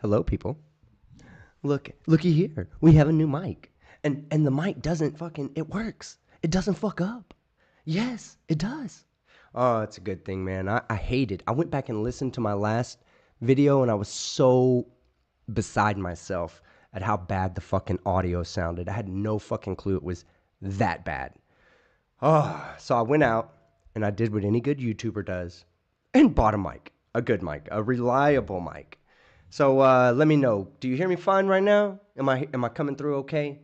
Hello, people. Looky here. We have a new mic. And the mic doesn't it works. It doesn't fuck up. Yes, it does. Oh, it's a good thing, man. I hate it. I went back and listened to my last video and I was so beside myself at how bad the fucking audio sounded. I had no fucking clue it was that bad. Oh, so I went out and I did what any good YouTuber does and bought a mic, a good mic, a reliable mic. So let me know. Do you hear me fine right now? Am I coming through okay?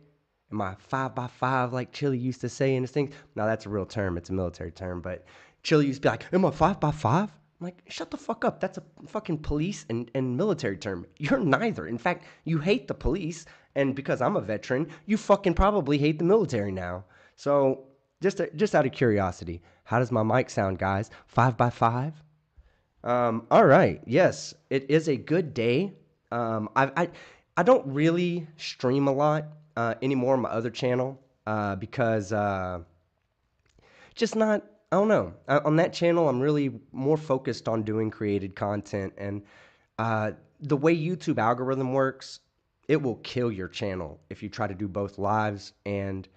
Am I 5x5 like Chile used to say in his things? No, that's a real term. It's a military term. But Chile used to be like, am I 5x5? I'm like, shut the fuck up. That's a fucking police and military term. You're neither. In fact, you hate the police. And because I'm a veteran, you fucking probably hate the military now. So just out of curiosity, how does my mic sound, guys? 5x5? All right. Yes, it is a good day. I don't really stream a lot anymore on my other channel because just not. I don't know. On that channel, I'm really more focused on doing created content, and the way YouTube algorithm works, it will kill your channel if you try to do both lives and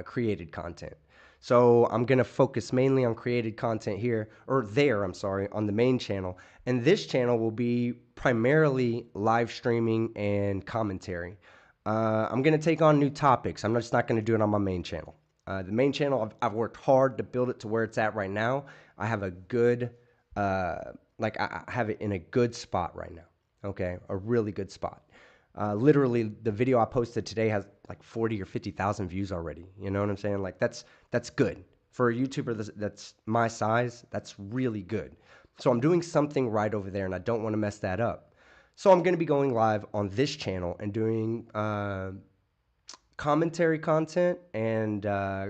created content. So I'm going to focus mainly on created content here, or there, I'm sorry, on the main channel. And this channel will be primarily live streaming and commentary. I'm going to take on new topics. I'm just not going to do it on my main channel. The main channel, I've worked hard to build it to where it's at right now. I have a good, I have it in a good spot right now. Okay, a really good spot. Literally, the video I posted today has like 40 or 50,000 views already. You know what I'm saying? Like that's good for a YouTuber that's my size. That's really good. So I'm doing something right over there, and I don't want to mess that up. So I'm going to be going live on this channel and doing commentary content and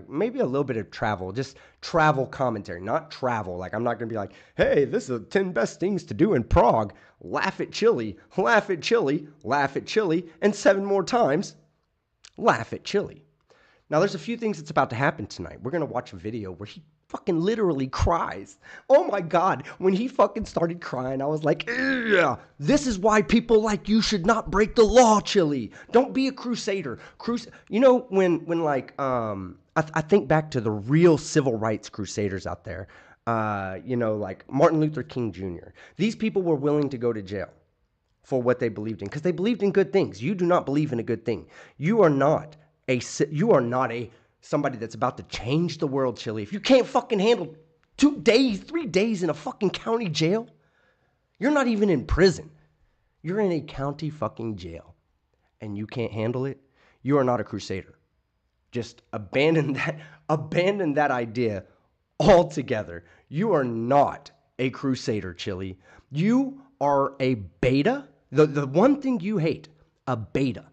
maybe a little bit of travel, just travel commentary, not travel. Like I'm not going to be like, hey, this is 10 best things to do in Prague. Laugh at Chile, laugh at Chile, laugh at Chile, and 7 more times, laugh at Chile. Now there's a few things that's about to happen tonight. We're going to watch a video where he fucking literally cries. Oh my God. When he fucking started crying, I was like, yeah, this is why people like you should not break the law, Chile. Don't be a crusader. You know, when like, I think back to the real civil rights crusaders out there, you know, like Martin Luther King Jr. These people were willing to go to jail for what they believed in because they believed in good things. You do not believe in a good thing. You are not somebody that's about to change the world, Chile. If you can't fucking handle 2 days, 3 days in a fucking county jail, you're not even in prison. You're in a county fucking jail and you can't handle it. You are not a crusader. Just abandon that idea altogether. You are not a crusader, Chile. You are a beta. The one thing you hate, a beta.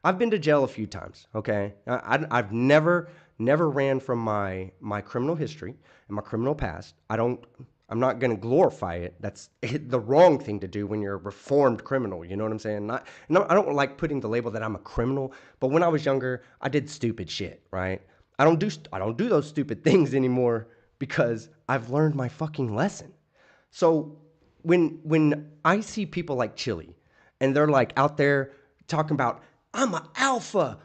I've been to jail a few times, okay? I've never ran from my criminal history and my criminal past. I'm not going to glorify it. That's the wrong thing to do when you're a reformed criminal, you know what I'm saying? I don't like putting the label that I'm a criminal, but when I was younger, I did stupid shit, right? I don't do those stupid things anymore because I've learned my fucking lesson. So when I see people like Chile and they're like out there talking about I'm an alpha.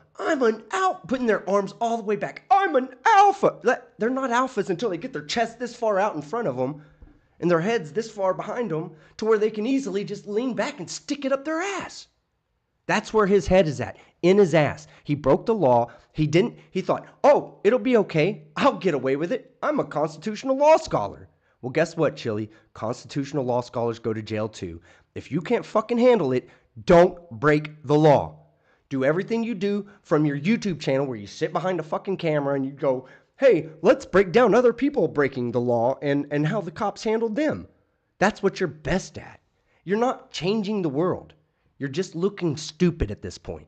Putting their arms all the way back. I'm an alpha. They're not alphas until they get their chest this far out in front of them and their heads this far behind them to where they can easily just lean back and stick it up their ass. That's where his head is at, in his ass. He broke the law. He thought, oh, it'll be okay. I'll get away with it. I'm a constitutional law scholar. Well, guess what, Chile? Constitutional law scholars go to jail too. If you can't fucking handle it, don't break the law. Do everything you do from your YouTube channel where you sit behind a fucking camera and you go, hey, let's break down other people breaking the law and how the cops handled them. That's what you're best at. You're not changing the world. You're just looking stupid at this point.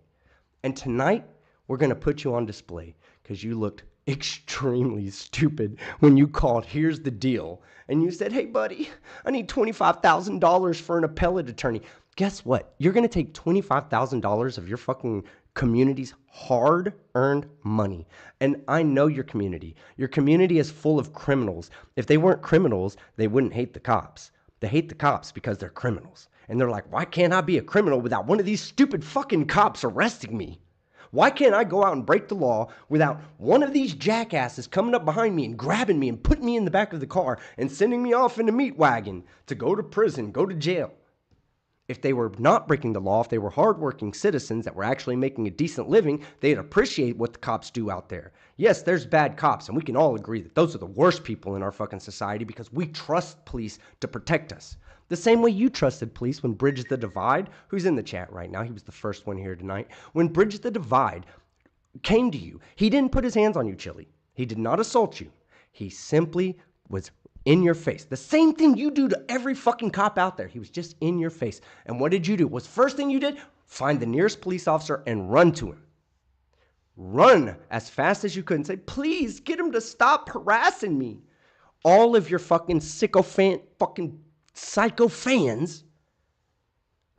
And tonight, we're going to put you on display because you looked extremely stupid when you called, here's the deal. And you said, hey, buddy, I need $25,000 for an appellate attorney. Guess what? You're going to take $25,000 of your fucking community's hard-earned money. And I know your community. Your community is full of criminals. If they weren't criminals, they wouldn't hate the cops. They hate the cops because they're criminals. And they're like, why can't I be a criminal without one of these stupid fucking cops arresting me? Why can't I go out and break the law without one of these jackasses coming up behind me and grabbing me and putting me in the back of the car and sending me off in a meat wagon to go to prison, go to jail? If they were not breaking the law, if they were hardworking citizens that were actually making a decent living, they'd appreciate what the cops do out there. Yes, there's bad cops, and we can all agree that those are the worst people in our fucking society because we trust police to protect us. The same way you trusted police when Bridge the Divide, who's in the chat right now, he was the first one here tonight, when Bridge the Divide came to you, he didn't put his hands on you, Chili. He did not assault you. He simply was in your face. The same thing you do to every fucking cop out there. He was just in your face. And what did you do? What's the first thing you did? Find the nearest police officer and run to him. Run as fast as you could and say, please get him to stop harassing me. All of your fucking fucking psycho fans,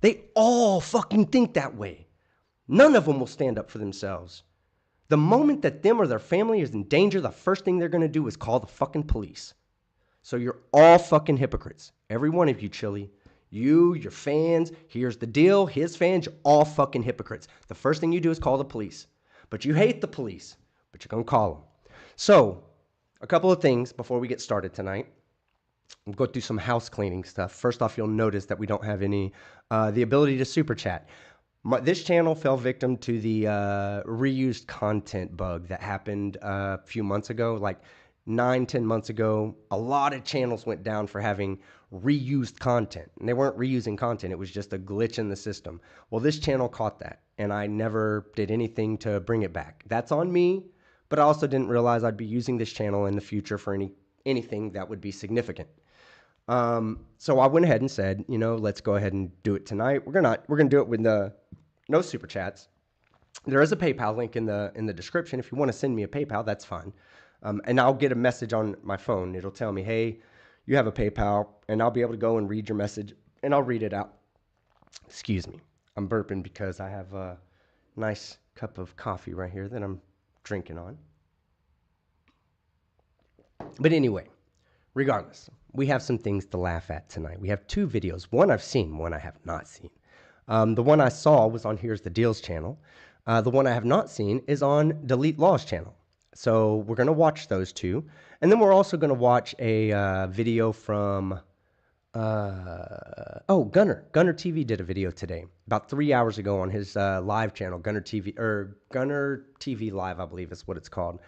they all fucking think that way. None of them will stand up for themselves. The moment that them or their family is in danger, the first thing they're going to do is call the fucking police. So you're all fucking hypocrites. Every one of you, Chili. You, your fans, here's the deal. His fans, you're all fucking hypocrites. The first thing you do is call the police. But you hate the police, but you're going to call them. So, a couple of things before we get started tonight. We'll go through some house cleaning stuff. First off, you'll notice that we don't have any, the ability to super chat. This channel fell victim to the reused content bug that happened a few months ago, like 9-10 months ago. A lot of channels went down for having reused content, and they weren't reusing content. It was just a glitch in the system. Well, this channel caught that, and I never did anything to bring it back. That's on me, but I also didn't realize I'd be using this channel in the future for anything that would be significant. So I went ahead and said, you know, let's go ahead and do it tonight. We're gonna do it with no super chats. There is a PayPal link in the description. If you want to send me a PayPal, that's fine. And I'll get a message on my phone. It'll tell me, hey, you have a PayPal, and I'll be able to go and read your message, and I'll read it out. Excuse me. I'm burping because I have a nice cup of coffee right here that I'm drinking on. But anyway, regardless, we have some things to laugh at tonight. We have two videos. One I've seen, one I have not seen. The one I saw was on Here's the Deals channel. The one I have not seen is on Delete Law's channel. So we're going to watch those two. And then we're also going to watch a video from, Gunner. Gunner TV did a video today, about 3 hours ago on his live channel, Gunner TV Live, I believe is what it's called.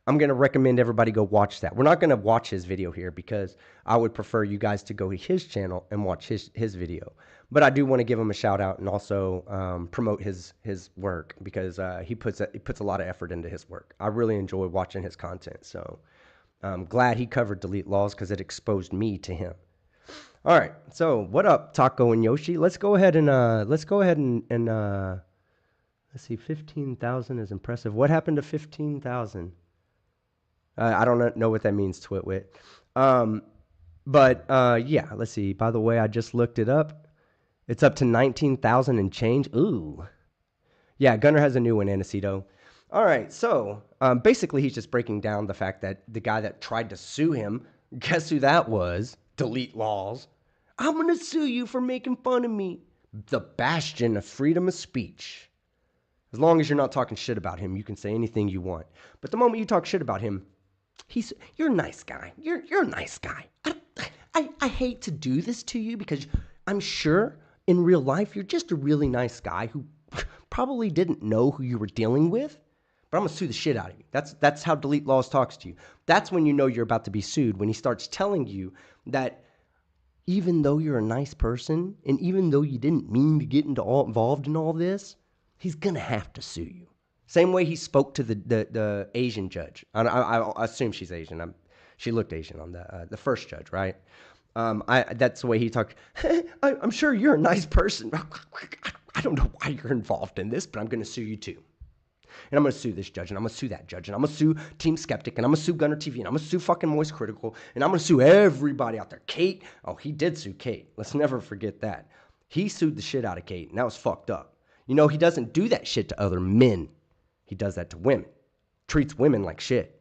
I'm going to recommend everybody go watch that. We're not going to watch his video here because I would prefer you guys to go to his channel and watch his video. But I do want to give him a shout out and also promote his work because he puts a lot of effort into his work. I really enjoy watching his content. So I'm glad he covered Delete Laws because it exposed me to him. All right. So what up, Taco and Yoshi? Let's go ahead and let's see. 15,000 is impressive. What happened to 15,000? I don't know what that means, Twitwit. Yeah, let's see. By the way, I just looked it up. It's up to 19,000 and change. Ooh. Yeah, Gunner has a new one, Aniceto. All right, so basically he's just breaking down the fact that the guy that tried to sue him, guess who that was? Delete Laws. I'm going to sue you for making fun of me. The bastion of freedom of speech. As long as you're not talking shit about him, you can say anything you want. But the moment you talk shit about him, you're a nice guy. You're a nice guy. I hate to do this to you because I'm sure in real life you're just a really nice guy who probably didn't know who you were dealing with. But I'm going to sue the shit out of you. That's how Delete Laws talks to you. That's when you know you're about to be sued, when he starts telling you that even though you're a nice person and even though you didn't mean to get involved in all this, he's going to have to sue you. Same way he spoke to the Asian judge. I assume she's Asian. She looked Asian on the first judge, right? That's the way he talked. I'm sure you're a nice person. I don't know why you're involved in this, but I'm going to sue you too. And I'm going to sue this judge, and I'm going to sue that judge, and I'm going to sue Team Skeptic, and I'm going to sue Gunner TV, and I'm going to sue fucking Moist Critical, and I'm going to sue everybody out there. Kate, oh, he did sue Kate. Let's never forget that. He sued the shit out of Kate, and that was fucked up. You know, he doesn't do that shit to other men. He does that to women. Treats women like shit.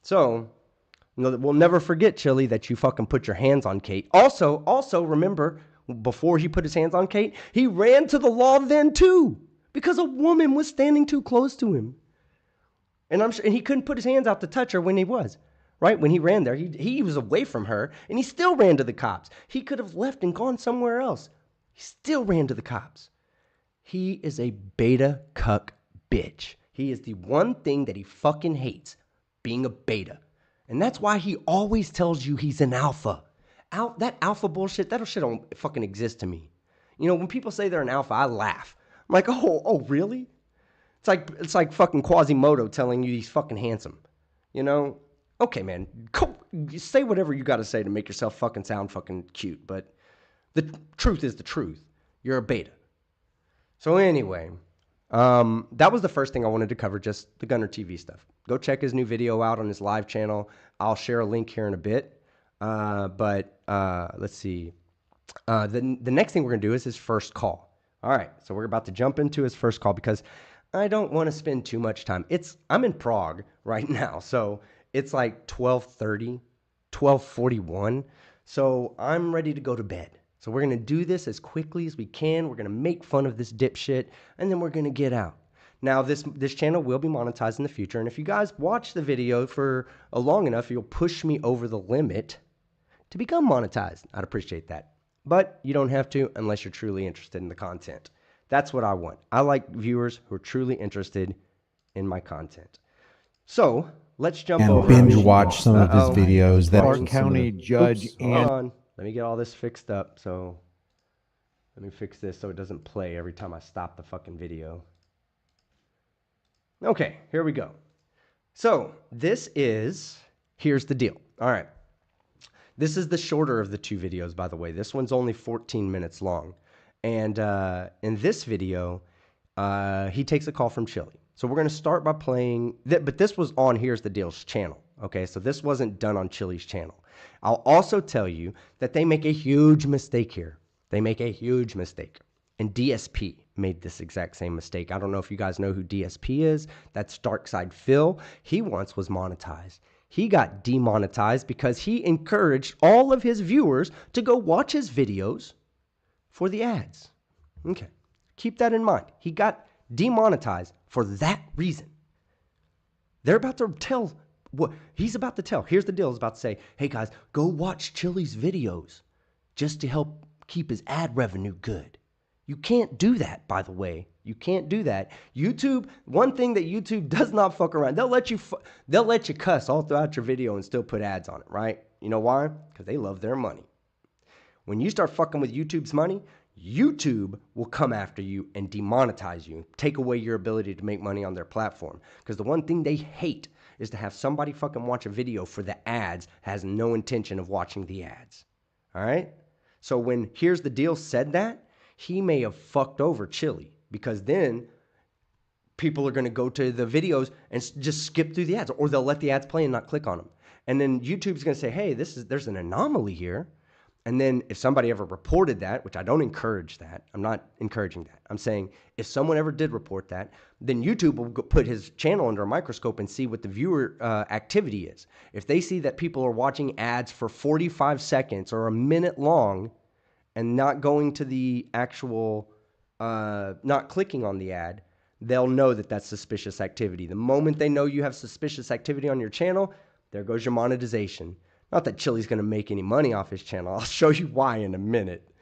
So, we'll never forget, Chili, that you fucking put your hands on Kate. Also, remember, before he put his hands on Kate, he ran to the law then too, because a woman was standing too close to him. And he couldn't put his hands out to touch her when he was, right? When he ran there, he was away from her and he still ran to the cops. He could have left and gone somewhere else. He still ran to the cops. He is a beta cuck bitch. He is the one thing that he fucking hates, being a beta. And that's why he always tells you he's an alpha. That alpha bullshit, that shit don't fucking exist to me. You know, when people say they're an alpha, I laugh. I'm like, oh, really? It's like fucking Quasimodo telling you he's fucking handsome. You know? Okay, man. Say whatever you got to say to make yourself fucking sound fucking cute. But the truth is the truth. You're a beta. So anyway, that was the first thing I wanted to cover, just the Gunner TV stuff. Go check his new video out on his live channel. I'll share a link here in a bit. But let's see. The next thing we're going to do is his first call. All right, so we're about to jump into his first call because I don't want to spend too much time. I'm in Prague right now, so it's like 12:30, 12:41. So I'm ready to go to bed. So we're going to do this as quickly as we can. We're going to make fun of this dipshit, and then we're going to get out. Now, this channel will be monetized in the future, and if you guys watch the video for long enough, you'll push me over the limit to become monetized. I'd appreciate that. But you don't have to unless you're truly interested in the content. That's what I want. I like viewers who are truly interested in my content. So let's jump over. And binge watch some of his videos. That Clark County judge Hold on. Let me get all this fixed up. So let me fix this so it doesn't play every time I stop the fucking video. Okay, here we go. So here's the deal. All right. This is the shorter of the two videos, by the way. This one's only 14 minutes long. And in this video, he takes a call from Chile. So we're going to start by playing, but this was on Here's the Deal's channel. Okay, so this wasn't done on Chile's channel. I'll also tell you that they make a huge mistake here. They make a huge mistake. And DSP made this exact same mistake. I don't know if you guys know who DSP is. That's Darkside Phil. He once was monetized. He got demonetized because he encouraged all of his viewers to go watch his videos for the ads. Okay, keep that in mind. He got demonetized for that reason. They're about to tell what he's about to tell. Here's the deal. He's about to say, hey guys, go watch Chile's videos just to help keep his ad revenue good. You can't do that, by the way. You can't do that. YouTube, one thing that YouTube does not fuck around. They'll let you cuss all throughout your video and still put ads on it, right? You know why? Because they love their money. When you start fucking with YouTube's money, YouTube will come after you and demonetize you, take away your ability to make money on their platform. Because the one thing they hate is to have somebody fucking watch a video for the ads, has no intention of watching the ads. All right? So when Here's the Deal said that, he may have fucked over Chile, because then people are going to go to the videos and just skip through the ads, or they'll let the ads play and not click on them. And then YouTube's going to say, hey, there's an anomaly here. And then if somebody ever reported that, which I don't encourage that, I'm not encouraging that. I'm saying if someone ever did report that, then YouTube will put his channel under a microscope and see what the viewer activity is. If they see that people are watching ads for 45 seconds or a minute long and not going to the actual, not clicking on the ad, they'll know that that's suspicious activity. The moment they know you have suspicious activity on your channel, there goes your monetization. Not that Chile's going to make any money off his channel. I'll show you why in a minute.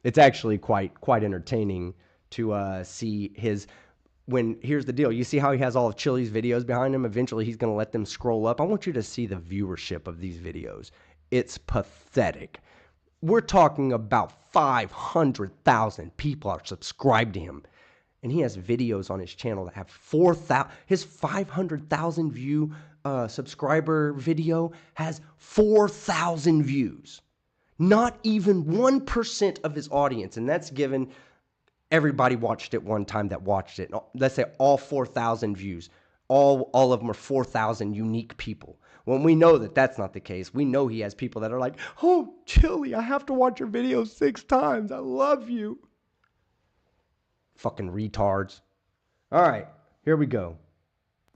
It's actually quite entertaining to see his, here's the deal. You see how he has all of Chile's videos behind him? Eventually he's going to let them scroll up. I want you to see the viewership of these videos. It's pathetic. We're talking about 500,000 people are subscribed to him. And he has videos on his channel that have 4,000. His 500,000 view subscriber video has 4,000 views. Not even 1% of his audience. And that's given everybody watched it one time that watched it. Let's say all 4,000 views. All of them are 4,000 unique people. When we know that that's not the case, we know he has people that are like, oh, Chile, I have to watch your video 6 times. I love you. Fucking retards. All right, here we go.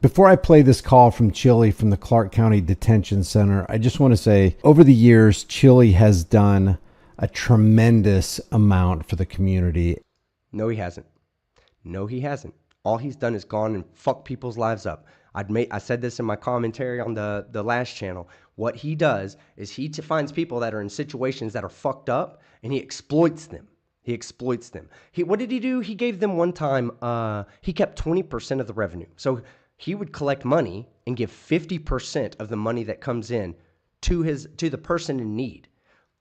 Before I play this call from Chile from the Clark County Detention Center, I just want to say, over the years, Chile has done a tremendous amount for the community. No, he hasn't. No, he hasn't. All he's done is gone and fucked people's lives up. I said this in my commentary on the last channel. What he does is he finds people that are in situations that are fucked up, and he exploits them. He exploits them. What did he do? He gave them one time, he kept 20% of the revenue. So he would collect money and give 50% of the money that comes in to the person in need.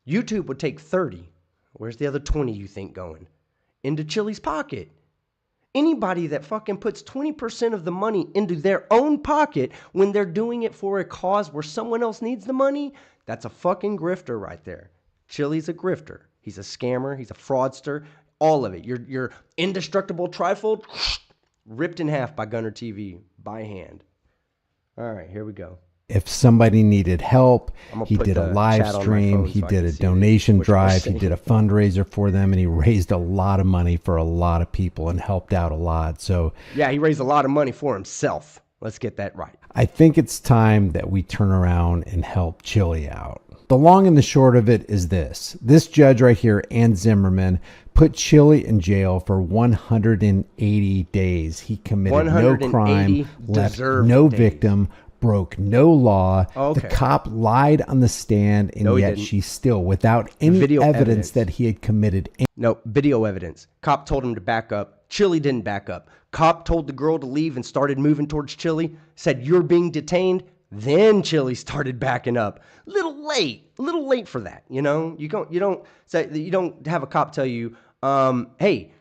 YouTube would take 30. Where's the other 20 you think going? Into Chille's pocket. Anybody that fucking puts 20% of the money into their own pocket when they're doing it for a cause where someone else needs the money, that's a fucking grifter right there. Chille's a grifter. He's a scammer. He's a fraudster. All of it. Your indestructible trifold ripped in half by Gunner TV by hand. All right, here we go. If somebody needed help, he did a live stream, he did a donation drive, he did a fundraiser for them, and he raised a lot of money for a lot of people and helped out a lot. So yeah, he raised a lot of money for himself. Let's get that right. I think it's time that we turn around and help Chille out. The long and the short of it is this. This judge right here, Ann Zimmerman, put Chille in jail for 180 days. He committed no crime, left no victim, broke no law. The cop lied on the stand, and yet she's still without any evidence that he had committed. No, video evidence. Cop told him to back up. Chille didn't back up. Cop told the girl to leave and started moving towards Chille, said, "You're being detained." Then Chille started backing up. A little late for that. You know, you don't have a cop tell you, hey,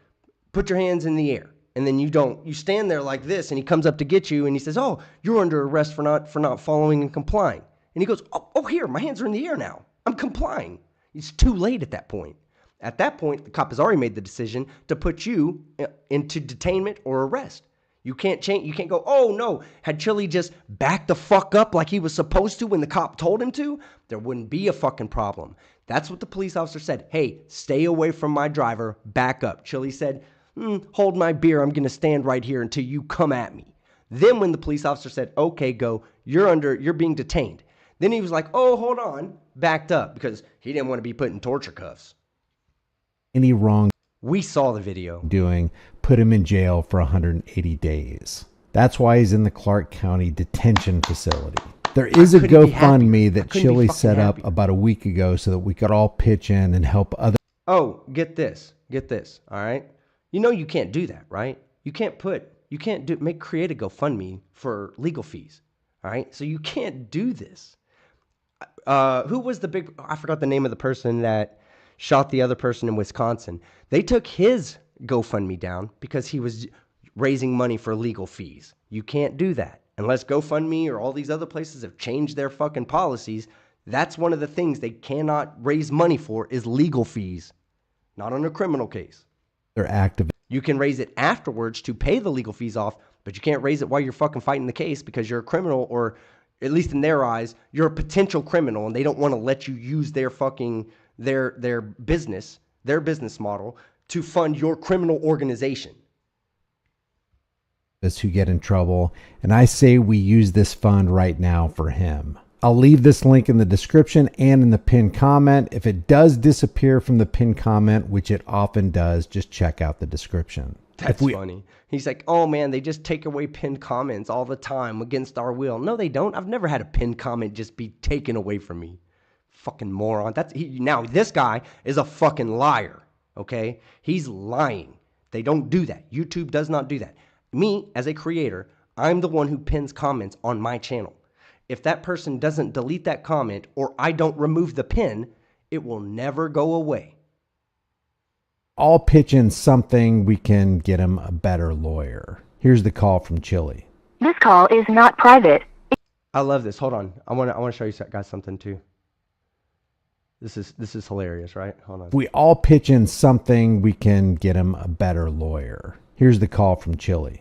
put your hands in the air. And then you stand there like this, and he comes up to get you, and he says, "Oh, you're under arrest for not following and complying." And he goes, oh, here, my hands are in the air now. I'm complying. It's too late at that point. At that point, the cop has already made the decision to put you into detainment or arrest. You can't change. You can't go, "Oh no, had Chille just backed the fuck up like he was supposed to when the cop told him to, there wouldn't be a fucking problem." That's what the police officer said. "Hey, stay away from my driver, back up." Chille said, "Hold my beer. I'm going to stand right here until you come at me." Then when the police officer said, "Okay, go, you're being detained." Then he was like, "Oh, hold on," backed up because he didn't want to be put in torture cuffs. Any wrong we saw the video doing put him in jail for 180 days. That's why he's in the Clark County detention facility. There is a GoFundMe that Chille set up about a week ago so that we could all pitch in and help others. Oh, get this, all right? You know you can't do that, right? You can't create a GoFundMe for legal fees, all right? So you can't do this. Who was I forgot the name of the person that shot the other person in Wisconsin. They took his GoFundMe down because he was raising money for legal fees. You can't do that. Unless GoFundMe or all these other places have changed their fucking policies, that's one of the things they cannot raise money for is legal fees. Not on a criminal case. They're active. You can raise it afterwards to pay the legal fees off, but you can't raise it while you're fucking fighting the case because you're a criminal, or at least in their eyes, you're a potential criminal, and they don't want to let you use their fucking their business model to fund your criminal organization. Who get in trouble, and I say we use this fund right now for him. I'll leave this link in the description and in the pinned comment. If it does disappear from the pinned comment, which it often does, just check out the description. That's funny. He's like, "Oh man, they just take away pinned comments all the time against our will." No, they don't. I've never had a pinned comment just be taken away from me. Fucking moron. Now this guy is a fucking liar. Okay? He's lying. They don't do that. YouTube does not do that. Me, as a creator, I'm the one who pins comments on my channel. If that person doesn't delete that comment or I don't remove the pin, it will never go away. I'll pitch in something we can get him a better lawyer. Here's the call from Chille. This call is not private. I love this. Hold on. I want to show you guys something too. This is hilarious, right? Hold on. We all pitch in something we can get him a better lawyer. Here's the call from Chille.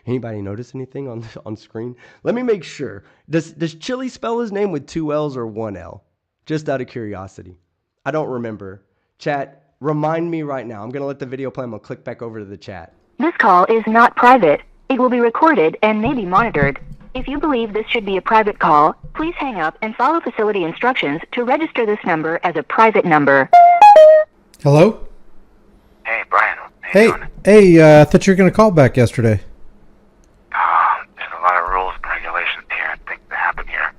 Anybody notice anything on screen? Let me make sure. Does Chille spell his name with 2 L's or 1 L? Just out of curiosity. I don't remember. Chat, remind me right now. I'm going to let the video play. I'm going to click back over to the chat. This call is not private. It will be recorded and may be monitored. If you believe this should be a private call, please hang up and follow facility instructions to register this number as a private number. Hello? Hey, Brian. How Hey, you doing? I thought you were going to call back yesterday. There's a lot of rules and regulations here and things that happen here.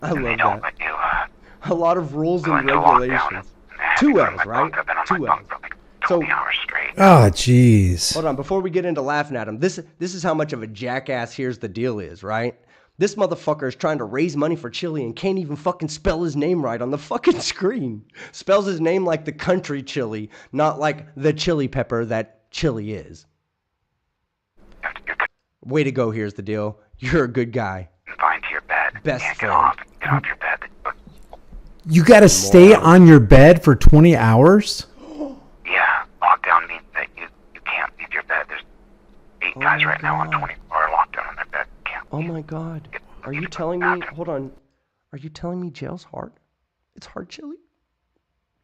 I and they love don't that. let you, A lot of rules go and into lockdown. regulations. And I have Two to go to L's, my right? bunk. I've been on Two my bunk L's. for like So- 20 hours straight. Oh, jeez. Hold on, before we get into laughing at him, this is how much of a jackass Here's the Deal is, right? This motherfucker is trying to raise money for Chile and can't even fucking spell his name right on the fucking screen. Spells his name like the country Chile, not like the chili pepper that Chile is. You have to get Way to go, Here's the Deal. You're a good guy. confined to your bed. Best you can't friend. get off your bed. You got to stay on your bed for 20 hours? Yeah, lockdown means that you can't leave your bed. There's 8 guys my right now on God. 24-hour lockdown on their bed. Can't Oh leave. my God. Are you Leave the telling me, bathroom. hold on, are you telling me jail's hard? It's hard, Chile?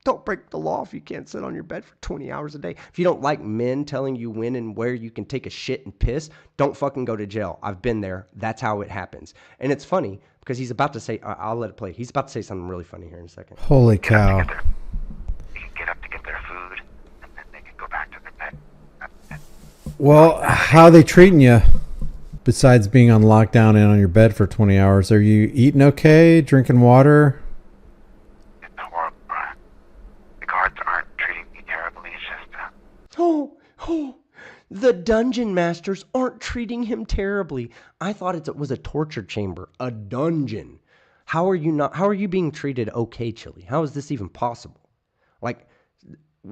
Don't break the law if you can't sit on your bed for 20 hours a day. If you don't like men telling you when and where you can take a shit and piss, don't fucking go to jail. I've been there. That's how it happens. And it's funny because he's about to say, I'll let it play. He's about to say something really funny here in a second. Holy Get up cow. to get their, they can get up to get their food, and then they can go back to their bed. That's it. Well, how are they treating you besides being on lockdown and on your bed for 20 hours? Are you eating okay, drinking water? It's horrible, Brian. The guards aren't treating me terribly. It's just, Oh, the dungeon masters aren't treating him terribly. I thought it was a torture chamber, a dungeon. How are you being treated okay, Chile? How is this even possible? Like,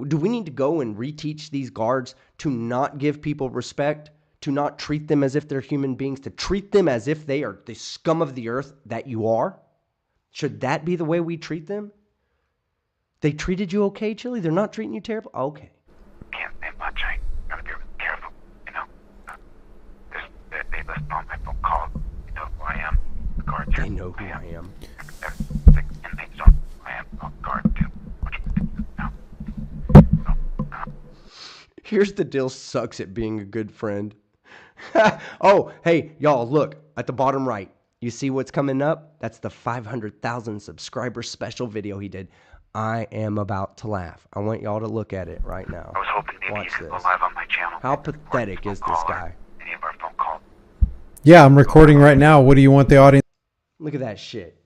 do we need to go and reteach these guards to not give people respect, to not treat them as if they're human beings, to treat them as if they are the scum of the earth that you are? Should that be the way we treat them? They treated you okay, Chile? They're not treating you terrible? Okay. can't say much. I gotta be really careful, you know. They listen to all my phone calls. They know who I am. The guards They here. know who I am. The inmates don't know who I am. Well, the guards do. Which now. So, Here's the Deal sucks at being a good friend. Oh, hey, y'all, look at the bottom right. You see what's coming up? That's the 500,000 subscriber special video he did. I am about to laugh. I want y'all to look at it right now. I was hoping maybe Watch you could go this. live on my channel. How and record pathetic phone is this call or guy? Any of our phone calls. Yeah, I'm recording right now. What do you want the audience? Look at that shit.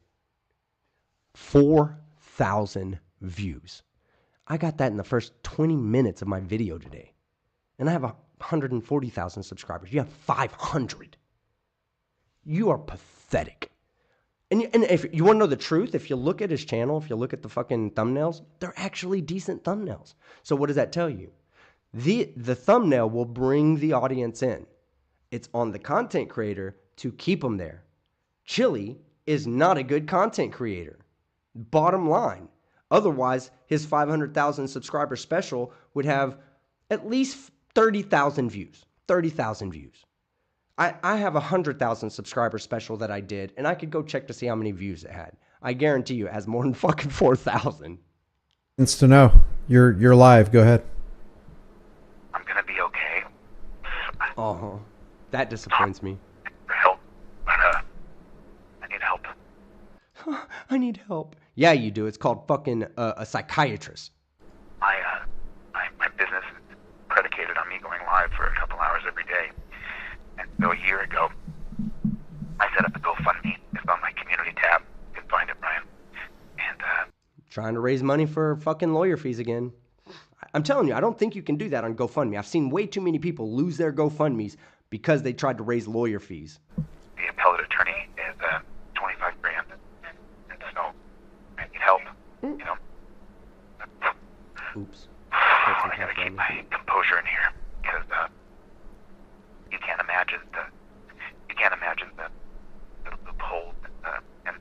4,000 views. I got that in the first 20 minutes of my video today. And I have 140,000 subscribers. You have 500. You are pathetic. And if you want to know the truth, if you look at his channel, if you look at the fucking thumbnails, they're actually decent thumbnails. So what does that tell you? The thumbnail will bring the audience in. It's on the content creator to keep them there. Chile is not a good content creator. Bottom line. Otherwise, his 500,000 subscriber special would have at least 30,000 views. 30,000 views. I have a 100,000 subscriber special that I did, and I could go check to see how many views it had. I guarantee you it has more than fucking 4,000. To know. You're live. Go ahead. I'm gonna be okay. Uh-huh. That disappoints me. For help, but I need help. I need help. Yeah, you do. It's called fucking a psychiatrist. My business is predicated on me going live for a couple hours every day. And so a year ago, I set up a GoFundMe. It's on my community tab. You can find it, Brian. And Trying to raise money for fucking lawyer fees again. I'm telling you, I don't think you can do that on GoFundMe. I've seen way too many people lose their GoFundMes because they tried to raise lawyer fees. the appellate attorney is $25,000, and so I need help. You know. Oops. I gotta keep my composure in here because you can't imagine the loopholes and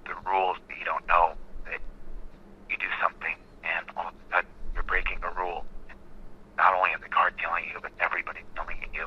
the rules that you don't know. That you do something and all of a sudden you're breaking a rule. Not only is the guard telling you, but everybody's telling you.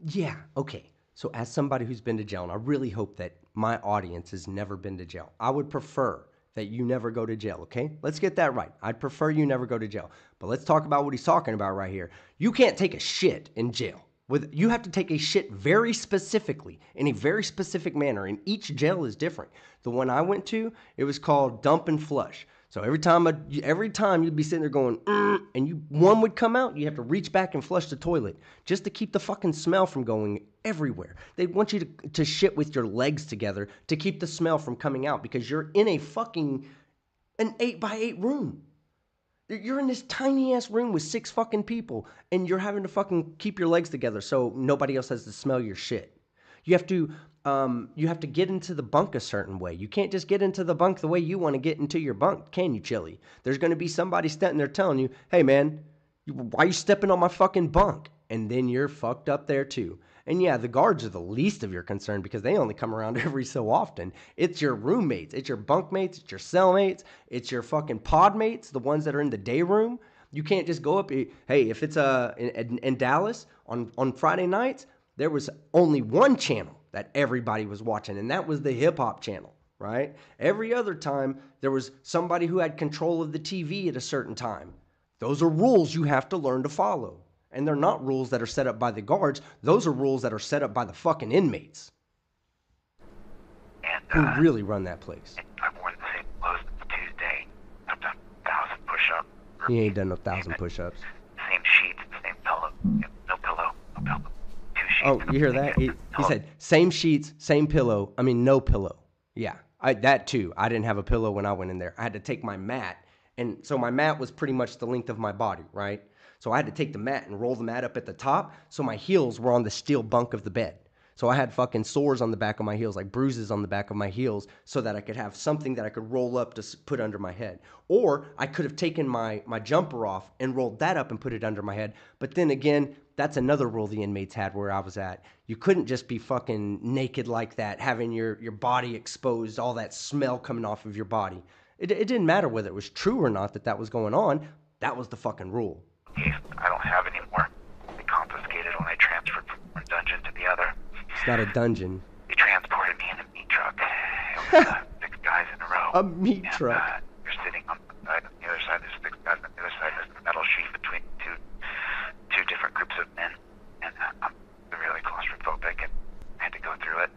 Yeah, okay. So as somebody who's been to jail, and I really hope that my audience has never been to jail, I would prefer that you never go to jail, okay? Let's get that right. I'd prefer you never go to jail. But let's talk about what he's talking about right here. You can't take a shit in jail. You have to take a shit very specifically, in a very specific manner, and each jail is different. The one I went to, it was called dump and flush. So every time you'd be sitting there going, and one would come out, you have to reach back and flush the toilet just to keep the fucking smell from going everywhere. They want you to shit with your legs together to keep the smell from coming out because you're in an 8x8 room. You're in this tiny ass room with 6 fucking people, and you're having to fucking keep your legs together so nobody else has to smell your shit. You have to get into the bunk a certain way. You can't just get into the bunk the way you want to get into your bunk, can you, Chili? There's going to be somebody standing there telling you, hey man, why are you stepping on my fucking bunk? And then you're fucked up there too. And yeah, the guards are the least of your concern because they only come around every so often. It's your roommates, it's your bunkmates, it's your cellmates, it's your fucking podmates, the ones that are in the day room. You can't just go up. Hey, if it's in Dallas on Friday nights, there was only one channel that everybody was watching, and that was the hip hop channel, right? Every other time, there was somebody who had control of the TV at a certain time. Those are rules you have to learn to follow. And they're not rules that are set up by the guards. Those are rules that are set up by the fucking inmates. And, who really run that place. I've worn the same clothes Tuesday. I've done 1,000 push-ups. He ain't done no 1,000 push-ups. Same sheets, same pillow. No pillow, no pillow. 2 sheets. Oh, you hear that? He said, same sheets, same pillow. I mean, no pillow. Yeah, that too. I didn't have a pillow when I went in there. I had to take my mat. And so my mat was pretty much the length of my body, right? So I had to take the mat and roll the mat up at the top so my heels were on the steel bunk of the bed. So I had fucking sores on the back of my heels, like bruises on the back of my heels, so that I could have something that I could roll up to put under my head. Or I could have taken my jumper off and rolled that up and put it under my head. But then again, that's another rule the inmates had where I was at. You couldn't just be fucking naked like that, having your body exposed, all that smell coming off of your body. It didn't matter whether it was true or not that was going on. That was the fucking rule. I don't have any more. They confiscated when I transferred from one dungeon to the other. It's not a dungeon. They transported me in a meat truck. It was 6 guys in a row. A meat truck. You're sitting on one side, on the other side there's 6 guys, on the other side there's a metal sheet between two different groups of men. And I'm really claustrophobic, and I had to go through it.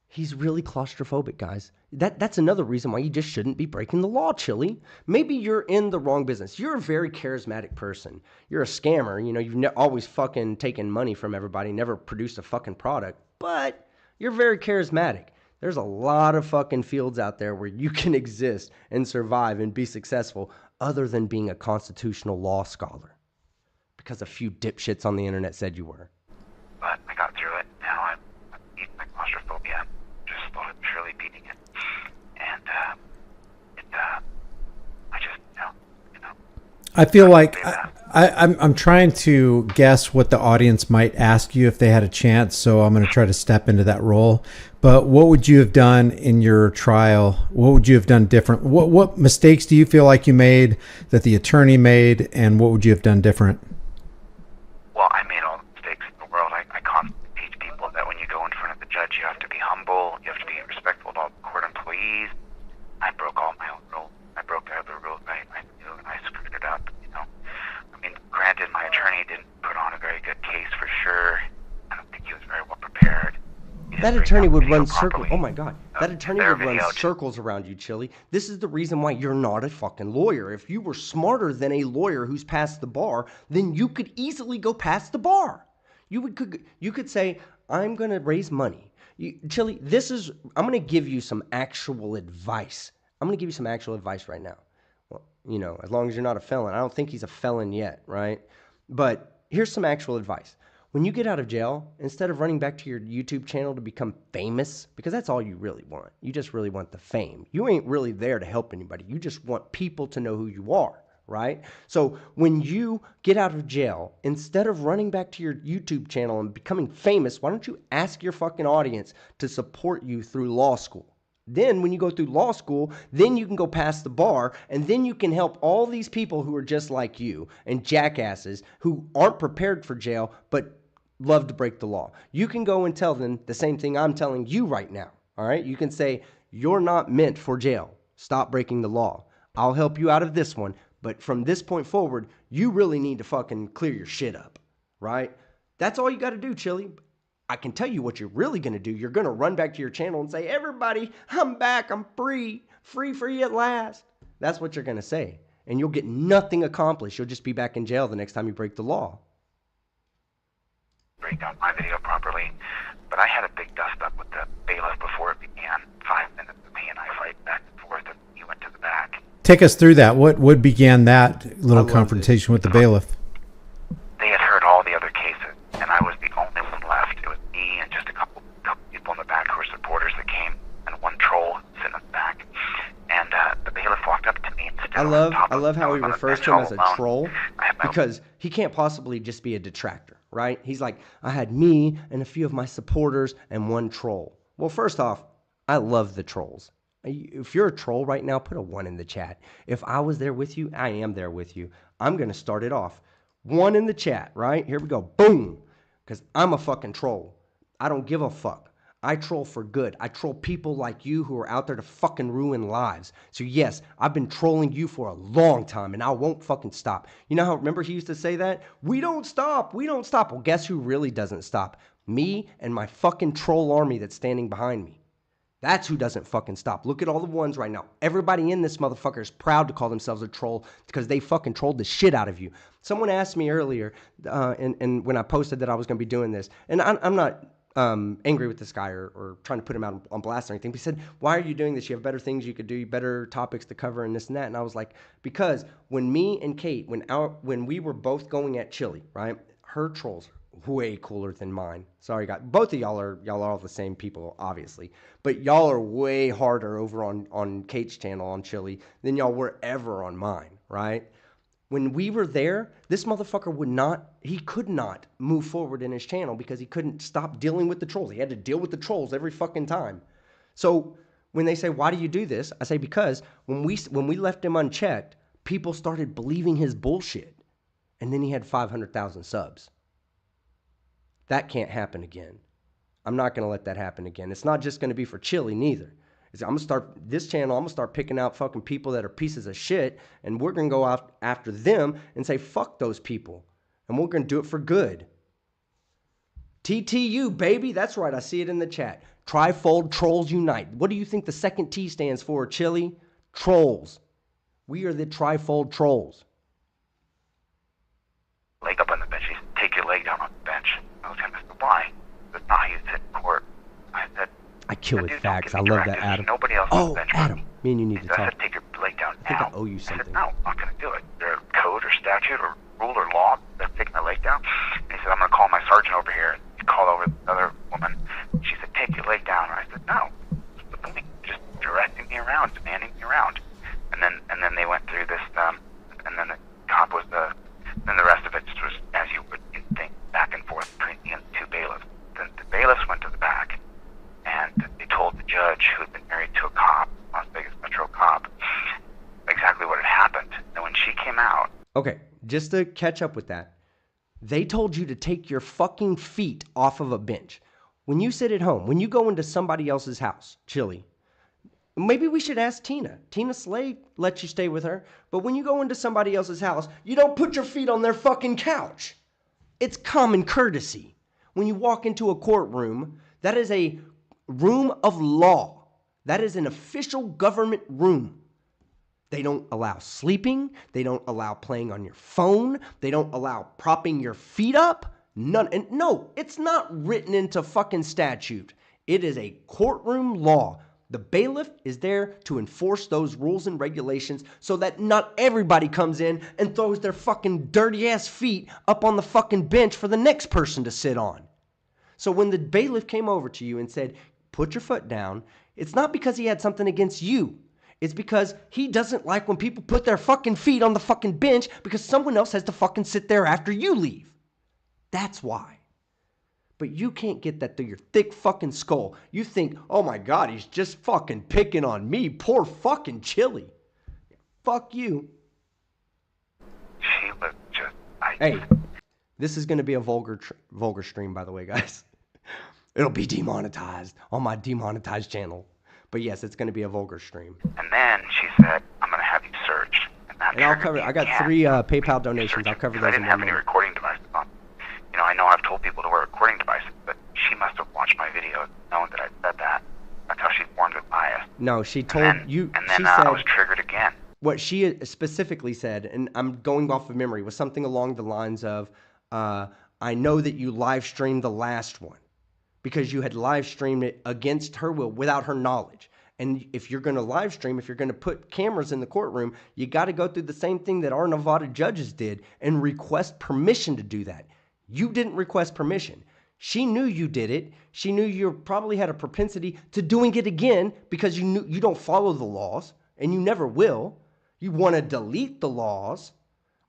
He's really claustrophobic, guys. That's another reason why you just shouldn't be breaking the law, Chili. Maybe you're in the wrong business. You're a very charismatic person. You're a scammer. You know, you've always fucking taken money from everybody, never produced a fucking product. But you're very charismatic. There's a lot of fucking fields out there where you can exist and survive and be successful other than being a constitutional law scholar. Because a few dipshits on the internet said you were. But I got through it. Now I'm eating my claustrophobia. Just slowly but surely beating it. And, I just, you know. I feel like I'm trying to guess what the audience might ask you if they had a chance, so I'm going to try to step into that role. But what would you have done in your trial? What would you have done different? What mistakes do you feel like you made that the attorney made, and what would you have done different? Well, I made all the mistakes in the world. I constantly teach people that when you go in front of the judge, you have to be humble, you have to be respectful to all the court employees. I broke all my own rules. I broke every rule I knew, and I screwed it up, you know. I mean, granted, my attorney didn't put on a very good case for sure. I don't think he was very well prepared. That attorney would run circles. Oh my God. That attorney would run circles around you, Chili. This is the reason why you're not a fucking lawyer. If you were smarter than a lawyer who's passed the bar, then you could easily go past the bar. You could say, I'm going to raise money. Chili, I'm going to give you some actual advice. I'm going to give you some actual advice right now. Well, you know, as long as you're not a felon. I don't think he's a felon yet, right? But here's some actual advice. When you get out of jail, instead of running back to your YouTube channel to become famous, because that's all you really want. You just really want the fame. You ain't really there to help anybody. You just want people to know who you are, right? So when you get out of jail, instead of running back to your YouTube channel and becoming famous, why don't you ask your fucking audience to support you through law school? Then when you go through law school, then you can go past the bar, and then you can help all these people who are just like you and jackasses who aren't prepared for jail but love to break the law. You can go and tell them the same thing I'm telling you right now, all right? You can say, you're not meant for jail. Stop breaking the law. I'll help you out of this one, but from this point forward, you really need to fucking clear your shit up, right? That's all you got to do, Chili. I can tell you what you're really going to do. You're going to run back to your channel and say, everybody, I'm back. I'm free. Free at last. That's what you're going to say. And you'll get nothing accomplished. You'll just be back in jail the next time you break the law. Break down my video properly, but I had a big dust up with the bailiff before it began. 5 minutes of me and I fight back and forth, and he went to the back. Take us through that. What began that little confrontation with the bailiff? They had heard all the other cases, and I was the only one left. It was me and just a couple people in the back who were supporters that came, and one troll sitting in the back. And the bailiff walked up to me and stood I love how he refers to him as a troll, because because he can't possibly just be a detractor, right? He's like, I had me and a few of my supporters and one troll. Well, first off, I love the trolls. If you're a troll right now, put a 1 in the chat. If I was there with you, I am there with you. I'm going to start it off. 1 in the chat, right? Here we go. Boom. Because I'm a fucking troll. I don't give a fuck. I troll for good. I troll people like you who are out there to fucking ruin lives. So yes, I've been trolling you for a long time and I won't fucking stop. You know how, remember he used to say that? We don't stop. We don't stop. Well, guess who really doesn't stop? Me and my fucking troll army that's standing behind me. That's who doesn't fucking stop. Look at all the ones right now. Everybody in this motherfucker is proud to call themselves a troll because they fucking trolled the shit out of you. Someone asked me earlier, and when I posted that I was going to be doing this, and I'm not angry with this guy or trying to put him out on blast or anything. But he said, why are you doing this? You have better things you could do, better topics to cover and this and that. And I was like, because when me and Kate, when we were both going at Chile, right? Her trolls way cooler than mine. Sorry, guys. Both of y'all are all the same people, obviously. But y'all are way harder over on Kate's channel on Chile than y'all were ever on mine, right? When we were there, this motherfucker could not move forward in his channel because he couldn't stop dealing with the trolls. He had to deal with the trolls every fucking time. So when they say, why do you do this? I say, because when we left him unchecked, people started believing his bullshit. And then he had 500,000 subs. That can't happen again. I'm not going to let that happen again. It's not just going to be for Chile neither. I'm going to start this channel. I'm going to start picking out fucking people that are pieces of shit. And we're going to go out after them and say, fuck those people. And we're going to do it for good. TTU, baby. That's right. I see it in the chat. Trifold Trolls Unite. What do you think the second T stands for, Chile? Trolls. We are the Trifold Trolls. Leg up on the bench. He said, take your leg down on the bench. I was going to say, why? That's not how you sit in court. I said, I kill with facts. I love that, Adam. Nobody else on the Oh, bench. Adam. Me and you need to I talk. said, take your leg down I think now. I owe you I said, something. no, I'm not going to do it. Is there a code or statute or rule or law that's taking my leg down? And he said, I'm going to call my sergeant over here. And he called over the other woman. She said, take your leg down. And I said, no. Just directing me around, demanding me around. And then they went through this, and then the cop was then the rest of it just was, as you would think, back and forth between me and the two bailiffs. Then the bailiffs went to the back, and they told the judge, who had been married to a cop, Las Vegas Metro cop, exactly what had happened. And when she came out... Okay, just to catch up with that. They told you to take your fucking feet off of a bench. When you sit at home, when you go into somebody else's house, Chile, maybe we should ask Tina. Tina Slade lets you stay with her. But when you go into somebody else's house, you don't put your feet on their fucking couch. It's common courtesy. When you walk into a courtroom, that is a room of law. That is an official government room. They don't allow sleeping. They don't allow playing on your phone. They don't allow propping your feet up. None. And no, it's not written into fucking statute. It is a courtroom law. The bailiff is there to enforce those rules and regulations so that not everybody comes in and throws their fucking dirty ass feet up on the fucking bench for the next person to sit on. So when the bailiff came over to you and said, put your foot down, it's not because he had something against you. It's because he doesn't like when people put their fucking feet on the fucking bench because someone else has to fucking sit there after you leave. That's why. But you can't get that through your thick fucking skull. You think, oh my God, he's just fucking picking on me. Poor fucking Chile. Fuck you. She was just... Hey, this is going to be a vulgar stream, by the way, guys. It'll be demonetized on my demonetized channel. But yes, it's going to be a vulgar stream. And then she said, I'm going to have you searched. And I'll cover, I got 3 PayPal donations. I'll cover those I didn't in have one any minute. recording devices on. You know, I know I've told people No, she told you. And then She I said was triggered again. what she specifically said, and I'm going off of memory, was something along the lines of, "I know that you live streamed the last one because you had live streamed it against her will, without her knowledge. And if you're going to live stream, if you're going to put cameras in the courtroom, you got to go through the same thing that our Nevada judges did and request permission to do that. You didn't request permission. She knew you did it. She knew you probably had a propensity to doing it again because you knew you don't follow the laws and you never will. You want to delete the laws.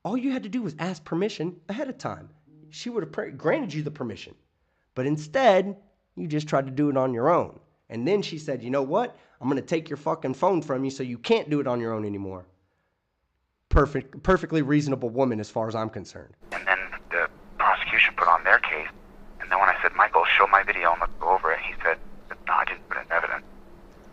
All you had to do was ask permission ahead of time. She would have granted you the permission. But instead, you just tried to do it on your own. And then she said, you know what? I'm going to take your fucking phone from you so you can't do it on your own anymore. Perfectly reasonable woman as far as I'm concerned. And then the prosecution put on their case. And then when I said, Michael, show my video and let's go over it, he said, no, I didn't put in evidence.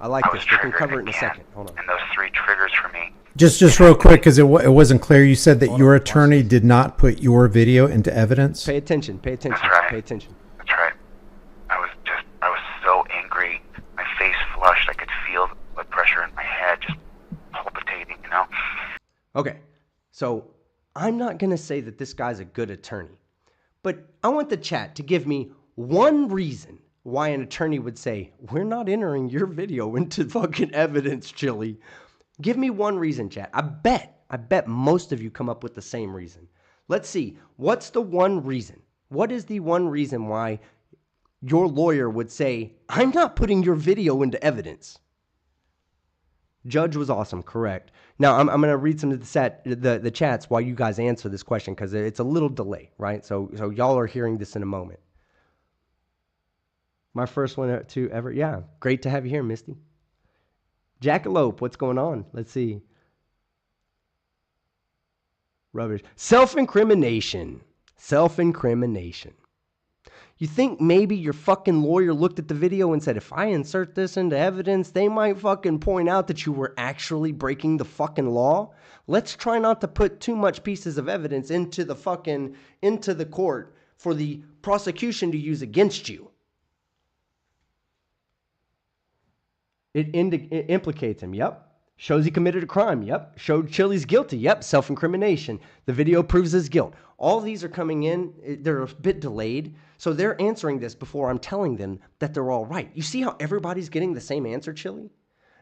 I like this. We can cover it in a second. Hold on. And those 3 triggers for me. Just real quick, because it wasn't clear. You said that your attorney did not put your video into evidence. Pay attention. Pay attention. That's right. Pay attention. That's right. I was so angry. My face flushed. I could feel the blood pressure in my head just palpitating, you know? Okay. So I'm not going to say that this guy's a good attorney, but I want the chat to give me one reason why an attorney would say, we're not entering your video into fucking evidence, Chili. Give me one reason, chat. I bet most of you come up with the same reason. Let's see. What's the one reason? What is the one reason why your lawyer would say, I'm not putting your video into evidence? Judge was awesome, correct. Now, I'm going to read some of the chats while you guys answer this question because it's a little delay, right? So y'all are hearing this in a moment. My first one to ever. Yeah, great to have you here, Misty. Jackalope, what's going on? Let's see. Rubbish. Self-incrimination. Self-incrimination. You think maybe your fucking lawyer looked at the video and said, if I insert this into evidence, they might fucking point out that you were actually breaking the fucking law? Let's try not to put too much pieces of evidence into the court for the prosecution to use against you. It implicates him. Yep. Shows he committed a crime. Yep. Showed Chili's guilty. Yep. Self-incrimination. The video proves his guilt. All these are coming in. They're a bit delayed. So they're answering this before I'm telling them that they're all right. You see how everybody's getting the same answer, Chili?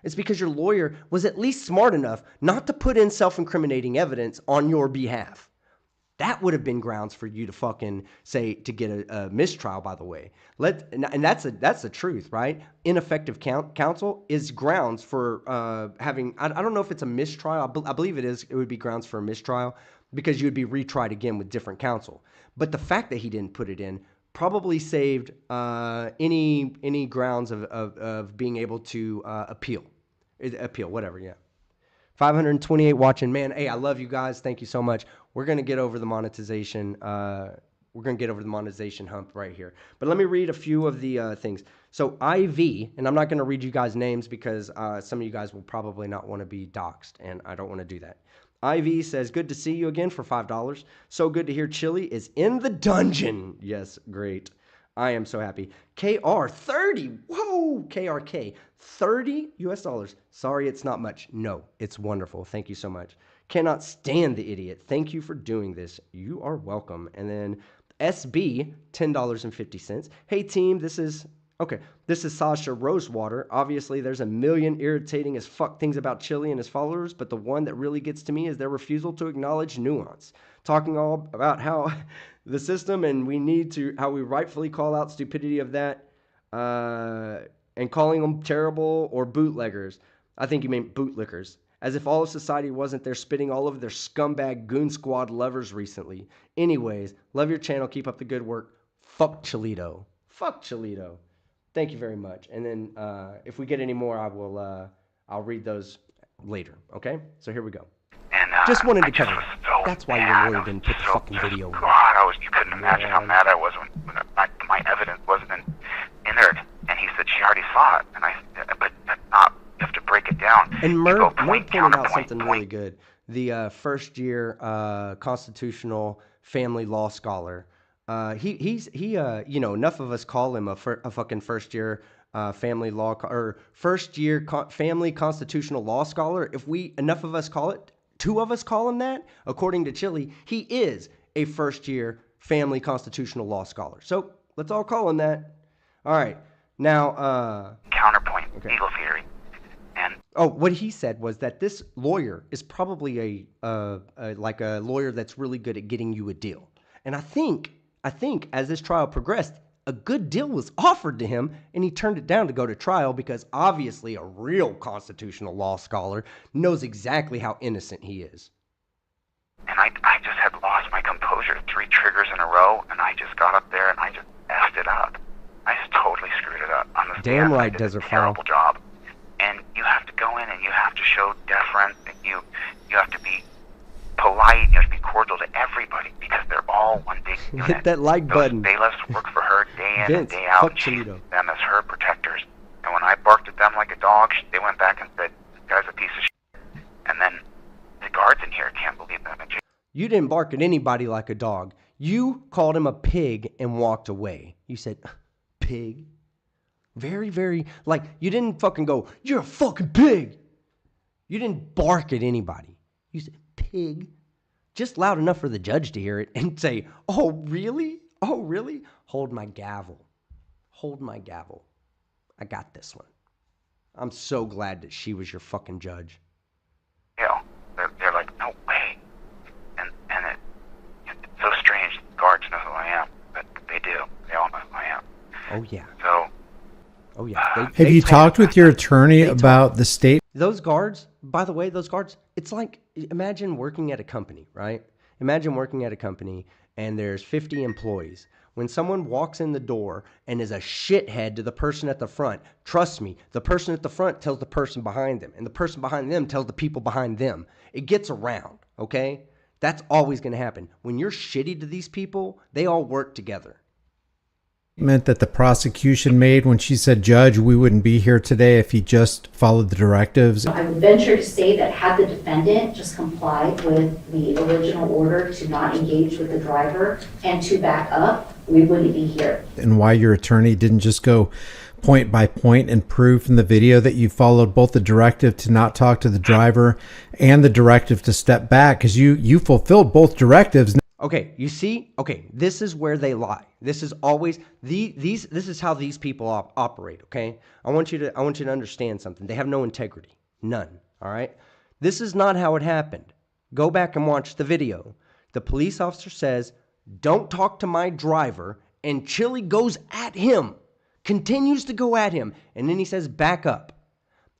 It's because your lawyer was at least smart enough not to put in self-incriminating evidence on your behalf. That would have been grounds for you to fucking say to get a mistrial, by the way. And that's the truth, right? Ineffective counsel is grounds for having, I don't know if it's a mistrial. I believe it is. It would be grounds for a mistrial because you would be retried again with different counsel. But the fact that he didn't put it in probably saved any grounds of being able to appeal, whatever, yeah. 528 watching. Man, hey, I love you guys. Thank you so much. We're going to get over the monetization. We're going to get over the monetization hump right here. But let me read a few of the things. So IV, and I'm not going to read you guys' names because some of you guys will probably not want to be doxxed, and I don't want to do that. IV says, good to see you again for $5. So good to hear Chili is in the dungeon. Yes, great. I am so happy. KR 30. Whoa, KRK 30 US dollars. Sorry, it's not much. No, it's wonderful. Thank you so much. Cannot stand the idiot. Thank you for doing this. You are welcome. And then SB $10.50. Hey team, this is Sasha Rosewater. Obviously, there's a million irritating as fuck things about Chili and his followers, but the one that really gets to me is their refusal to acknowledge nuance. Talking all about how the system and how we rightfully call out stupidity of that, and calling them terrible or bootleggers. I think you mean bootlickers. As if all of society wasn't there spitting all over their scumbag goon squad lovers recently. Anyways, love your channel. Keep up the good work. Fuck Chilito. Fuck Chilito. Thank you very much. And then if we get any more, I'll read those later. Okay? So here we go. And just wanted to cover it. So that's why your lawyer didn't put the fucking video in. God, you couldn't imagine how mad I was when my evidence wasn't entered. And he said she already saw it. And but that's not, you have to break it down. And Merv pointed out something really good. The first year constitutional family law scholar. He's enough of us call him a fucking first year family law or first year family constitutional law scholar, if enough of us call it, 2 of us call him that, according to CHILLE, he is a first year family constitutional law scholar. So let's all call him that. All right. Now, counterpoint, legal theory. And what he said was that this lawyer is probably like a lawyer that's really good at getting you a deal. And I think as this trial progressed, a good deal was offered to him, and he turned it down to go to trial because obviously a real constitutional law scholar knows exactly how innocent he is. And I just had lost my composure 3 triggers in a row, and I just got up there and I just effed it up. I just totally screwed it up. On the Damn stand, right, I did Desert a terrible Fowl. job. And you have to go in and you have to show deference, and you have to be polite, you have to be cordial to everybody because they're all one big unit. Hit that like button. Those bailiffs work for her day in Vince, and day out. fuck And she's Toledo. them as her protectors. And when I barked at them like a dog, they went back and said, "This guy's a piece of shit." And then the guards in here can't believe them. You didn't bark at anybody like a dog. You called him a pig and walked away. You said, pig? Very, very, like, you didn't fucking go, "You're a fucking pig." You didn't bark at anybody. You said, pig. Just loud enough for the judge to hear it and say, "Oh, really? Oh, really? Hold my gavel. Hold my gavel. I got this one." I'm so glad that she was your fucking judge. You know, they're like, "No way." And it's so strange. The guards know who I am, but they do. They all know who I am. Oh, yeah. So, Oh, yeah. Have you talked with your attorney about the state? Those guards, by the way, it's like, imagine working at a company, right? Imagine working at a company and there's 50 employees. When someone walks in the door and is a shithead to the person at the front, trust me, the person at the front tells the person behind them, and the person behind them tells the people behind them. It gets around, okay? That's always going to happen. When you're shitty to these people, they all work together. That the prosecution made when she said, "Judge, we wouldn't be here today if he just followed the directives." I would venture to say that had the defendant just complied with the original order to not engage with the driver and to back up, we wouldn't be here. And why your attorney didn't just go point by point and prove from the video that you followed both the directive to not talk to the driver and the directive to step back, because you fulfilled both directives. Okay, you see? Okay, this is where they lie. This is always this is how these people operate, okay? I want you to understand something. They have no integrity. None, all right? This is not how it happened. Go back and watch the video. The police officer says, "Don't talk to my driver," and CHILLE goes at him. Continues to go at him, and then he says, "Back up."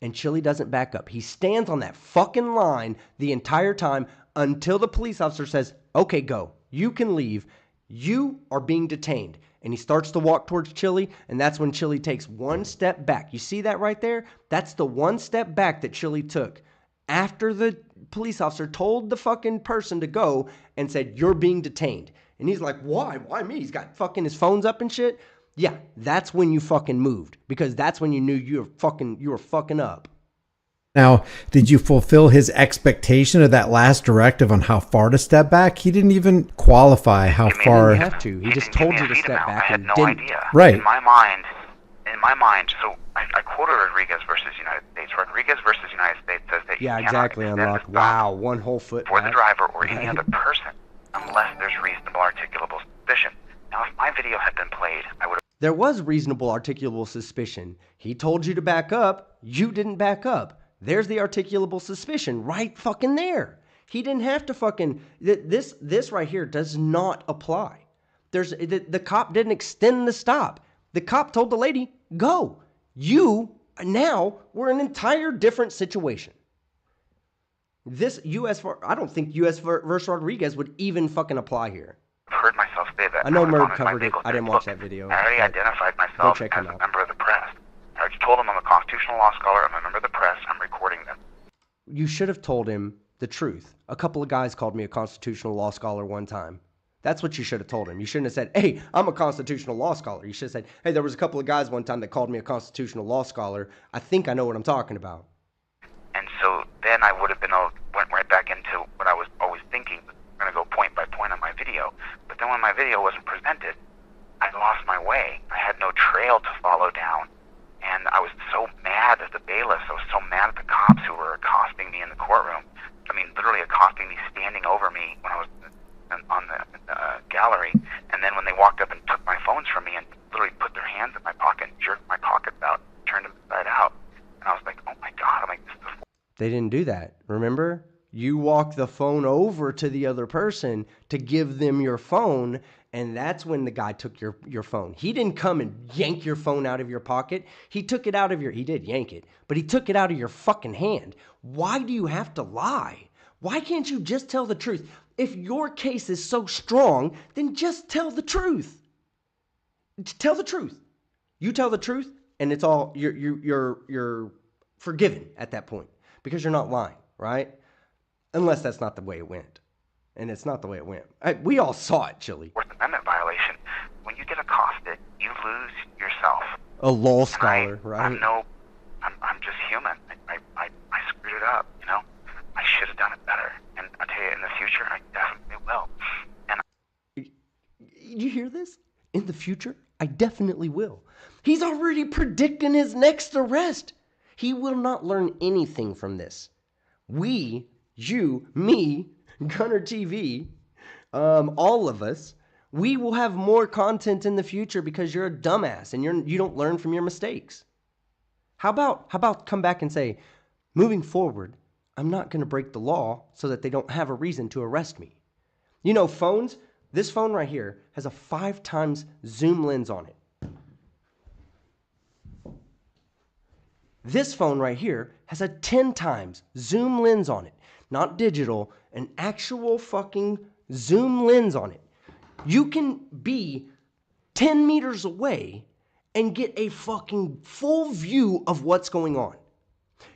And CHILLE doesn't back up. He stands on that fucking line the entire time until the police officer says, "Okay, go. You can leave. You are being detained." And he starts to walk towards CHILLE, and that's when CHILLE takes one step back. You see that right there? That's the one step back that CHILLE took after the police officer told the fucking person to go and said, "You're being detained." And he's like, "Why? Why me?" He's got fucking his phones up and shit. Yeah, that's when you fucking moved, because that's when you knew you were fucking up. Now, did you fulfill his expectation of that last directive on how far to step back? He didn't even qualify how far. You have to. He just told you to step back. I had and no didn't. idea. Right. In my mind, so I quoted Rodriguez versus United States. Rodriguez versus United States says that Yeah, you cannot exactly. extend the Unlock. stop Wow, one whole foot for the back. driver or any other person unless there's reasonable articulable suspicion. Now, if my video had been played, I would have. There was reasonable articulable suspicion. He told you to back up. You didn't back up. There's the articulable suspicion right fucking there. He didn't have to fucking... This right here does not apply. The cop didn't extend the stop. The cop told the lady, "Go." Now we're in an entire different situation. This I don't think U.S. versus Rodriguez would even fucking apply here. I've heard myself say that. I know was Merv honest. My covered it. legal I didn't team, watch look, that video. I already but identified go myself check as him a out. member of the press. I already told him I'm a constitutional law scholar. I'm a member of the press. I'm recording them. You should have told him the truth. A couple of guys called me a constitutional law scholar one time. That's what you should have told him. You shouldn't have said, "Hey, I'm a constitutional law scholar." You should have said, "Hey, there was a couple of guys one time that called me a constitutional law scholar. I think I know what I'm talking about." And so then I would have went right back into what I was always thinking. I'm going to go point by point on my video. But then when my video wasn't presented, I lost my way. I had no trail to follow down. mad at the cops who were accosting me in the courtroom. I mean, literally accosting me, standing over me when I was on the gallery. And then when they walked up and took my phones from me and literally put their hands in my pocket, jerked my pockets out, turned them inside out. And I was like, oh my God, I'm like, this is They didn't do that. Remember? You walk the phone over to the other person to give them your phone, and that's when the guy took your phone. He didn't come and yank your phone out of your pocket. He took it out of he did yank it, but he took it out of your fucking hand. Why do you have to lie? Why can't you just tell the truth? If your case is so strong, then just tell the truth. Tell the truth. You tell the truth, and it's all, you're forgiven at that point because you're not lying, right? Unless that's not the way it went. And it's not the way it went. We all saw it, Chile. Fourth Amendment violation. When you get accosted, you lose yourself. A law scholar, right? I'm just human. I screwed it up, you know? I should have done it better. And I'll tell you, in the future, I definitely will. And you hear this? In the future, I definitely will. He's already predicting his next arrest. He will not learn anything from this. We, you, me, Gunner TV, all of us, we will have more content in the future because you're a dumbass and you don't learn from your mistakes. How about come back and say, moving forward, I'm not going to break the law so that they don't have a reason to arrest me. You know, phones, this phone right here has a 5 times zoom lens on it. This phone right here has a 10 times zoom lens on it. Not digital, an actual fucking zoom lens on it. You can be 10 meters away and get a fucking full view of what's going on.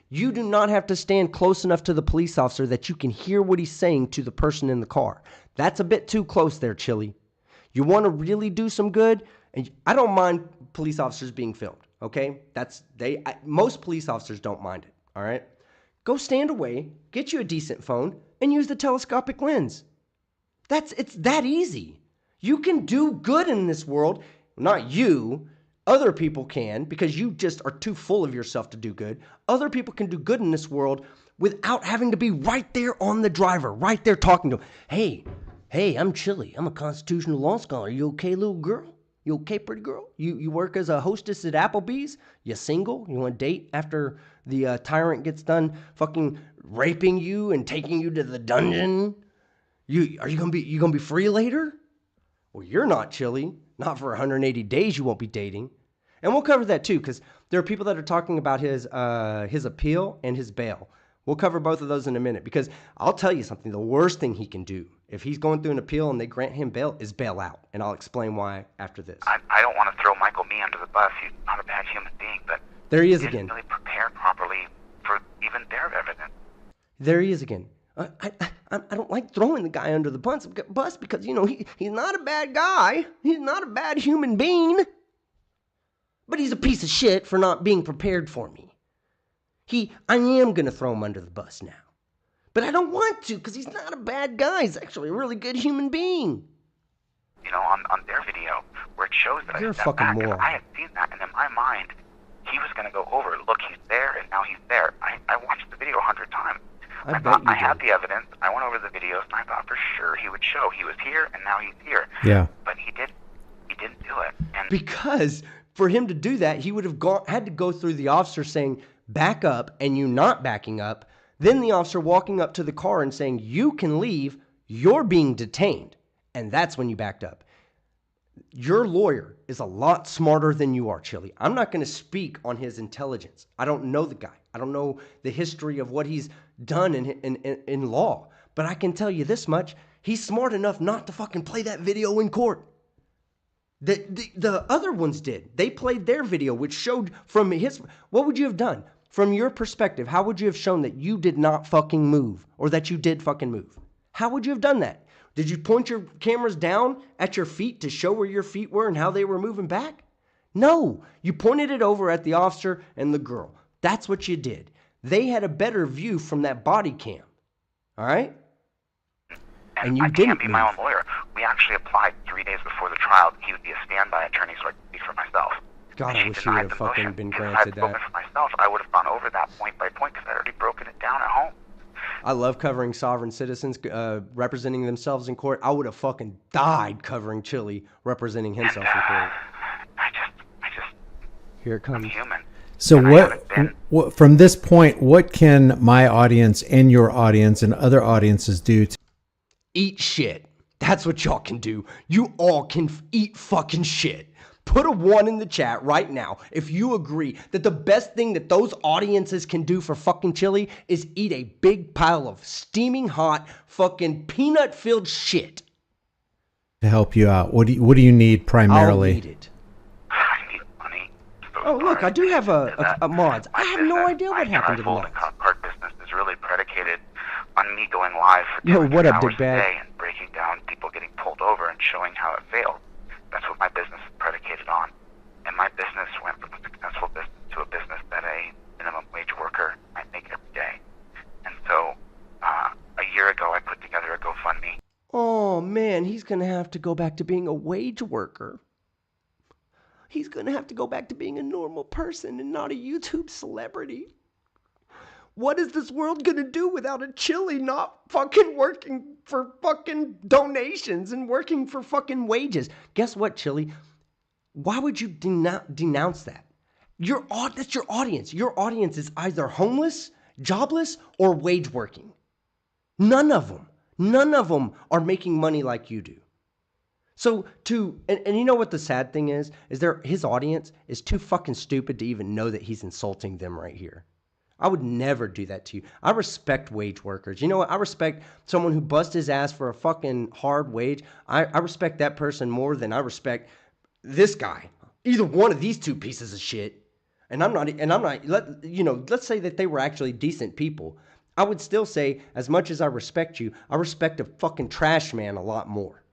You do not have to stand close enough to the police officer that you can hear what he's saying to the person in the car. That's a bit too close there, Chile. You want to really do some good? And I don't mind police officers being filmed, okay? Most police officers don't mind it, all right? Go stand away, get you a decent phone, and use the telescopic lens. It's that easy. You can do good in this world. Not you. Other people can, because you just are too full of yourself to do good. Other people can do good in this world without having to be right there on the driver, right there talking to him. Hey, I'm Chile. I'm a constitutional law scholar. You okay, little girl? You okay, pretty girl? You work as a hostess at Applebee's? You single? You want to date after the tyrant gets done fucking raping you and taking you to the dungeon? Are you gonna be free later? Well, you're not, Chile. Not for 180 days you won't be dating. And we'll cover that too, because there are people that are talking about his appeal and his bail. We'll cover both of those in a minute, because I'll tell you something. The worst thing he can do if he's going through an appeal and they grant him bail is bail out. And I'll explain why after this. I don't want to throw Michael Me under the bus. He's not a bad human being, but there he is he again. Didn't really prepare properly for even their evidence. There he is again. I don't like throwing the guy under the bus because, you know, he's not a bad guy. He's not a bad human being. But he's a piece of shit for not being prepared for me. I am going to throw him under the bus now. But I don't want to, because he's not a bad guy. He's actually a really good human being. You know, on their video, where it shows that You're I a stepped fucking back, moron. and I had seen that, and in my mind, he was going to go over, look, he's there, and now he's there. I watched the video 100 times. I thought I had the evidence. I went over the videos, and I thought for sure he would show he was here, and now he's here. Yeah. But he didn't do it. And Because for him to do that, he would have had to go through the officer saying, back up, and you not backing up. Then the officer walking up to the car and saying, you can leave, you're being detained. And that's when you backed up. Your lawyer is a lot smarter than you are, Chile. I'm not going to speak on his intelligence. I don't know the guy. I don't know the history of what he's done in law. But I can tell you this much. He's smart enough not to fucking play that video in court. The other ones did. They played their video, which showed from his... What would you have done? From your perspective, how would you have shown that you did not fucking move? Or that you did fucking move? How would you have done that? Did you point your cameras down at your feet to show where your feet were and how they were moving back? No. You pointed it over at the officer and the girl. That's what you did. They had a better view from that body cam. All right? And you I didn't can't be my move. own lawyer. We actually applied 3 days before the trial. He would be a standby attorney so I could speak for myself. God, I she wish she denied would have the fucking motion. been Because if granted I'd spoken that. for myself, I would have gone over that point by point because I'd already broken it down at home. I love covering sovereign citizens representing themselves in court. I would have fucking died covering Chile representing himself in court. I just, Here it I'm comes. human. So And I haven't been. what from this point, what can my audience and your audience and other audiences do to Eat shit. That's what y'all can do. You all can eat fucking shit. Put a 1 in the chat right now if you agree that the best thing that those audiences can do for fucking Chile is eat a big pile of steaming hot fucking peanut-filled shit. help you out? What do you need primarily? I'll need it. I need money. So Oh, look, sorry. I do have That a mods. I my have no business, idea what my happened to the tri-fold mods. and cop card business is really predicated on me going live for Yo, 2 what up, hours Dick Bag? a day and breaking down people getting pulled over and showing how it failed. That's what my business is predicated on. And my business went from a successful business to a business that a minimum wage worker might make every day. And so, a year ago, I put together a GoFundMe. Oh, man, he's going to have to go back to being a wage worker. He's going to have to go back to being a normal person and not a YouTube celebrity. What is this world going to do without a Chile not fucking working for fucking donations and working for fucking wages? Guess what, Chile? Why would you denounce that? That's your audience. Your audience is either homeless, jobless, or wage working. None of them are making money like you do. So and you know what the sad thing is his audience is too fucking stupid to even know that he's insulting them right here. I would never do that to you. I respect wage workers. You know what? I respect someone who busts his ass for a fucking hard wage. I respect that person more than I respect this guy. Either one of these two pieces of shit. And I'm not, let's say that they were actually decent people. I would still say, as much as I respect you, I respect a fucking trash man a lot more.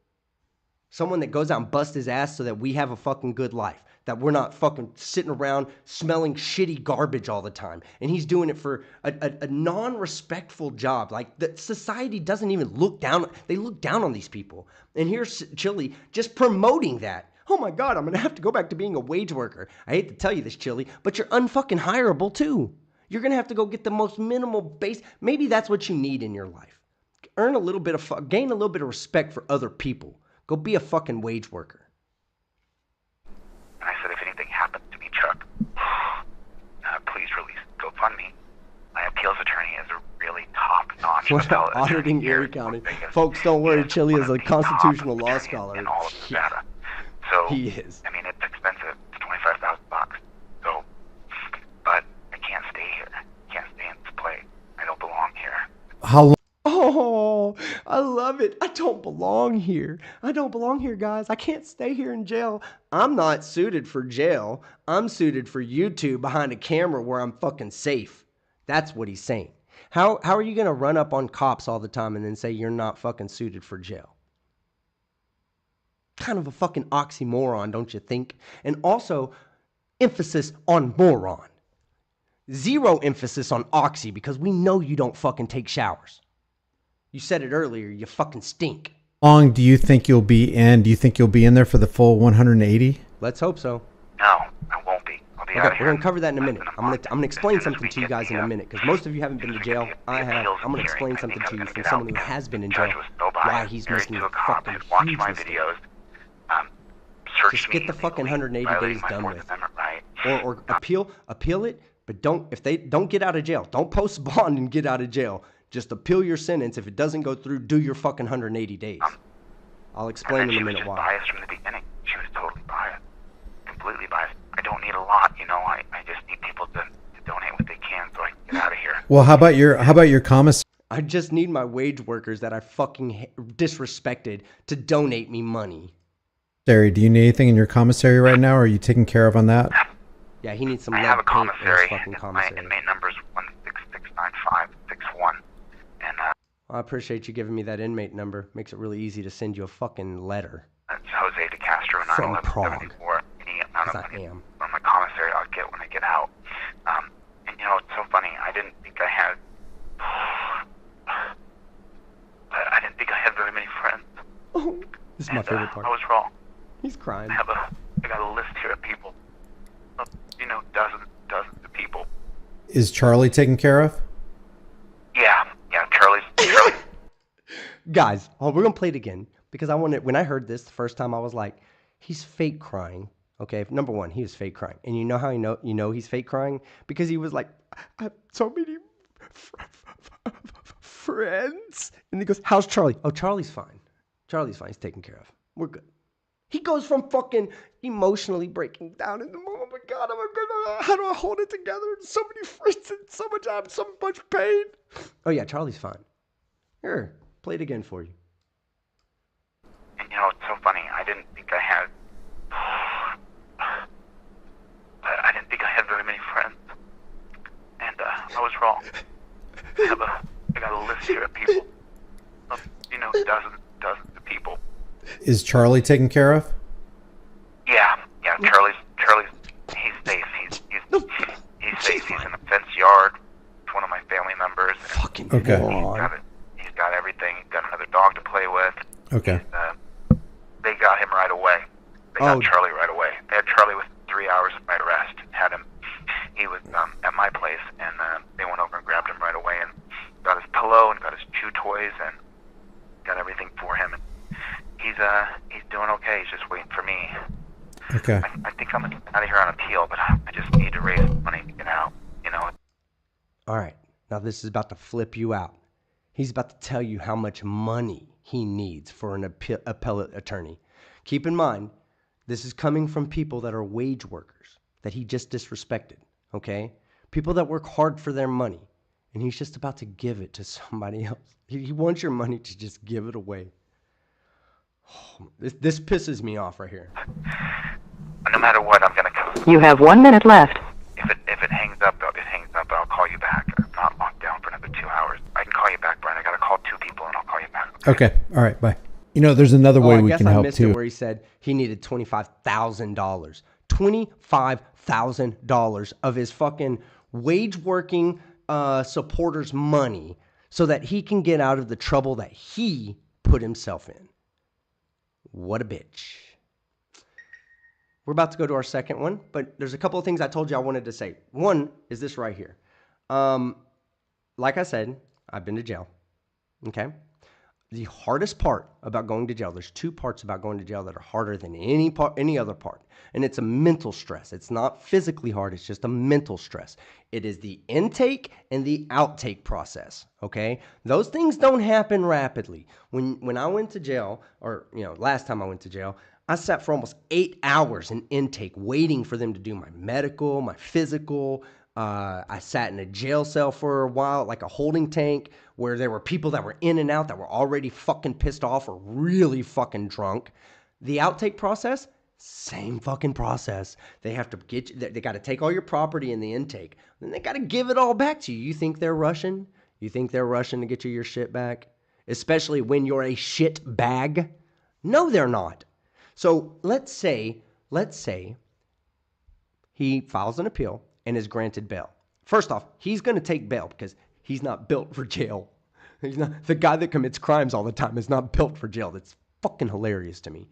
Someone that goes out and busts his ass so that we have a fucking good life. That we're not fucking sitting around smelling shitty garbage all the time. And he's doing it for a non-respectful job. Like, the society doesn't even look down. They look down on these people. And here's Chile just promoting that. Oh my God, I'm going to have to go back to being a wage worker. I hate to tell you this, Chile, but you're unfucking hireable too. You're going to have to go get the most minimal base. Maybe that's what you need in your life. Gain a little bit of respect for other people. Go be a fucking wage worker. And I said, if anything happens to me, Chuck, please release GoFundMe. My appeals attorney is a really top-notch appellate Auditing attorney here Erie in County. Las Vegas. Folks, don't worry, He Chile one is of a the constitutional top law attorneys scholar. in all of Yeah. Nevada. So, He is. I mean, it's expensive. It's $25,000. So, but I can't stay here. I can't stay in this place. I don't belong here. How long? Oh, I love it. I don't belong here. I don't belong here, guys. I can't stay here in jail. I'm not suited for jail. I'm suited for YouTube behind a camera where I'm fucking safe. That's what he's saying. How are you going to run up on cops all the time and then say you're not fucking suited for jail? Kind of a fucking oxymoron, don't you think? And also, emphasis on moron. Zero emphasis on oxy because we know you don't fucking take showers. You said it earlier, you fucking stink. How long do you think you'll be in? Do you think you'll be in there for the full 180? Let's hope so. No, I won't be. I'll be out Okay, of we're here. gonna cover that in a less minute. than I'm gonna month. explain As soon as something we to you get guys in a minute because most of you haven't been to jail. I have. I'm gonna explain something to you from someone who has been in jail. Judge was so Why biased, he's married making to a a cop fucking who'd watch huge my mistake. videos, search Just me get the fucking illegally, 180 violating days my done Fourth with. Amendment right. Or appeal it, but don't get out of jail. Don't post bond and get out of jail. Just appeal your sentence. If it doesn't go through, do your fucking 180 days. I'll explain in a She was minute just why. biased from the beginning. She was totally biased. Completely biased. I don't need a lot, you know. I just need people to donate what they can so I can get out of here. Well, how about your commissary? I just need my wage workers that I fucking disrespected to donate me money. Do you need anything in your commissary right now, or are you taken care of on that? Yeah, he needs some I lead have a paint in his commissary. fucking My commissary. inmate number is 1669561. And I appreciate you giving me that inmate number. Makes it really easy to send you a fucking letter. that's Jose De Castro, From 91174. Any amount of Yes, I money am. from my commissary I'll get when I get out. And you know, it's so funny. I didn't think I had very many friends. Oh, this is my favorite part. I was wrong. He's crying. I got a list here of people dozens of people. Is Charlie taken care of? Yeah, Charlie. Guys, we're going to play it again because when I heard this the first time, I was like, he's fake crying. Okay, number one, he was fake crying. And you know how you know he's fake crying? Because he was like, I have so many friends. And he goes, how's Charlie? Oh, Charlie's fine. Charlie's fine. He's taken care of. We're good. He goes from fucking emotionally breaking down into, oh my God, how do I hold it together? So many friends and so much, I'm so much pain. Oh yeah, Charlie's fine. Here, play it again for you. And you know, it's so funny. I didn't think I had very many friends. And I was wrong. I got a list here of people. You know, dozens of people. Is Charlie taken care of? Yeah, Charlie's, he's safe. He's safe. He's in the fenced yard. It's one of my family members. Fucking okay. He's got everything. He's got another dog to play with. Okay. They got him right away. They got Charlie right away. They had Charlie within 3 hours of my arrest. Had him. He was at my place, and they went over and grabbed him right away and got his pillow and got his chew toys and got everything for him. And he's doing okay. He's just waiting for me. Okay. I think I'm gonna get out of here on appeal, but I just need to raise money to get out. You know. All right. Now this is about to flip you out. He's about to tell you how much money he needs for an appellate attorney. Keep in mind, this is coming from people that are wage workers that he just disrespected, okay? People that work hard for their money, and he's just about to give it to somebody else. He wants your money to just give it away. Oh, this pisses me off right here. No matter what, I'm gonna come. You have 1 minute left. If it hangs up, I'll call you back. I'm not locked down for another 2 hours. I can call you back, Brian. I gotta call 2 people, and I'll call you back. Okay. All right. Bye. You know, there's another way we can help missed too. It where he said he needed $25,000. $25,000 of his fucking wage working supporters' money so that he can get out of the trouble that he put himself in. What a bitch. We're about to go to our second one, but there's a couple of things I told you I wanted to say. One is this right here. Like I said, I've been to jail. Okay? The hardest part about going to jail, there's 2 parts about going to jail that are harder than any other part. And it's a mental stress. It's not physically hard. It's just a mental stress. It is the intake and the outtake process. Okay? Those things don't happen rapidly. When I went to jail, or last time I went to jail, I sat for almost 8 hours in intake waiting for them to do my medical, my physical. I sat in a jail cell for a while, like a holding tank, where there were people that were in and out that were already fucking pissed off or really fucking drunk. The outtake process, same fucking process. They have to get you, they got to take all your property in the intake. Then they got to give it all back to you. You think they're rushing? You think they're rushing to get you your shit back? Especially when you're a shit bag? No, they're not. So let's say he files an appeal and is granted bail. First off, he's going to take bail because he's not built for jail. He's not, the guy that commits crimes all the time is not built for jail. That's fucking hilarious to me.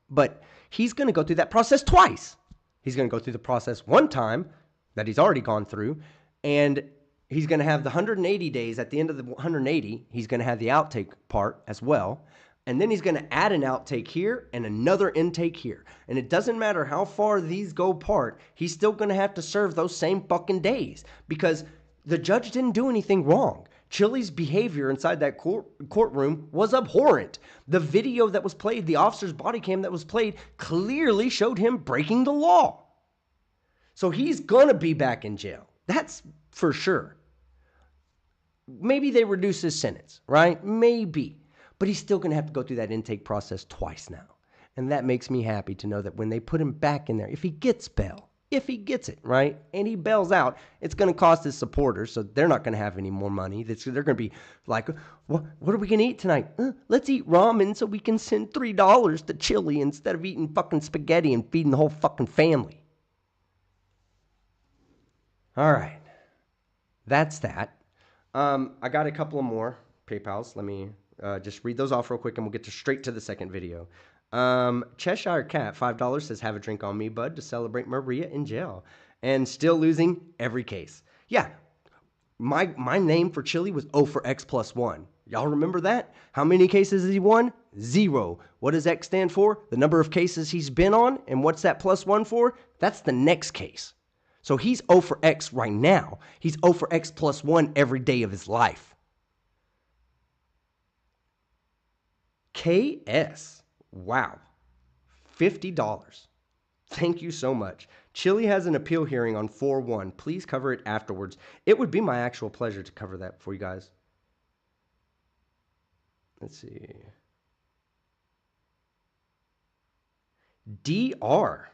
But he's going to go through that process twice. He's going to go through the process one time that he's already gone through, and he's going to have the 180 days. At the end of the 180, he's going to have the outtake part as well. And then he's going to add an outtake here and another intake here. And it doesn't matter how far these go apart, he's still going to have to serve those same fucking days because the judge didn't do anything wrong. Chille's behavior inside that courtroom was abhorrent. The video that was played, the officer's body cam that was played, clearly showed him breaking the law. So he's going to be back in jail. That's for sure. Maybe they reduce his sentence, right? Maybe. But he's still going to have to go through that intake process twice now. And that makes me happy to know that when they put him back in there, if he gets bail, if he gets it, right, and he bails out, it's going to cost his supporters, so they're not going to have any more money. They're going to be like, what are we going to eat tonight? Let's eat ramen so we can send $3 to Chile instead of eating fucking spaghetti and feeding the whole fucking family. All right. That's that. I got a couple of more PayPals. Let me just read those off real quick and we'll get straight to the second video. Cheshire Cat, $5 says, have a drink on me, bud, to celebrate Maria in jail. and still losing every case. Yeah, my name for Chile was O for X plus 1. Y'all remember that? How many cases has he won? 0. What does X stand for? The number of cases he's been on. And what's that plus 1 for? That's the next case. So he's O for X right now. He's O for X plus 1 every day of his life. KS. Wow. $50. Thank you so much. Chile has an appeal hearing on 4/1. Please cover it afterwards. It would be my actual pleasure to cover that for you guys. Let's see. DR.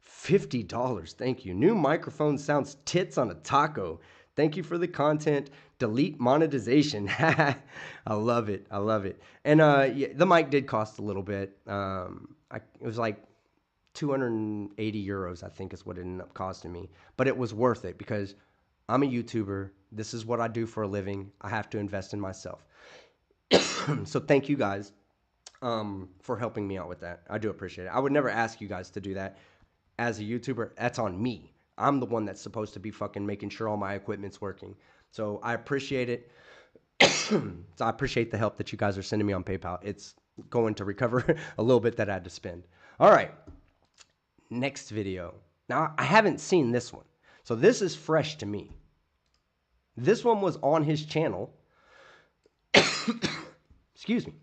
$50. Thank you. New microphone sounds tits on a taco. Thank you for the content. Delete monetization. I love it. I love it. And yeah, the mic did cost a little bit. It was like 280 euros, I think is what it ended up costing me. But it was worth it because I'm a YouTuber. This is what I do for a living. I have to invest in myself. So thank you guys for helping me out with that. I do appreciate it. I would never ask you guys to do that. As a YouTuber, that's on me. I'm the one that's supposed to be fucking making sure all my equipment's working. So I appreciate it. So I appreciate the help that you guys are sending me on PayPal. It's going to recover a little bit that I had to spend. All right. Next video. Now, I haven't seen this one. So this is fresh to me. This one was on his channel. Excuse me.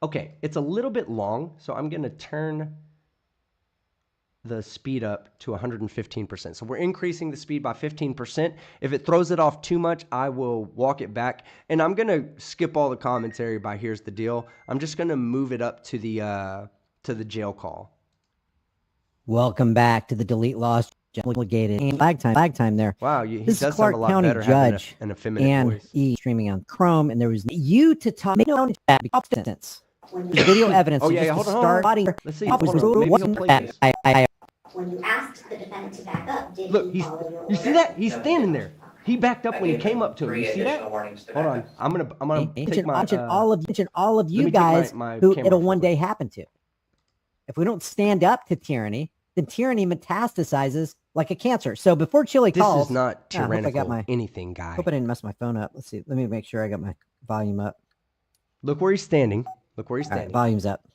Okay, it's a little bit long, so I'm going to turn the speed up to 115%. So we're increasing the speed by 15%. If it throws it off too much, I will walk it back. And I'm going to skip all the commentary by here's the deal. I'm just going to move it up to the jail call. Welcome back to the Delete Lost Obligated and lag time there. Wow, he this does is Clark sound a lot County better Judge having an effeminate and voice. streaming on Chrome, and there was you to talk that distance. Video evidence. Oh so yeah, just hold to on. start. Let's see. Officers Hold on. Maybe he'll play this. When you asked the defendant to back up, did Look, he follow your order? you see that? He's standing there. He backed up when he came up to him. You see that? Hold on. I'm gonna take my all of you me take guys my who camera it'll for one a day happen to. If we don't stand up to tyranny, then tyranny metastasizes like a cancer. So before Chile This calls, is not I hope I got tyrannical anything, guy. hope I didn't mess my phone up. Let's see. Let me make sure I got my volume up. Look where he's standing. Look where he's All right, standing. volume's up.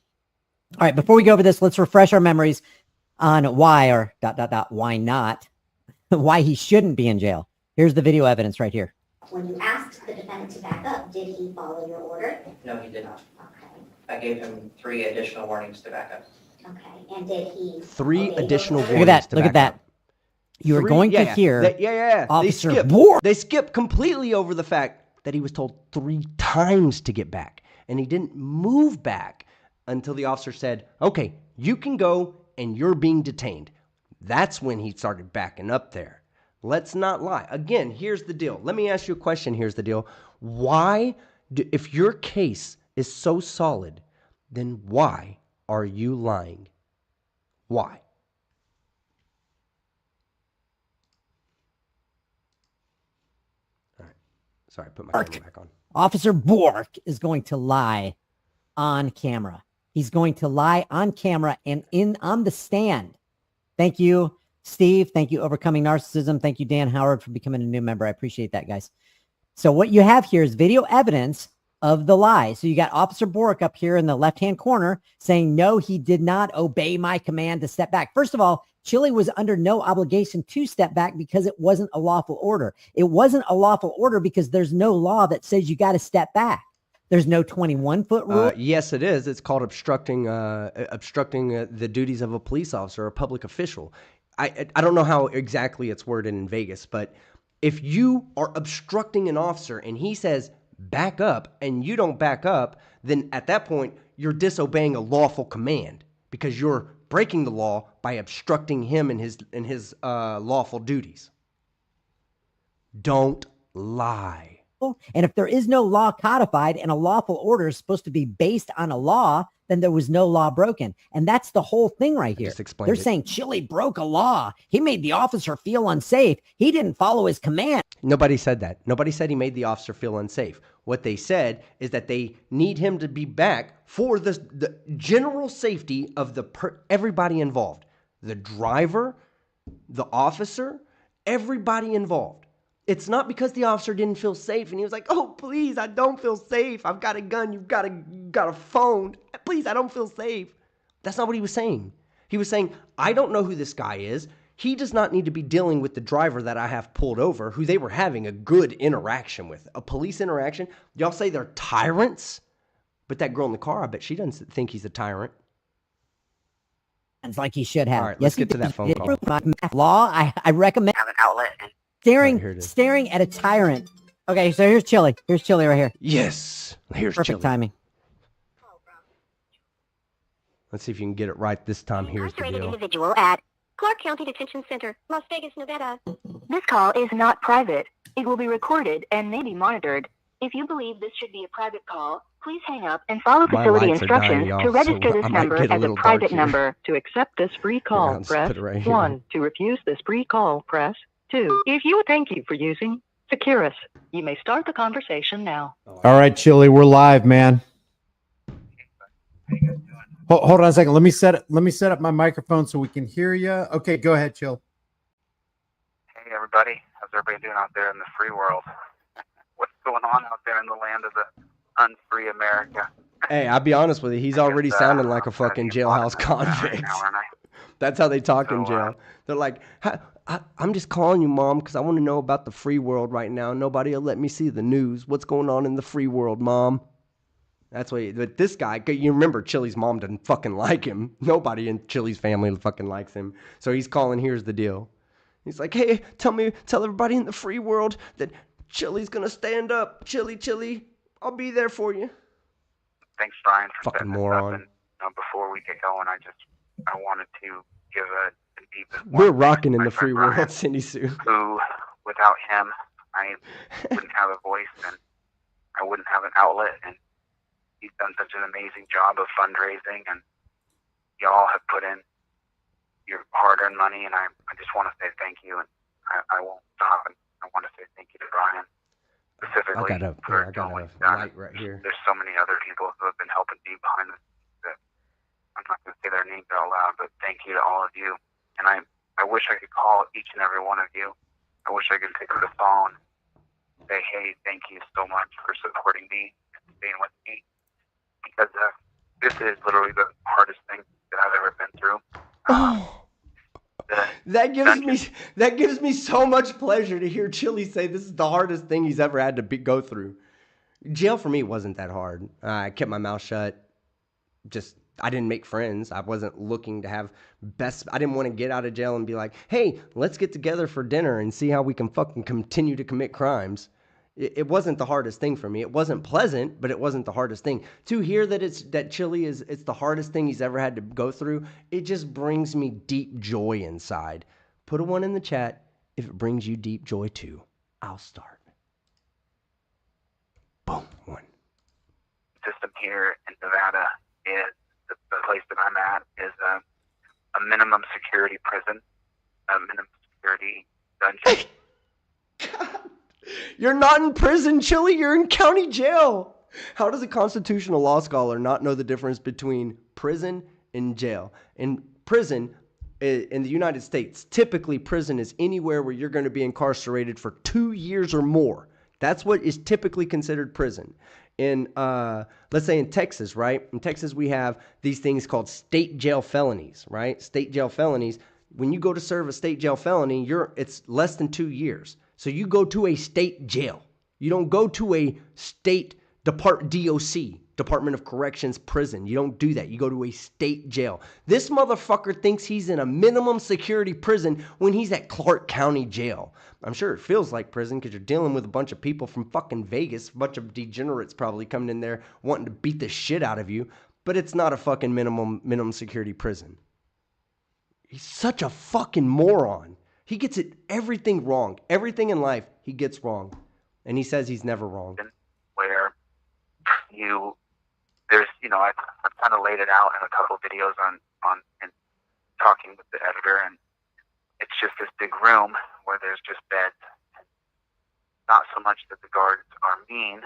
All right, before we go over this, let's refresh our memories on why or ... why not, why he shouldn't be in jail. Here's the video evidence right here. When you asked the defendant to back up, did he follow your order? No, he did not. Okay. I gave him 3 additional warnings to back up. Okay. And did he 3 obey additional your Look order? at warnings that. to Look at back that. up. You are 3 going to hear Yeah. Officer Ward. They skip completely over the fact that he was told 3 times to get back, and he didn't move back until the officer said, "Okay, you can go, and you're being detained." That's when he started backing up there. Let's not lie. Again, here's the deal. Let me ask you a question. Here's the deal. If your case is so solid, then why are you lying? Why? All right. Sorry, put my camera back on. Officer Bork is going to lie on camera. He's going to lie on camera and on the stand. Thank you, Steve. Thank you, Overcoming Narcissism. Thank you, Dan Howard, for becoming a new member. I appreciate that, guys. So what you have here is video evidence of the lie. So you got Officer Bork up here in the left-hand corner saying, no, he did not obey my command to step back. First of all, Chile was under no obligation to step back because it wasn't a lawful order. It wasn't a lawful order because there's no law that says you got to step back. There's no 21-foot rule. Yes, it is. It's called obstructing the duties of a police officer or a public official. I don't know how exactly it's worded in Vegas, but if you are obstructing an officer and he says back up and you don't back up, then at that point you're disobeying a lawful command because you're breaking the law by obstructing him in his lawful duties. Don't lie. And if there is no law codified and a lawful order is supposed to be based on a law, then there was no law broken. And that's the whole thing right here. They're saying Chile broke a law. He made the officer feel unsafe. He didn't follow his command. Nobody said that. Nobody said he made the officer feel unsafe. What they said is that they need him to be back for the general safety of everybody involved. The driver, the officer, everybody involved. It's not because the officer didn't feel safe and he was like, oh, please, I don't feel safe. I've got a gun. You've got a phone. Please, I don't feel safe. That's not what he was saying. He was saying, I don't know who this guy is. He does not need to be dealing with the driver that I have pulled over, who they were having a good interaction with, a police interaction. Y'all say they're tyrants, but that girl in the car, I bet she doesn't think he's a tyrant. It's like he should have. All right, let's get to that phone call. Law, I recommend Have an outlet and staring at a tyrant. Okay, so here's Chili. Here's Chili right here. Yes. Here's Perfect Chili. timing. Let's see if you can get it right this time. Here's the deal. Individual at Clark County Detention Center, Las Vegas, Nevada. This call is not private. It will be recorded and may be monitored. If you believe this should be a private call, please hang up and follow My facility lights are dying, instructions y'all, to register so this I might number get a as a little private dark here. number. To accept this free call, let's press put it right here. 1. To refuse this free call, press 2. If you thank you for using Securus, you may start the conversation now. All right, Chili, we're live, man. Hold on a second. Let me set up my microphone so we can hear you. Okay, go ahead, Chill. Hey, everybody. How's everybody doing out there in the free world? What's going on out there in the land of the unfree America? Hey, I'll be honest with you. He's already sounding like a fucking jailhouse convict. That's how they talk in jail. They're like, I'm just calling you, Mom, because I want to know about the free world right now. Nobody will let me see the news. What's going on in the free world, Mom? That's what. But this guy, you remember, Chili's mom didn't fucking like him. Nobody in Chili's family fucking likes him. So he's calling. Here's the deal. He's like, hey, tell everybody in the free world that Chili's gonna stand up. Chili, I'll be there for you. Thanks, Brian, for Fucking setting this moron. up. And before we get going, I wanted to give a deep. We're rocking in my the free friend world, Brian, Cindy Sue. Who, without him, I wouldn't have a voice and I wouldn't have an outlet. And he's done such an amazing job of fundraising, and y'all have put in your hard-earned money, and I just want to say thank you, and I won't stop. And I want to say thank you to Brian specifically. I got a light right here. There's so many other people who have been helping me behind this that I'm not going to say their names out loud, but thank you to all of you. And I wish I could call each and every one of you. I wish I could pick up the phone, say, hey, thank you so much for supporting me and staying with me. Because this is literally the hardest thing that I've ever been through. That gives me so much pleasure to hear Chili say this is the hardest thing he's ever had to go through. Jail for me wasn't that hard. I kept my mouth shut. I didn't make friends. I wasn't looking to have I didn't want to get out of jail and be like, hey, let's get together for dinner and see how we can fucking continue to commit crimes. It wasn't the hardest thing for me. It wasn't pleasant, but it wasn't the hardest thing. To hear that Chili it's the hardest thing he's ever had to go through, it just brings me deep joy inside. Put a 1 in the chat if it brings you deep joy too. I'll start. Boom, 1. System here in Nevada is the place that I'm at is a minimum security prison, a minimum security dungeon. God. You're not in prison, Chili. You're in county jail. How does a constitutional law scholar not know the difference between prison and jail? In prison, in the United States, typically prison is anywhere where you're going to be incarcerated for 2 years or more. That's what is typically considered prison. In, let's say in Texas, right? In Texas, we have these things called state jail felonies, right? State jail felonies. When you go to serve a state jail felony, it's less than 2 years. So you go to a state jail. You don't go to a state DOC, Department of Corrections prison. You don't do that. You go to a state jail. This motherfucker thinks he's in a minimum security prison when he's at Clark County Jail. I'm sure it feels like prison because you're dealing with a bunch of people from fucking Vegas, a bunch of degenerates probably coming in there wanting to beat the shit out of you, but it's not a fucking minimum security prison. He's such a fucking moron. He gets everything wrong. Everything in life he gets wrong. And he says he's never wrong. Where I've kind of laid it out in a couple of videos on and talking with the editor, and it's just this big room where there's just beds. Not so much that the guards are mean.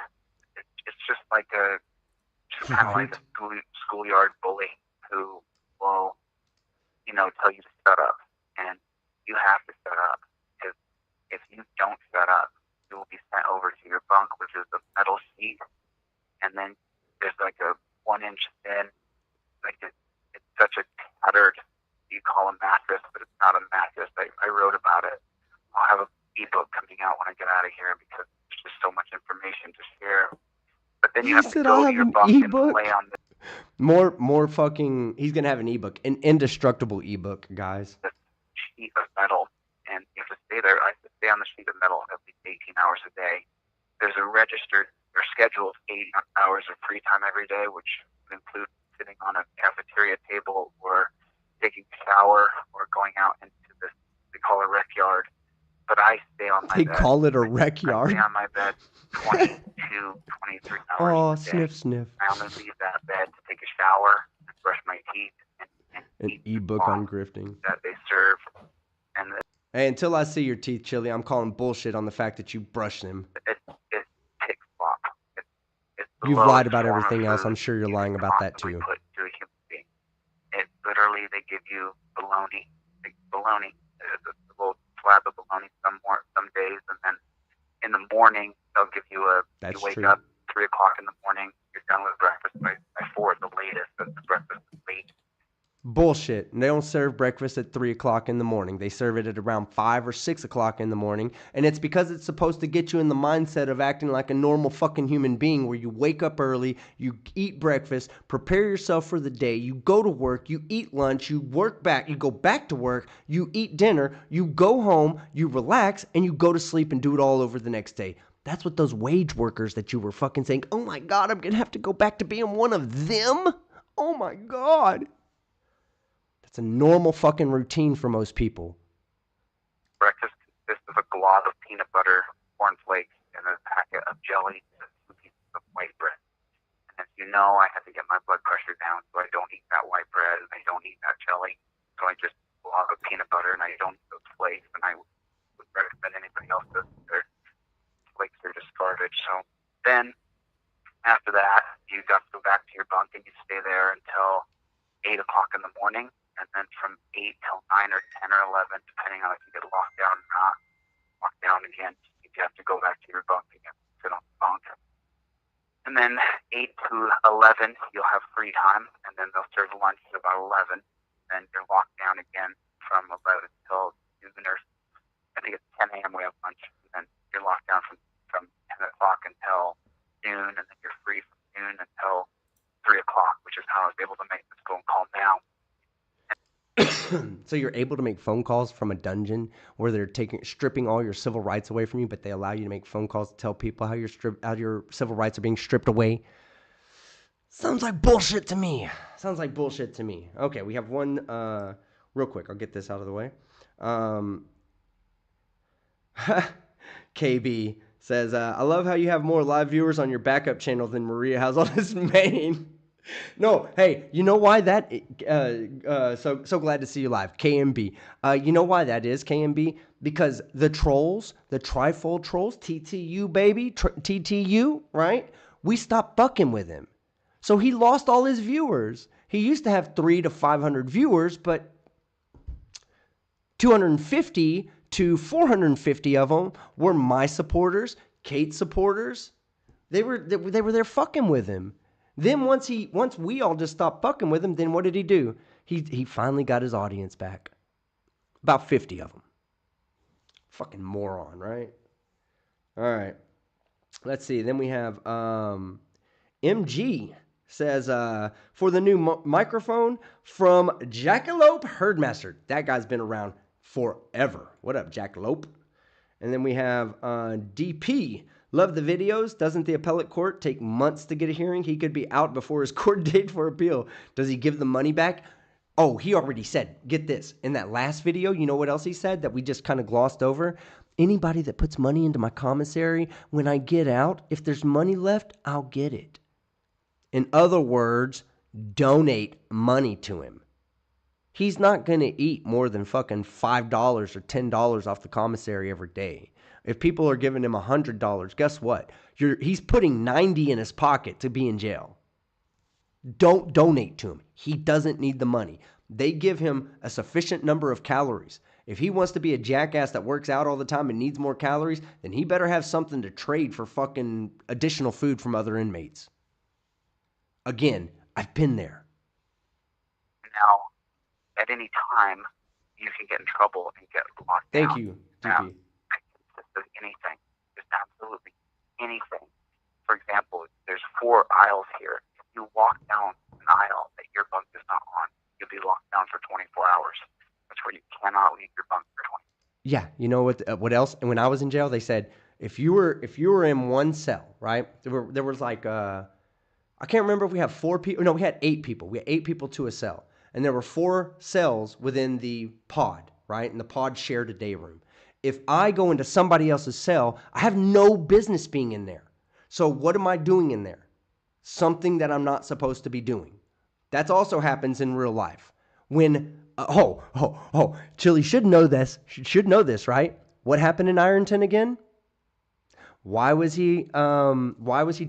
It's just like kind of like a schoolyard bully who will, tell you to shut up. And you have to shut up. Because if you don't shut up, you will be sent over to your bunk, which is a metal sheet. And then there's like a 1-inch thin, it's such a tattered, you call a mattress, but it's not a mattress. I wrote about it. I'll have an ebook coming out when I get out of here because there's just so much information to share. But then you have to go to your bunk and lay on this. More fucking. He's gonna have an ebook, an indestructible ebook, guys. This sheet of metal, and you have to stay there. I have to stay on the sheet of metal at least 18 hours a day. There's a registered or scheduled 8 hours of free time every day, which would include sitting on a cafeteria table or taking a shower or going out into this they call a rec yard. But I stay on my bed. They call it a rec yard? I stay on my bed 22, 23 hours Oh, a day. sniff, sniff. I only leave that bed to take a shower and brush my teeth and An eat ebook the on grifting. that they serve. And Hey, until I see your teeth, Chili, I'm calling bullshit on the fact that you brush them. it's tick flop. It's the You've lowest lied about form of everything else. food I'm sure you're you lying can about that possibly too. Put to a human being. It literally, they give you bologna, a little slab of bologna some days, and then in the morning they'll give you That's you wake true. up 3 o'clock in the morning, you're done with breakfast by 4 at the latest. That's the breakfast is late. Bullshit. They don't serve breakfast at 3 o'clock in the morning. They serve it at around 5 or 6 o'clock in the morning. And it's because it's supposed to get you in the mindset of acting like a normal fucking human being where you wake up early, you eat breakfast, prepare yourself for the day, you go to work, you eat lunch, you work back, you go back to work, you eat dinner, you go home, you relax, and you go to sleep and do it all over the next day. That's what those wage workers that you were fucking saying, oh my God, I'm going to have to go back to being one of them? Oh my God. That's a normal fucking routine for most people. Breakfast consists of a glob of peanut butter, cornflakes, and a packet of jelly and 2 pieces of white bread. And as you know, I had to get my blood pressure down, so I don't eat that white bread and I don't eat that jelly. So I just glob of peanut butter and I don't eat those flakes. And I would recommend anybody else that their flakes are discarded. So then after that, you got to go back to your bunk and you stay there until 8 o'clock in the morning. And then from 8 till 9 or 10 or 11, depending on if you get locked down or not, locked down again, you have to go back to your bunk again, sit on the bunk. And then 8 to 11, you'll have free time, and then they'll serve lunch at about 11. Then you're locked down again from 11 till noon, or I think it's 10 a.m. we have lunch. And then you're locked down from 10 o'clock until noon, and then you're free from noon until 3 o'clock, which is how I was able to make this phone call now. So you're able to make phone calls from a dungeon where they're stripping all your civil rights away from you, but they allow you to make phone calls to tell people how your civil rights are being stripped away. Sounds like bullshit to me. Okay, we have one real quick. I'll get this out of the way. KB says, I love how you have more live viewers on your backup channel than Maria has on his main. No, hey, you know why that? So glad to see you live, KMB. You know why that is, KMB? Because the trolls, the trifold trolls, TTU baby, TTU, right? We stopped fucking with him, so he lost all his viewers. He used to have 300 to 500 viewers, but 250 to 450 of them were my supporters, Kate's supporters. They were there fucking with him. Then once we all just stopped fucking with him, then what did he do? He finally got his audience back. About 50 of them. Fucking moron, right? All right. Let's see. Then we have MG says, for the new microphone from Jackalope Herdmaster. That guy's been around forever. What up, Jackalope? And then we have DP. Love the videos. Doesn't the appellate court take months to get a hearing? He could be out before his court date for appeal. Does he give the money back? Oh, he already said, get this. In that last video, you know what else he said that we just kind of glossed over? Anybody that puts money into my commissary, when I get out, if there's money left, I'll get it. In other words, donate money to him. He's not going to eat more than fucking $5 or $10 off the commissary every day. If people are giving him $100, guess what? He's putting $90 in his pocket to be in jail. Don't donate to him. He doesn't need the money. They give him a sufficient number of calories. If he wants to be a jackass that works out all the time and needs more calories, then he better have something to trade for fucking additional food from other inmates. Again, I've been there. Now, at any time, you can get in trouble and get locked down. Thank you, Now, DP. it consists of anything, just absolutely anything. For example, there's 4 aisles here. If you walk down an aisle that your bunk is not on, you'll be locked down for 24 hours. That's where you cannot leave your bunk for 24 hours. Yeah, you know what else? And when I was in jail, they said if you were in one cell, right? There was like I can't remember if we had 4 people. No, we had 8 people. We had 8 people to a cell, and there were 4 cells within the pod, right? And the pod shared a day room. If I go into somebody else's cell, I have no business being in there. So what am I doing in there? Something that I'm not supposed to be doing. That also happens in real life. When Chile should know this. Should know this, right? What happened in Ironton again? Why was he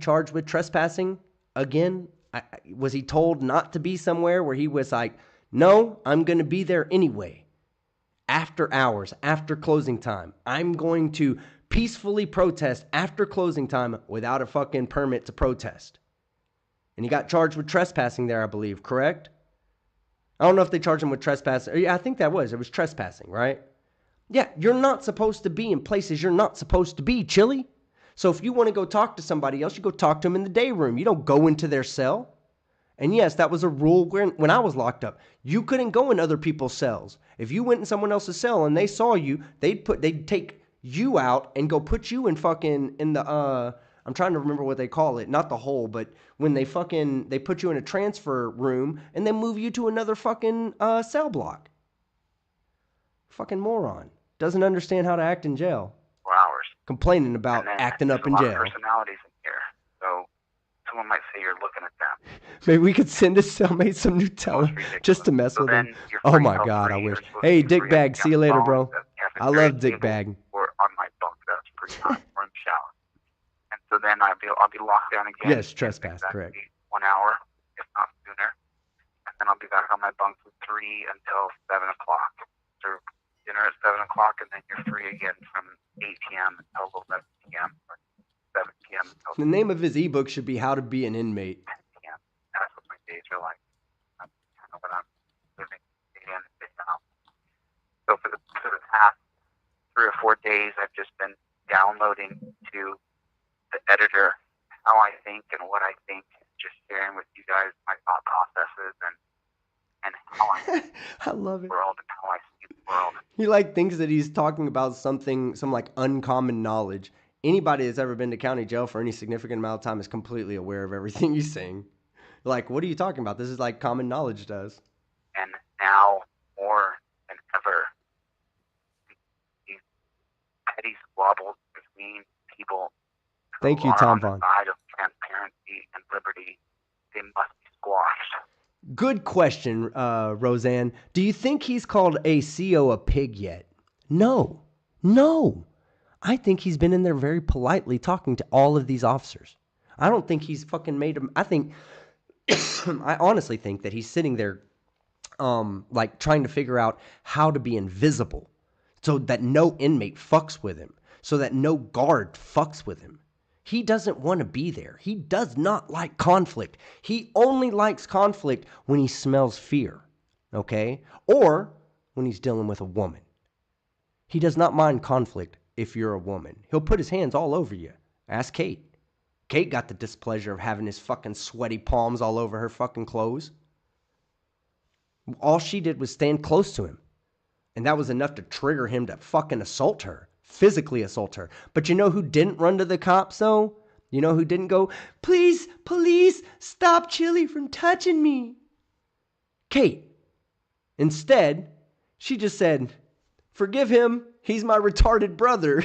charged with trespassing again? Was he told not to be somewhere where he was like, no, I'm going to be there anyway. After hours, after closing time, I'm going to peacefully protest after closing time without a fucking permit to protest. And he got charged with trespassing there, I believe, correct? I don't know if they charged him with trespassing. Yeah, I think it was trespassing, right? Yeah, you're not supposed to be in places you're not supposed to be, Chile. So if you want to go talk to somebody else, you go talk to them in the day room. You don't go into their cell. And yes, that was a rule when I was locked up. You couldn't go in other people's cells. If you went in someone else's cell and they saw you, they'd take you out and go put you in the I'm trying to remember what they call it, not the hole, but when they put you in a transfer room and then move you to another fucking cell block. Fucking moron. Doesn't understand how to act in jail. 4 hours. Complaining about acting up in There's a lot jail. of personalities in here, so someone might say you're looking at them. Maybe we could send his cellmate some Nutella just to mess with him. Oh my God, I wish. Hey, Dick Bag, see you later, bro. I love Dick Bag. Or on my bunk, that's pretty hot, or in the shower. And so then I'll be locked down again. Yes, trespass, correct. 1 hour, if not sooner. And then I'll be back on my bunk from 3 until 7 o'clock. So dinner at 7 o'clock, and then you're free again from 8 p.m. until 11 p.m. or 7 p.m. until The name of his ebook should be How to Be an Inmate. 10 p.m. That's what my days are like. That's kind of what I'm living day in and day out. So for the past 3 or 4 days, I've just been downloading to the editor how I think and what I think, just sharing with you guys my thought processes and how I see I love it. the world and how I see the world. He thinks that he's talking about some like uncommon knowledge. Anybody that's ever been to county jail for any significant amount of time is completely aware of everything he's saying. Like, what are you talking about? This is like common knowledge to us. And now, more than ever, these petty squabbles between people Thank you, who are Tom on the Vaughn. side of transparency and liberty, they must be squashed. Good question, Roseanne. Do you think he's called a CO a pig yet? No. I think he's been in there very politely talking to all of these officers. I don't think he's fucking made them. I honestly think that he's sitting there like trying to figure out how to be invisible so that no inmate fucks with him, so that no guard fucks with him. He doesn't want to be there. He does not like conflict. He only likes conflict when he smells fear, okay? Or when he's dealing with a woman. He does not mind conflict if you're a woman. He'll put his hands all over you. Ask Kate. Kate got the displeasure of having his fucking sweaty palms all over her fucking clothes. All she did was stand close to him. And that was enough to trigger him to fucking assault her. Physically assault her. But you know who didn't run to the cops, though? You know who didn't go, please, police, stop Chile from touching me? Kate. Instead, she just said, forgive him, he's my retarded brother.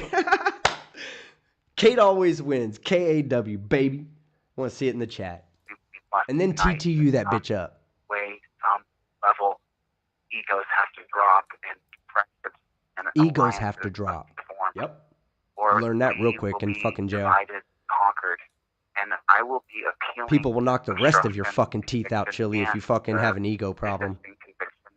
Kate always wins. K-A-W, baby. I want to see it in the chat. And then TTU that bitch up. Way, some level, egos have to drop and friendships and Egos have to alliances drop. must be formed. Yep. Or Learn that real we quick will in be fucking jail. divided, conquered, and I will be appealing People will knock the rest of your obstruction, fucking teeth out, conviction, Chile, if you and fucking the have an ego problem. existing conviction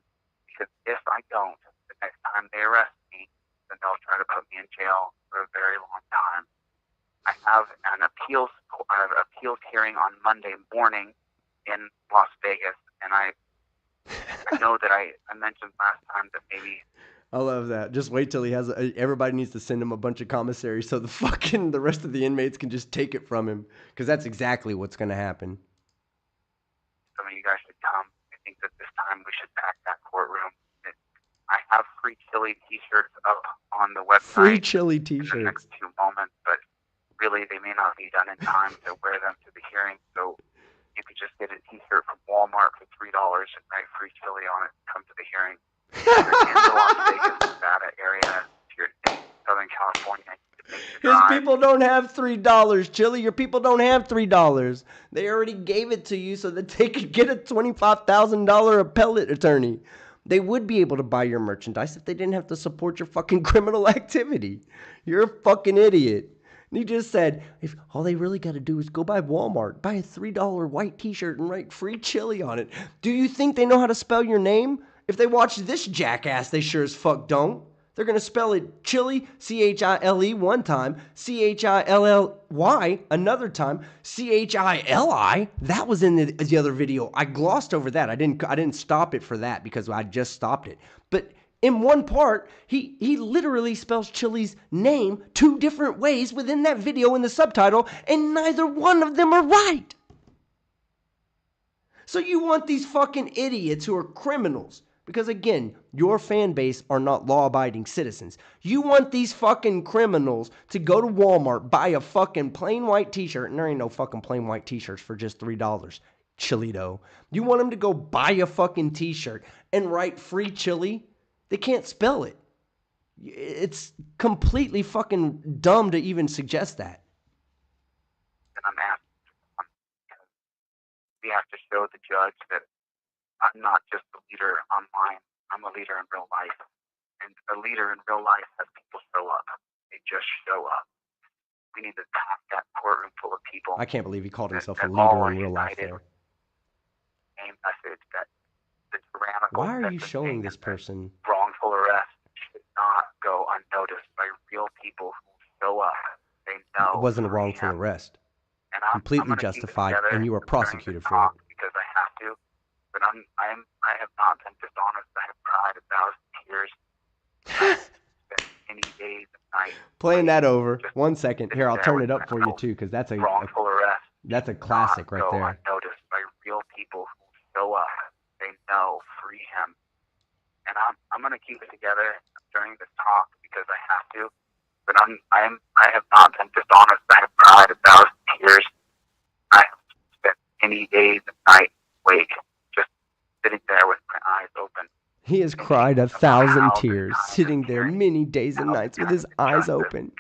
arrest me, then they'll try to put me in jail for a very long time. I have an appeals hearing on Monday morning in Las Vegas, and I know that I mentioned last time that maybe. I love that. Just wait till he has. Everybody needs to send him a bunch of commissaries so the rest of the inmates can just take it from him, because that's exactly what's going to happen. Some of you guys should come. I think that this time we should pack that courtroom. I have free Chile T-shirts up on the website. Free Chile in the T-shirts. next 2 moments, but really they may not be done in time to wear them to the hearing. So you could just get a T-shirt from Walmart for $3 and write free Chile on it and come to the hearing. If you're in the Las Vegas, Nevada area, if you're in Southern California, His people don't have $3, Chile. Your people don't have $3. They already gave it to you so that they could get a $25,000 appellate attorney. They would be able to buy your merchandise if they didn't have to support your fucking criminal activity. You're a fucking idiot. And he just said, if all they really got to do is go by Walmart, buy a $3 white T-shirt and write free Chile on it. Do you think they know how to spell your name? If they watch this jackass, they sure as fuck don't. They're going to spell it Chile, C-H-I-L-E one time, C-H-I-L-L-Y another time, C-H-I-L-I. That was in the other video. I glossed over that. I didn't stop it for that because I just stopped it. But in one part, he literally spells Chile's name 2 different ways within that video in the subtitle, and neither one of them are right. So you want these fucking idiots who are criminals. Because again, your fan base are not law-abiding citizens. You want these fucking criminals to go to Walmart, buy a fucking plain white T-shirt, and there ain't no fucking plain white T-shirts for just $3. Chilito. You want them to go buy a fucking T-shirt and write free Chile? They can't spell it. It's completely fucking dumb to even suggest that. And I'm asking, we have to show the judge that I'm not just a leader online. I'm a leader in real life. And a leader in real life has people show up. They just show up. We need to pack that courtroom full of people. I can't believe he called himself a leader in real life there. Same message that the tyrannical. Why are you showing this person? Wrongful arrest should not go unnoticed by real people who show up. They know. It wasn't a wrongful arrest. And Completely justified, and you were prosecuted for it. Because I have to. But I have not been dishonest. I have cried 1,000 tears. Spent many days and nights. Playing that over. 1 second. Here, I'll turn it up for you too, because that's a wrongful arrest. That's a classic right there. Unnoticed by real people who show up. They know, free him. And I'm gonna keep it together during this talk because I have to. But I have not been dishonest. I have cried 1,000 tears. I have spent many days and nights awake, just sitting there with my eyes open. He has cried 1,000 tears, sitting there many days and nights with his eyes open.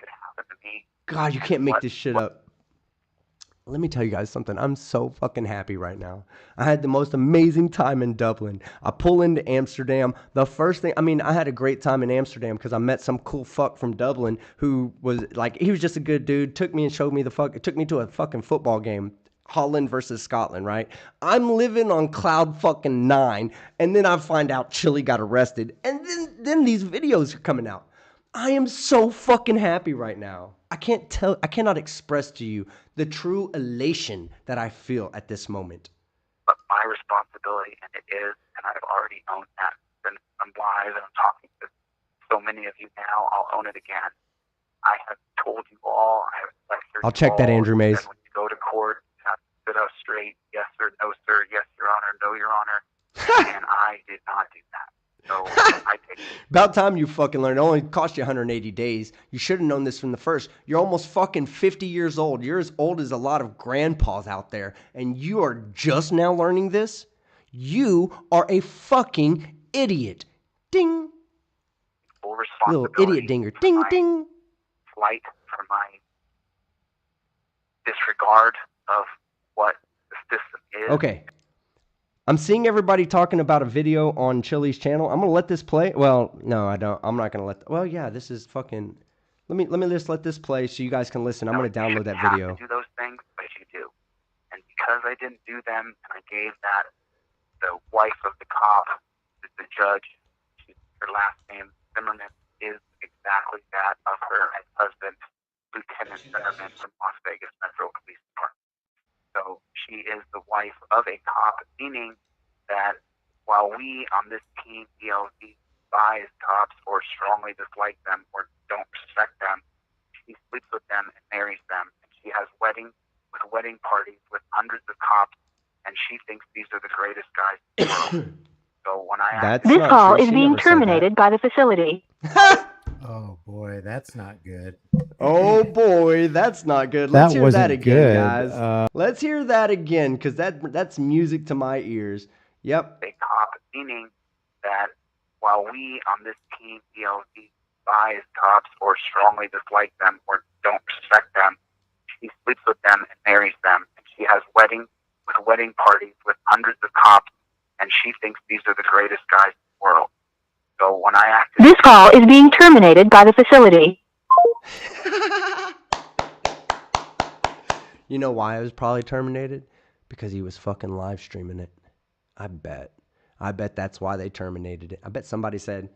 God, you can't make this shit up. Let me tell you guys something. I'm so fucking happy right now. I had the most amazing time in Dublin. I pull into Amsterdam. The first thing, I had a great time in Amsterdam because I met some cool fuck from Dublin who was like, he was just a good dude. Took me and showed me took me to a fucking football game. Holland versus Scotland, right? I'm living on cloud fucking 9, and then I find out Chile got arrested, and then these videos are coming out. I am so fucking happy right now. I cannot express to you the true elation that I feel at this moment. But my responsibility, and it is, and I've already owned that. And I'm live, and I'm talking to so many of you now. I'll own it again. I have told you all. I have lectured. I'll check that, Andrew Mays. When you go to court, you have to sit up straight. Yes sir, no sir. Yes, Your Honor. No, Your Honor. And I did not do that. So I take it. About time you fucking learned. It only cost you 180 days. You should have known this from the first. You're almost fucking 50 years old. You're as old as a lot of grandpas out there. And you are just now learning this? You are a fucking idiot. Ding. Full responsibility. Little idiot dinger. Ding, ding. Flight for my disregard of what the system is. Okay. I'm seeing everybody talking about a video on Chile's channel. I'm going to let this play. Well, no, I don't. I'm not going to let... Well, yeah, this is fucking... Let me just let this play so you guys can listen. I'm going to download that video. You have to do those things, but you do. And because I didn't do them, and I gave that, the wife of the cop, the judge, her last name, Zimmerman is exactly that of her ex-husband, Lieutenant Zimmerman from Las Vegas Metro Police Department. So she is the wife of a cop, meaning that while we on this team, ELZ, despise cops or strongly dislike them or don't respect them, she sleeps with them and marries them. And she has wedding parties with hundreds of cops, and she thinks these are the greatest guys in the world. So when I asked, This call is being terminated by the facility. Oh boy, that's not good. Oh boy, that's not good. Let's hear that again, good. guys. Let's hear that again, because that's music to my ears. Yep. a cop, meaning that while we on this team, ELZ, despise cops or strongly dislike them or don't respect them, she sleeps with them and marries them. And she has wedding parties with hundreds of cops, and she thinks these are the greatest guys in the world. So when I asked, This call is being terminated by the facility. You know why it was probably terminated? Because he was fucking live streaming it. I bet that's why they terminated it. I bet somebody said,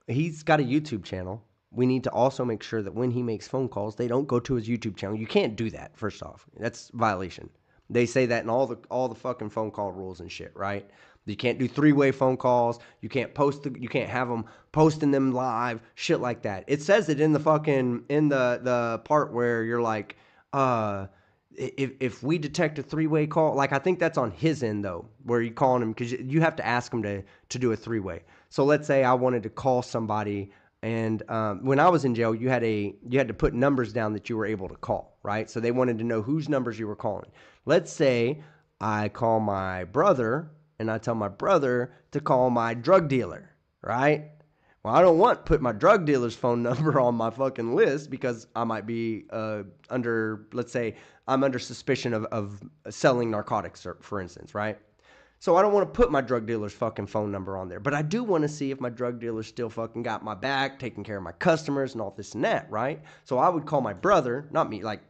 he's got a YouTube channel. We need to also make sure that when he makes phone calls, they don't go to his YouTube channel. You can't do that, first off. That's violation. They say that in all the fucking phone call rules and shit, right? You can't do three-way phone calls. You can't you can't have them posting them live, shit like that. It says it in the fucking, in the part where you're like, if we detect a three-way call, like I think that's on his end though, where you're calling him, because you have to ask him to do a three-way. So let's say I wanted to call somebody, and when I was in jail, you had to put numbers down that you were able to call, right? So they wanted to know whose numbers you were calling. Let's say I call my brother, and I tell my brother to call my drug dealer, right? Well, I don't want to put my drug dealer's phone number on my fucking list because I might be let's say I'm under suspicion of selling narcotics, for instance, right? So I don't want to put my drug dealer's fucking phone number on there. But I do want to see if my drug dealer still fucking got my back, taking care of my customers and all this and that, right? So I would call my brother, not me, like,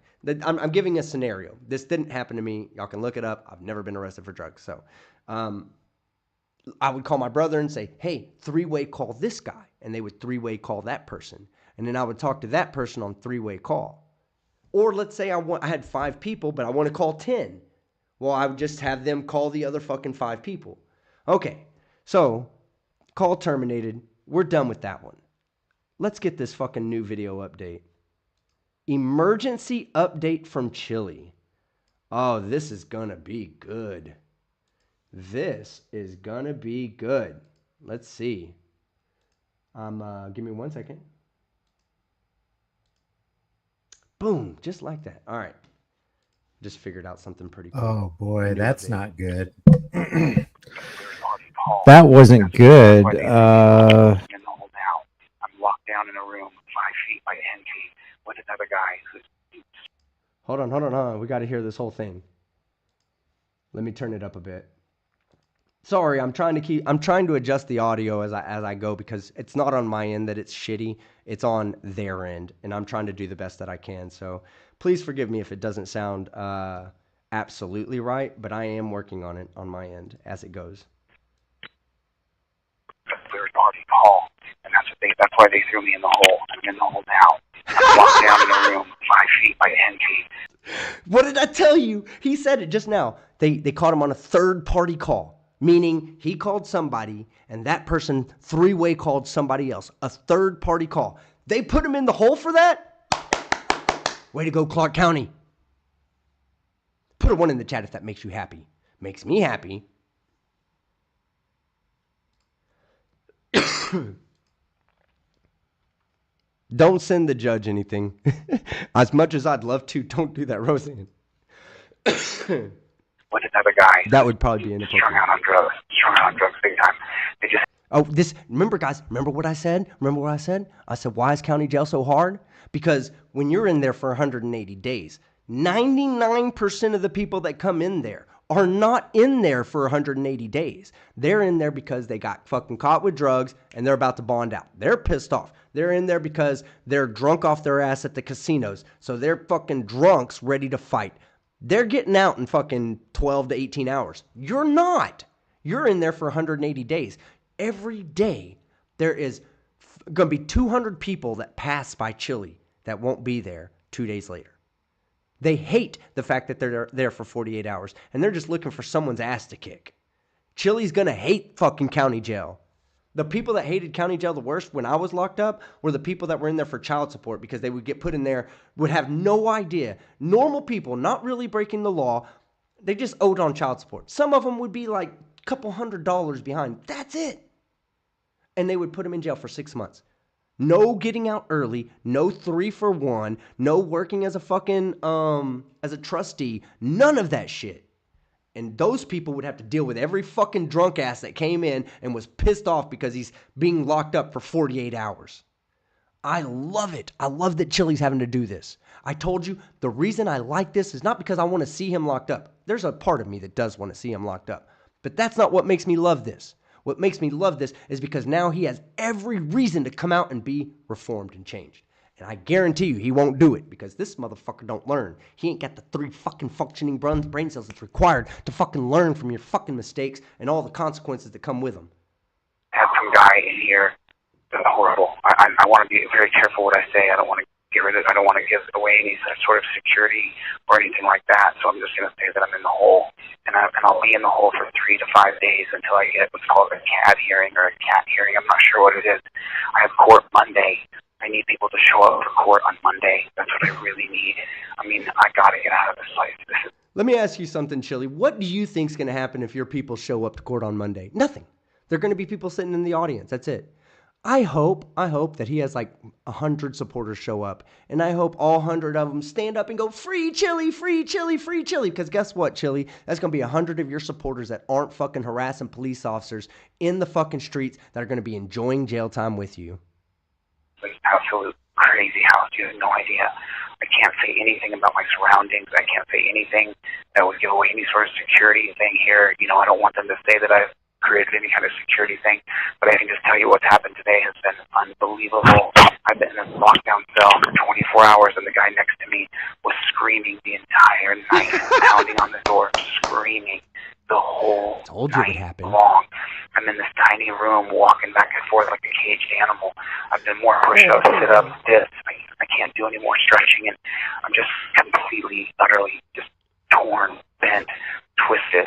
I'm giving a scenario. This didn't happen to me. Y'all can look it up. I've never been arrested for drugs. So I would call my brother and say, hey, three-way call this guy. And they would three-way call that person. And then I would talk to that person on three-way call. Or let's say I had 5 people, but I want to call 10. Well, I would just have them call the other fucking 5 people. Okay, so call terminated. We're done with that one. Let's get this fucking new video update. Emergency update from Chile. Oh, this is gonna be good. This is gonna be good. Let's see. Give me 1 second. Boom, just like that. All right. Just figured out something pretty cool. Oh boy, that's not good. That wasn't good. in the hole now. I'm locked down in a room 5 feet by 10 feet with another guy who's... Hold on. We got to hear this whole thing. Let me turn it up a bit. Sorry, I'm trying to adjust the audio as I go because it's not on my end that it's shitty. It's on their end, and I'm trying to do the best that I can. So please forgive me if it doesn't sound absolutely right, but I am working on it on my end as it goes. Third party call, and that's why they threw me in the hole. I'm in the hole now. I'm locked down in a room 5 feet by 10 feet. What did I tell you? He said it just now. They caught him on a third party call. Meaning he called somebody and that person three-way called somebody else. A third-party call. They put him in the hole for that? Way to go, Clark County. Put a 1 in the chat if that makes you happy. Makes me happy. Don't send the judge anything. As much as I'd love to, don't do that, Roseanne. With another guy. That would probably be inappropriate. Strung out on drugs big time. They just... Remember guys, remember what I said? I said, why is county jail so hard? Because when you're in there for 180 days, 99% of the people that come in there are not in there for 180 days. They're in there because they got fucking caught with drugs and they're about to bond out. They're pissed off. They're in there because they're drunk off their ass at the casinos. So they're fucking drunks ready to fight. They're getting out in fucking 12 to 18 hours. You're not. You're in there for 180 days. Every day there is going to be 200 people that pass by Chile that won't be there 2 days later. They hate the fact that they're there for 48 hours, and they're just looking for someone's ass to kick. Chile's going to hate fucking county jail. The people that hated county jail the worst when I was locked up were the people that were in there for child support, because they would get put in there, would have no idea. Normal people, not really breaking the law, they just owed on child support. Some of them would be like a couple $100 behind. That's it. And they would put them in jail for 6 months. No getting out early, no 3 for 1, no working as a fucking, as a trustee, none of that shit. And those people would have to deal with every fucking drunk ass that came in and was pissed off because he's being locked up for 48 hours. I love it. I love that Chile's having to do this. I told you the reason I like this is not because I want to see him locked up. There's a part of me that does want to see him locked up. But that's not what makes me love this. What makes me love this is because now he has every reason to come out and be reformed and changed. And I guarantee you he won't do it, because this motherfucker don't learn. He ain't got the 3 fucking functioning brain cells that's required to fucking learn from your fucking mistakes and all the consequences that come with them. I have some guy in here that's horrible. I want to be very careful what I say. I don't want to I don't want to give away any sort of security or anything like that. So I'm just going to say that I'm in the hole, and I'll be in the hole for 3 to 5 days until I get what's called a CAD hearing or a CAT hearing. I'm not sure what it is. I have court Monday. I need people to show up for court on Monday. That's what I really need. I mean, I got to get out of this place. Let me ask you something, Chili. What do you think's going to happen if your people show up to court on Monday? Nothing. They're going to be people sitting in the audience. That's it. I hope that he has like 100 supporters show up, and I hope all 100 of them stand up and go, free Chile, free Chile, free Chile. Because guess what, Chile? That's going to be 100 of your supporters that aren't fucking harassing police officers in the fucking streets that are going to be enjoying jail time with you. Like absolute crazy house. You have no idea. I can't say anything about my surroundings. I can't say anything that would give away any sort of security thing here. You know, I don't want them to say that I've created any kind of security thing, but I can just tell you what's happened today has been unbelievable. I've been in a lockdown cell for 24 hours, and the guy next to me was screaming the entire night, pounding on the door, screaming the whole night long. I'm in this tiny room, walking back and forth like a caged animal. I've done more push-ups, sit-ups, dips. I can't do any more stretching, and I'm just completely, utterly just torn, bent, twisted.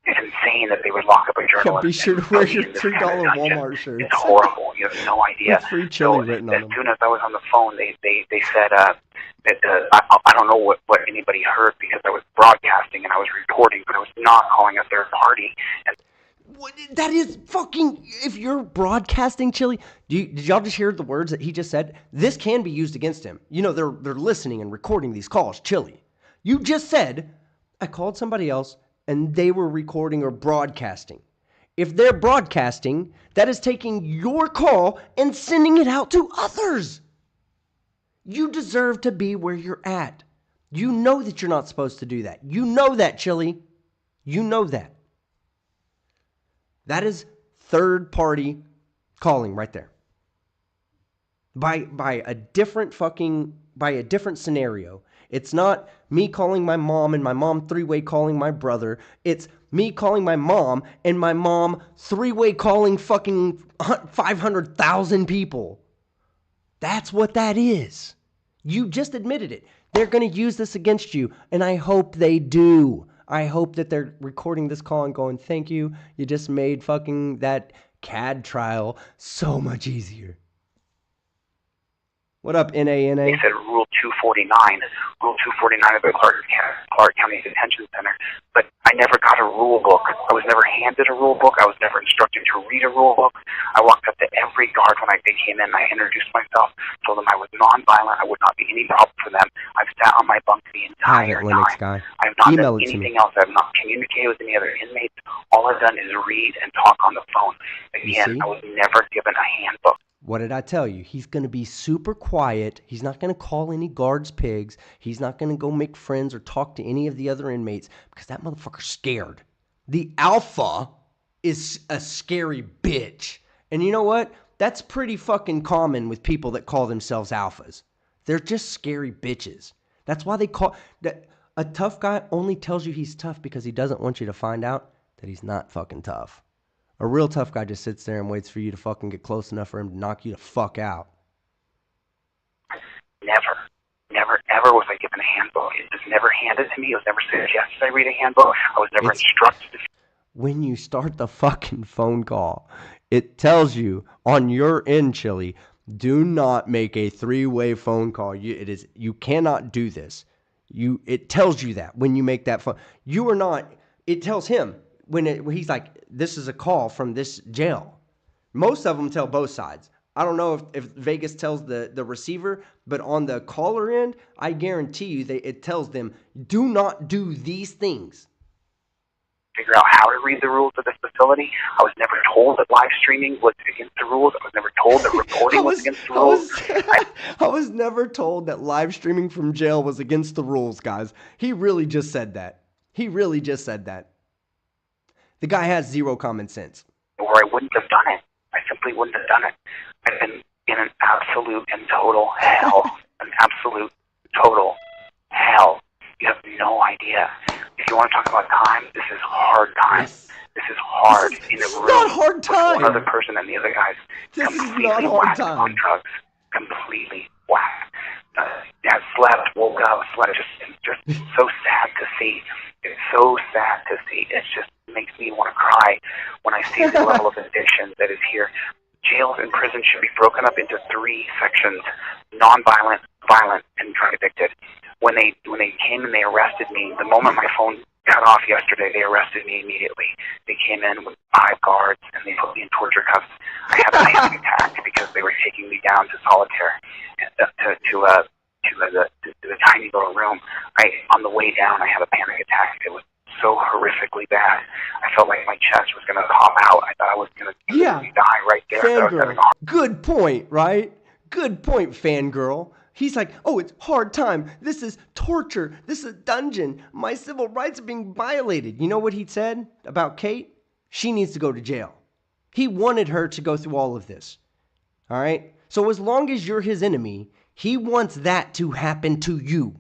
It's insane that they would lock up a journalist. Be sure to wear your $3 Walmart shirt. It's horrible. You have no idea. Free Chili written on them. As soon as I was on the phone, they said that I don't know what anybody heard, because I was broadcasting and I was recording, but I was not calling a third party. And that is fucking, if you're broadcasting, Chili, did y'all just hear the words that he just said? This can be used against him. You know, they're listening and recording these calls, Chili. You just said, I called somebody else and they were recording or broadcasting. If they're broadcasting, that is taking your call and sending it out to others. You deserve to be where you're at. You know that you're not supposed to do that. You know that, Chili. You know that. That is third party calling right there. By a different scenario. It's not me calling my mom and my mom 3-way calling my brother. It's me calling my mom and my mom 3-way calling fucking 500,000 people. That's what that is. You just admitted it. They're going to use this against you, and I hope they do. I hope that they're recording this call and going, thank you. You just made fucking that CAD trial so much easier. What up, NANA? They said Rule 249 of the Clark County Detention Center, but I never got a rule book. I was never handed a rule book. I was never instructed to read a rule book. I walked up to every guard when they came in. I introduced myself, told them I was nonviolent. I would not be any problem for them. I've sat on my bunk the entire Linux time. guy. I have not Email done anything else. I have not communicated with any other inmates. All I've done is read and talk on the phone. Again, I was never given a handbook. What did I tell you? He's going to be super quiet. He's not going to call any guards pigs. He's not going to go make friends or talk to any of the other inmates because that motherfucker's scared. The alpha is a scary bitch. And you know what? That's pretty fucking common with people that call themselves alphas. They're just scary bitches. That's why they call that a tough guy only tells you he's tough because he doesn't want you to find out that he's not fucking tough. A real tough guy just sits there and waits for you to fucking get close enough for him to knock you the fuck out. Never, ever was I given a handbook. It was never handed to me. It was never suggested I read a handbook. I was never instructed. When you start the fucking phone call, it tells you on your end, Chili, do not make a three-way phone call. You cannot do this. It tells you that when you make that phone. You are not. It tells him when he's like, this is a call from this jail. Most of them tell both sides. I don't know if Vegas tells the receiver, but on the caller end, I guarantee you it tells them, do not do these things. Figure out how to read the rules of this facility. I was never told that live streaming was against the rules. I was never told that recording was against the rules. I was never told that live streaming from jail was against the rules, guys. He really just said that. The guy has zero common sense. Or I wouldn't have done it. I simply wouldn't have done it. I've been in an absolute and total hell. An absolute total hell. You have no idea. If you want to talk about time, this is hard time. Yes. This is hard This in a is room not hard time. with one other person and the other guys This is completely not hard whacked time. on drugs. Completely whacked. I slept, woke up, slept. Just so sad to see. It's so sad to see. It just makes me want to cry when I see the level of addiction that is here. Jails and prisons should be broken up into three sections: non-violent, violent, and drug addicted. When they came and they arrested me, the moment my phone cut off yesterday, they arrested me immediately. They came in with 5 guards and they put me in torture cuffs. I had a panic attack because they were taking me down to solitaire, to the tiny little room. On the way down, I had a panic attack. It was so horrifically bad. I felt like my chest was going to pop out. I thought I was going to die right there. Fangirl. Good point, right? Good point, fangirl. He's like, oh, it's hard time. This is torture. This is a dungeon. My civil rights are being violated. You know what he said about Kate? She needs to go to jail. He wanted her to go through all of this. All right? So as long as you're his enemy, he wants that to happen to you.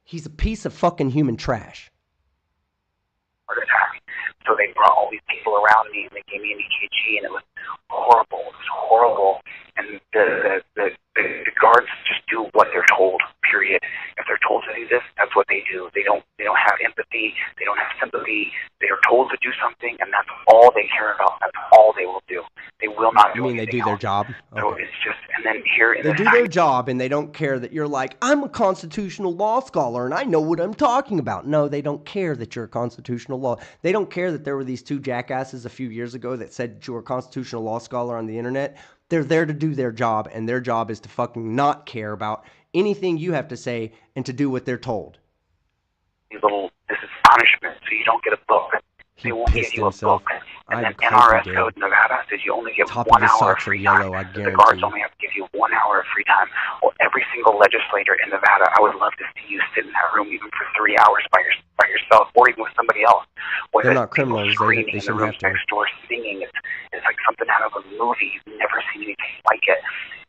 He's a piece of fucking human trash. Heart attack. So they brought all these people around me and they gave me an EKG and it was horrible. It was horrible. And the guards just do what they're told, period. If they're told to do this, that's what they do. They don't have empathy. They don't have sympathy. They are told to do something, and that's all they care about. That's all they will do. They will not do anything they do their else. job? So it's just, and then here in They do their job, and they don't care that you're like, I'm a constitutional law scholar, and I know what I'm talking about. No, they don't care that you're a constitutional law. They don't care that there were these 2 jackasses a few years ago that said you were a constitutional law scholar on the internet. They're there to do their job, and their job is to fucking not care about anything you have to say and to do what they're told. This is punishment, so you don't get a book. They won't give you a book. And then NRS code in Nevada says you only get 1 hour of free time. The guards only have to give you 1 hour of free time. Well, every single legislator in Nevada, I would love to see you sit in that room even for 3 hours by yourself, or even with somebody else. They're not criminals. They shouldn't have to. Next door singing. It's like something out of a movie. You've never seen anything like it.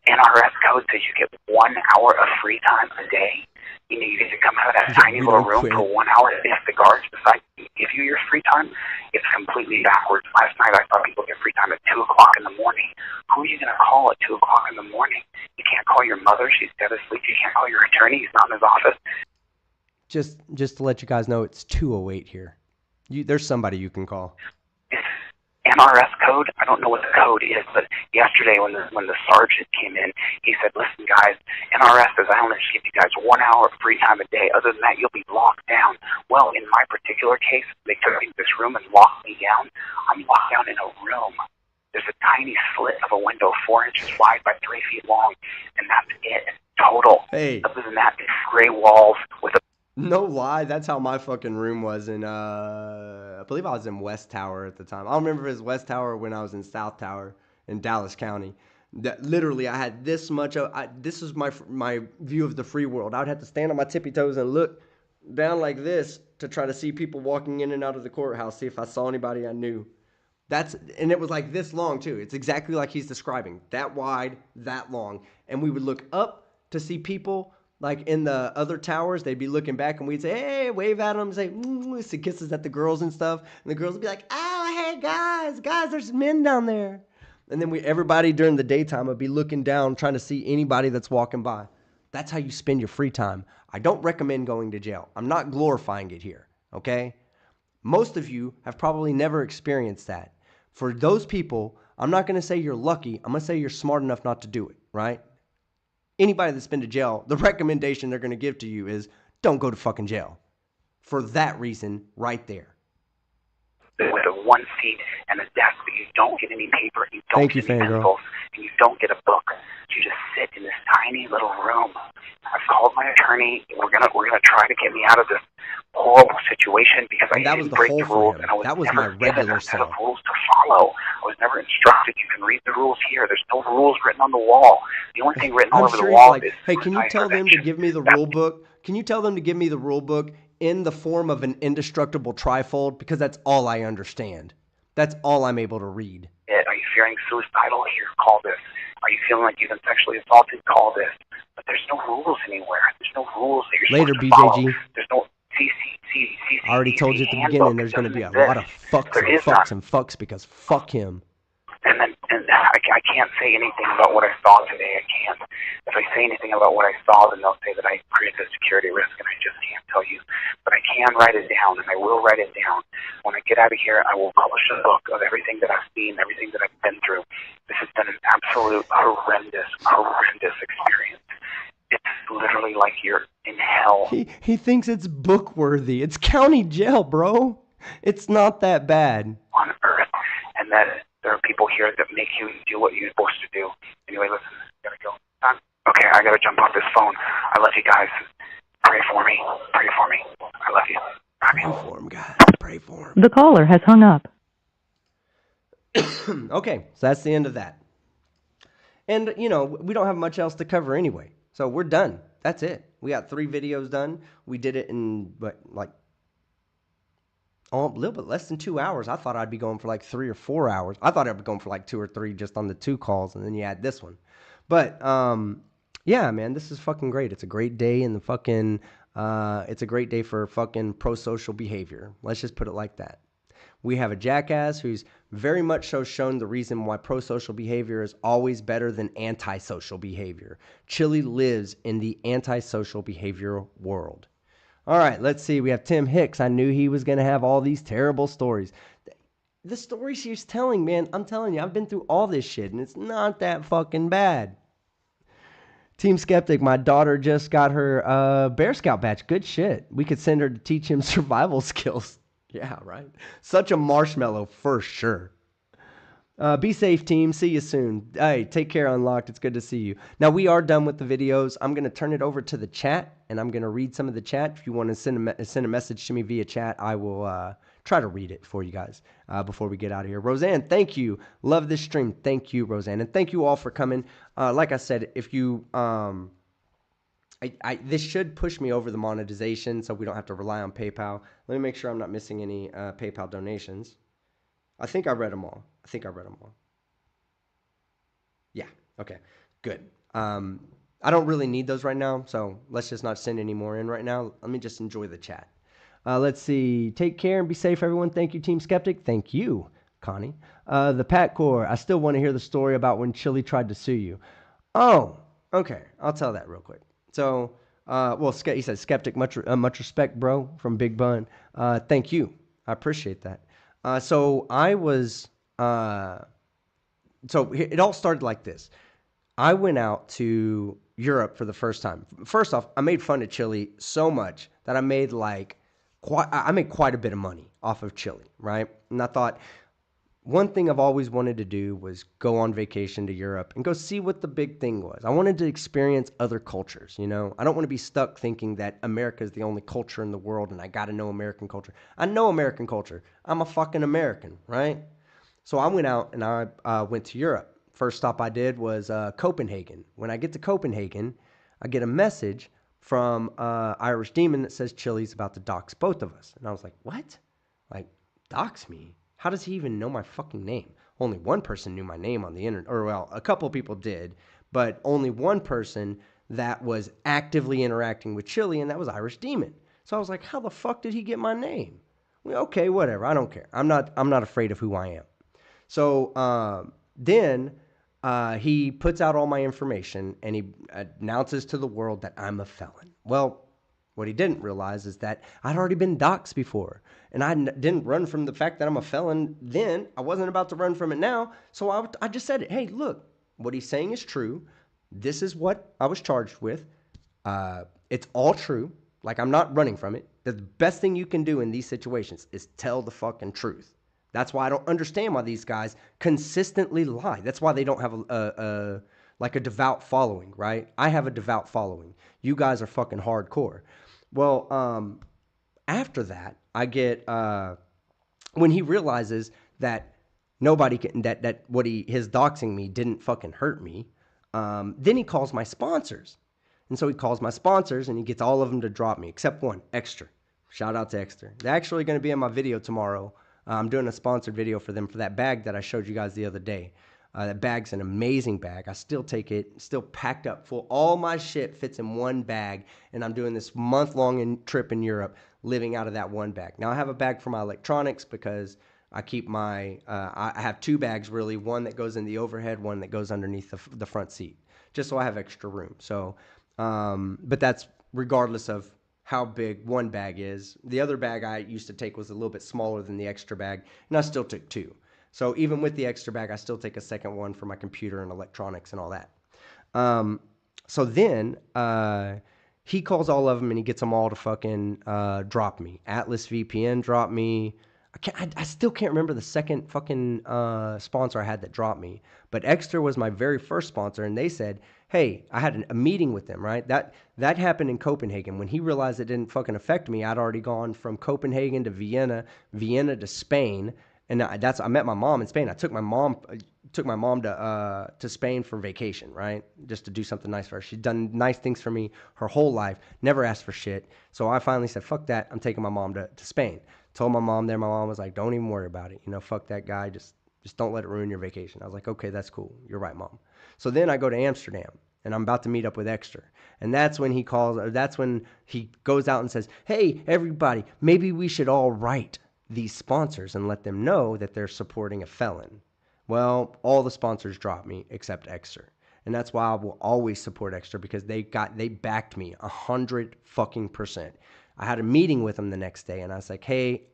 NRS code says you get 1 hour of free time a day. You get to come out of that tiny little room for 1 hour. If the guards decide to give you your free time, it's completely backwards. Last night I thought people get free time at 2 o'clock in the morning. Who are you going to call at 2 o'clock in the morning? You can't call your mother. She's dead asleep. You can't call your attorney. He's not in his office. Just to let you guys know, it's 2:08 here. There's somebody you can call. NRS code, I don't know what the code is, but yesterday when the sergeant came in, he said, listen guys, NRS says I only just give you guys 1 hour of free time a day. Other than that, you'll be locked down. Well, in my particular case, they took me to this room and locked me down. I'm locked down in a room. There's a tiny slit of a window 4 inches wide by 3 feet long, and that's it. Total. Hey. Other than that, it's gray walls with a... No lie, that's how my fucking room was in, I believe I was in West Tower at the time. I don't remember if it was West Tower or when I was in South Tower in Dallas County. That literally, I had this much of, this is my view of the free world. I would have to stand on my tippy toes and look down like this to try to see people walking in and out of the courthouse, see if I saw anybody I knew. And it was like this long too. It's exactly like he's describing. That wide, that long. And we would look up to see people. Like in the other towers, they'd be looking back and we'd say, hey, wave at them, say, kisses at the girls and stuff. And the girls would be like, oh, hey, guys, there's men down there. And then everybody during the daytime would be looking down, trying to see anybody that's walking by. That's how you spend your free time. I don't recommend going to jail. I'm not glorifying it here, okay? Most of you have probably never experienced that. For those people, I'm not going to say you're lucky. I'm going to say you're smart enough not to do it, right? Anybody that's been to jail, the recommendation they're going to give to you is don't go to fucking jail. For that reason right there. With a one seat and a desk, but you don't get any paper, you don't Thank you, get any fangirl. pencils, and you don't get a book. You just sit in this tiny little room. I've called my attorney. We're gonna try to get me out of this horrible situation because I that was didn't the break hole the for rules, him. and I was That was never my given regular a set of self. rules to follow. I was never instructed. You can read the rules here. There's no rules written on the wall. The only thing written all I'm over sure the he's wall like, is hey, can you suicide tell them to prevention. give me the rule book? Can you tell them to give me the rule book in the form of an indestructible trifold? Because that's all I understand. That's all I'm able to read. Are you fearing suicidal? Here, call this. Are you feeling like you've been sexually assaulted? Call this. But there's no rules anywhere. There's no rules that you're Later, supposed to follow. BJG. There's no CCC. I already told you at the handbook. beginning there's It going to be doesn't a lot of exist. fucks There and is fucks none. and fucks because fuck him. And I can't say anything about what I saw today. I can't. If I say anything about what I saw, then they'll say that I created a security risk, and I just can't tell you. But I can write it down, and I will write it down. When I get out of here, I will publish a book of everything that I've seen, everything that I've been through. This has been an absolute horrendous experience. It's literally like you're in hell. He thinks it's book worthy. It's county jail, bro. It's not that bad. On earth, and that there are people here that make you do what you're supposed to do. Anyway, listen, I gotta go. Okay, I gotta jump off this phone. I love you guys. Pray for me. Pray for me. I love you. Pray for him, guys. Pray for him. The caller has hung up. Okay, so that's the end of that. And, you know, we don't have much else to cover anyway. So we're done. That's it. We got 3 videos done. We did it in, a little bit less than 2 hours. I thought I'd be going for like 3 or 4 hours. I thought I'd be going for like 2 or 3 just on the 2 calls, and then you add this one. But, yeah, man, this is fucking great. It's a great day in the fucking, it's a great day for fucking pro-social behavior. Let's just put it like that. We have a jackass who's very much so shown the reason why pro-social behavior is always better than antisocial behavior. Chile lives in the antisocial behavior world. All right, let's see. We have Tim Hicks. I knew he was going to have all these terrible stories. The stories he's telling, man, I'm telling you, I've been through all this shit, and it's not that fucking bad. Team Skeptic, my daughter just got her Bear Scout badge. Good shit. We could send her to teach him survival skills. Yeah, right. Such a marshmallow for sure. Be safe, team. See you soon. Hey, take care, Unlocked. It's good to see you. Now, we are done with the videos. I'm going to turn it over to the chat, and I'm going to read some of the chat. If you want to send a message to me via chat, I will try to read it for you guys before we get out of here. Roseanne, thank you. Love this stream. Thank you, Roseanne. And thank you all for coming. Like I said, if you... this should push me over the monetization so we don't have to rely on PayPal. Let me make sure I'm not missing any PayPal donations. I think I read them all. Yeah, okay, good. I don't really need those right now, so let's just not send any more in right now. Let me just enjoy the chat. Let's see. Take care and be safe, everyone. Thank you, Team Skeptic. Thank you, Connie. The Pat Core, I still want to hear the story about when Chile tried to sue you. Oh, okay. I'll tell that real quick. So, he said, Skeptic, much respect, bro, from Big Bun. Thank you. I appreciate that. So it all started like this. I went out to Europe for the first time. First off, I made fun of Chile so much that I made quite a bit of money off of Chile, right? And I thought, one thing I've always wanted to do was go on vacation to Europe and go see what the big thing was. I wanted to experience other cultures, you know? I don't want to be stuck thinking that America is the only culture in the world and I got to know American culture. I know American culture. I'm a fucking American, right? So I went out and I went to Europe. First stop I did was Copenhagen. When I get to Copenhagen, I get a message from Irish Demon that says Chile's about to dox both of us. And I was like, what? Like, dox me? How does he even know my fucking name? Only one person knew my name on the internet. Or, well, a couple people did. But only one person that was actively interacting with Chile, and that was Irish Demon. So I was like, how the fuck did he get my name? Okay, whatever. I don't care. I'm not afraid of who I am. So then he puts out all my information and he announces to the world that I'm a felon. Well, what he didn't realize is that I'd already been doxxed before. And I didn't run from the fact that I'm a felon then. I wasn't about to run from it now. So I just said it. Hey, look, what he's saying is true. This is what I was charged with. It's all true. Like, I'm not running from it. The best thing you can do in these situations is tell the fucking truth. That's why I don't understand why these guys consistently lie. That's why they don't have a devout following, right? I have a devout following. You guys are fucking hardcore. Well, after that, I get when he realizes that nobody can that his doxing me didn't fucking hurt me. Then he calls my sponsors. And so he calls my sponsors and he gets all of them to drop me, except one, Extra. Shout out to Extra. They're actually going to be in my video tomorrow. I'm doing a sponsored video for them for that bag that I showed you guys the other day. That bag's an amazing bag. I still take it, still packed up full. All my shit fits in one bag, and I'm doing this month-long trip in Europe living out of that one bag. Now, I have a bag for my electronics because I keep my, I have two bags really, one that goes in the overhead, one that goes underneath the front seat, just so I have extra room. So, but that's regardless of how big one bag is. The other bag I used to take was a little bit smaller than the extra bag, and I still took two. So even with the extra bag, I still take a second one for my computer and electronics and all that. So then he calls all of them and he gets them all to fucking drop me. Atlas VPN dropped me. I still can't remember the second fucking sponsor I had that dropped me. But Extra was my very first sponsor, and they said, hey, I had a meeting with them, right? That happened in Copenhagen. When he realized it didn't fucking affect me, I'd already gone from Copenhagen to Vienna to Spain, and I met my mom in Spain. I took my mom to Spain for vacation, right? Just to do something nice for her. She'd done nice things for me her whole life, never asked for shit. So I finally said, fuck that, I'm taking my mom to Spain. Told my mom there. My mom was like, don't even worry about it. Fuck that guy. Just don't let it ruin your vacation. I was like, okay, that's cool. You're right, Mom. So then I go to Amsterdam and I'm about to meet up with Extra. And that's when he goes out and says, hey, everybody, maybe we should all write these sponsors and let them know that they're supporting a felon. Well, all the sponsors dropped me except Extra. And that's why I will always support Extra, because they backed me 100%. I had a meeting with them the next day, and I was like, hey,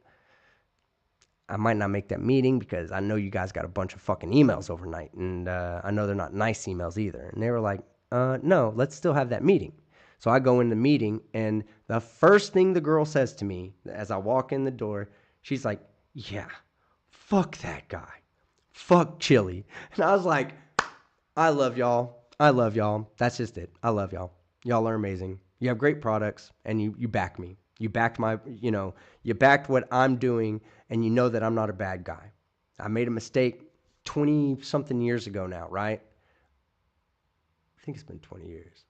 I might not make that meeting because I know you guys got a bunch of fucking emails overnight, and I know they're not nice emails either. And they were like, no, let's still have that meeting. So I go in the meeting, and the first thing the girl says to me as I walk in the door, she's like, yeah, fuck that guy. Fuck CHILLE. And I was like, I love y'all. I love y'all. That's just it. I love y'all. Y'all are amazing. You have great products, and you back me. You backed you backed what I'm doing, and you know that I'm not a bad guy. I made a mistake 20-something years ago now, right? I think it's been 20 years.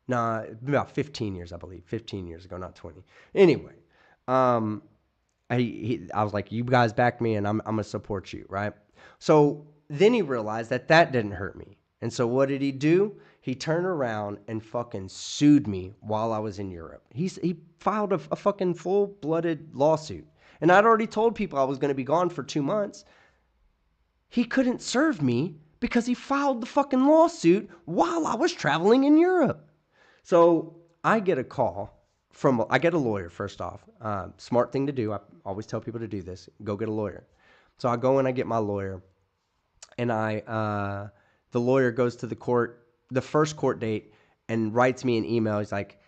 Nah, about 15 years, I believe. 15 years ago, not 20. Anyway, I was like, you guys back me, and I'm going to support you, right? So then he realized that didn't hurt me. And so what did he do? He turned around and fucking sued me while I was in Europe. He filed a fucking full-blooded lawsuit. And I'd already told people I was going to be gone for 2 months. He couldn't serve me because he filed the fucking lawsuit while I was traveling in Europe. So I get a call I get a lawyer, first off. Smart thing to do. I always tell people to do this. Go get a lawyer. So I go and I get my lawyer. And the lawyer goes to the first court date, and writes me an email. He's like,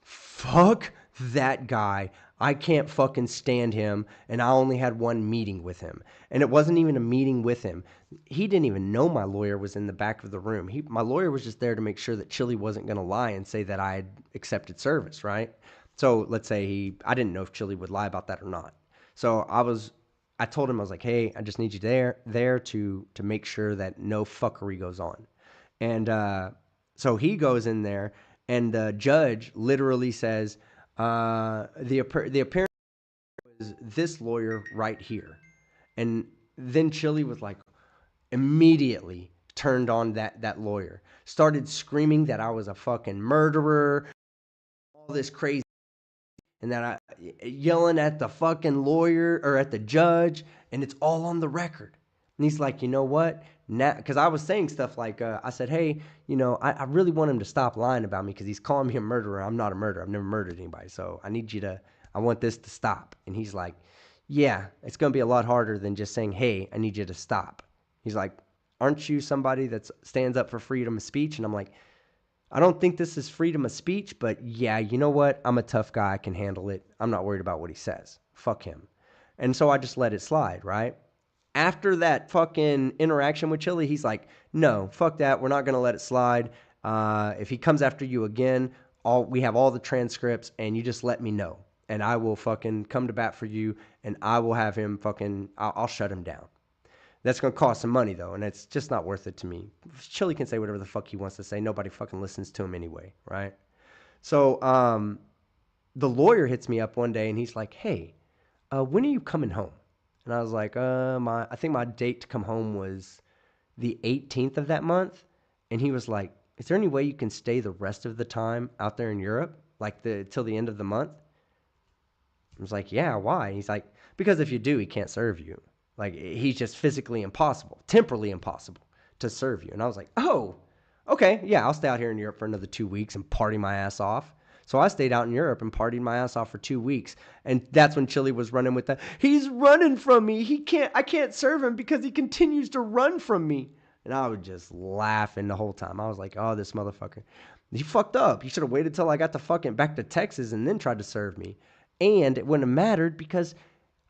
fuck that guy. I can't fucking stand him, and I only had one meeting with him. And it wasn't even a meeting with him. He didn't even know my lawyer was in the back of the room. My lawyer was just there to make sure that CHILLE wasn't going to lie and say that I had accepted service, right? So let's say I didn't know if CHILLE would lie about that or not. So I told him, I was like, hey, I just need you there to make sure that no fuckery goes on. And so he goes in there, and the judge literally says, the apparent was this lawyer right here. And then CHILLE was like, immediately turned on that lawyer. Started screaming that I was a fucking murderer, all this crazy. And then I yelling at the fucking lawyer or at the judge, and it's all on the record. And he's like, you know what? Now, because I was saying stuff like, I said, hey, you know, I really want him to stop lying about me because he's calling me a murderer. I'm not a murderer. I've never murdered anybody. So I want this to stop. And he's like, yeah, it's going to be a lot harder than just saying, hey, I need you to stop. He's like, aren't you somebody that stands up for freedom of speech? And I'm like, I don't think this is freedom of speech, but yeah, you know what? I'm a tough guy. I can handle it. I'm not worried about what he says. Fuck him. And so I just let it slide, right? After that fucking interaction with Chile, he's like, no, fuck that. We're not going to let it slide. If he comes after you again, we have all the transcripts and you just let me know. And I will fucking come to bat for you and I will have him I'll shut him down. That's going to cost some money, though, and it's just not worth it to me. Chile can say whatever the fuck he wants to say. Nobody fucking listens to him anyway, right? So the lawyer hits me up one day, and he's like, hey, when are you coming home? And I was like, I think my date to come home was the 18th of that month. And he was like, is there any way you can stay the rest of the time out there in Europe, like till the end of the month? I was like, yeah, why? He's like, because if you do, he can't serve you. Like, he's just physically impossible, temporally impossible to serve you. And I was like, oh, okay, yeah, I'll stay out here in Europe for another 2 weeks and party my ass off. So I stayed out in Europe and partied my ass off for 2 weeks. And that's when Chile was running with that. He's running from me. I can't serve him because he continues to run from me. And I was just laughing the whole time. I was like, oh, this motherfucker. He fucked up. He should have waited till I got back to Texas and then tried to serve me. And it wouldn't have mattered because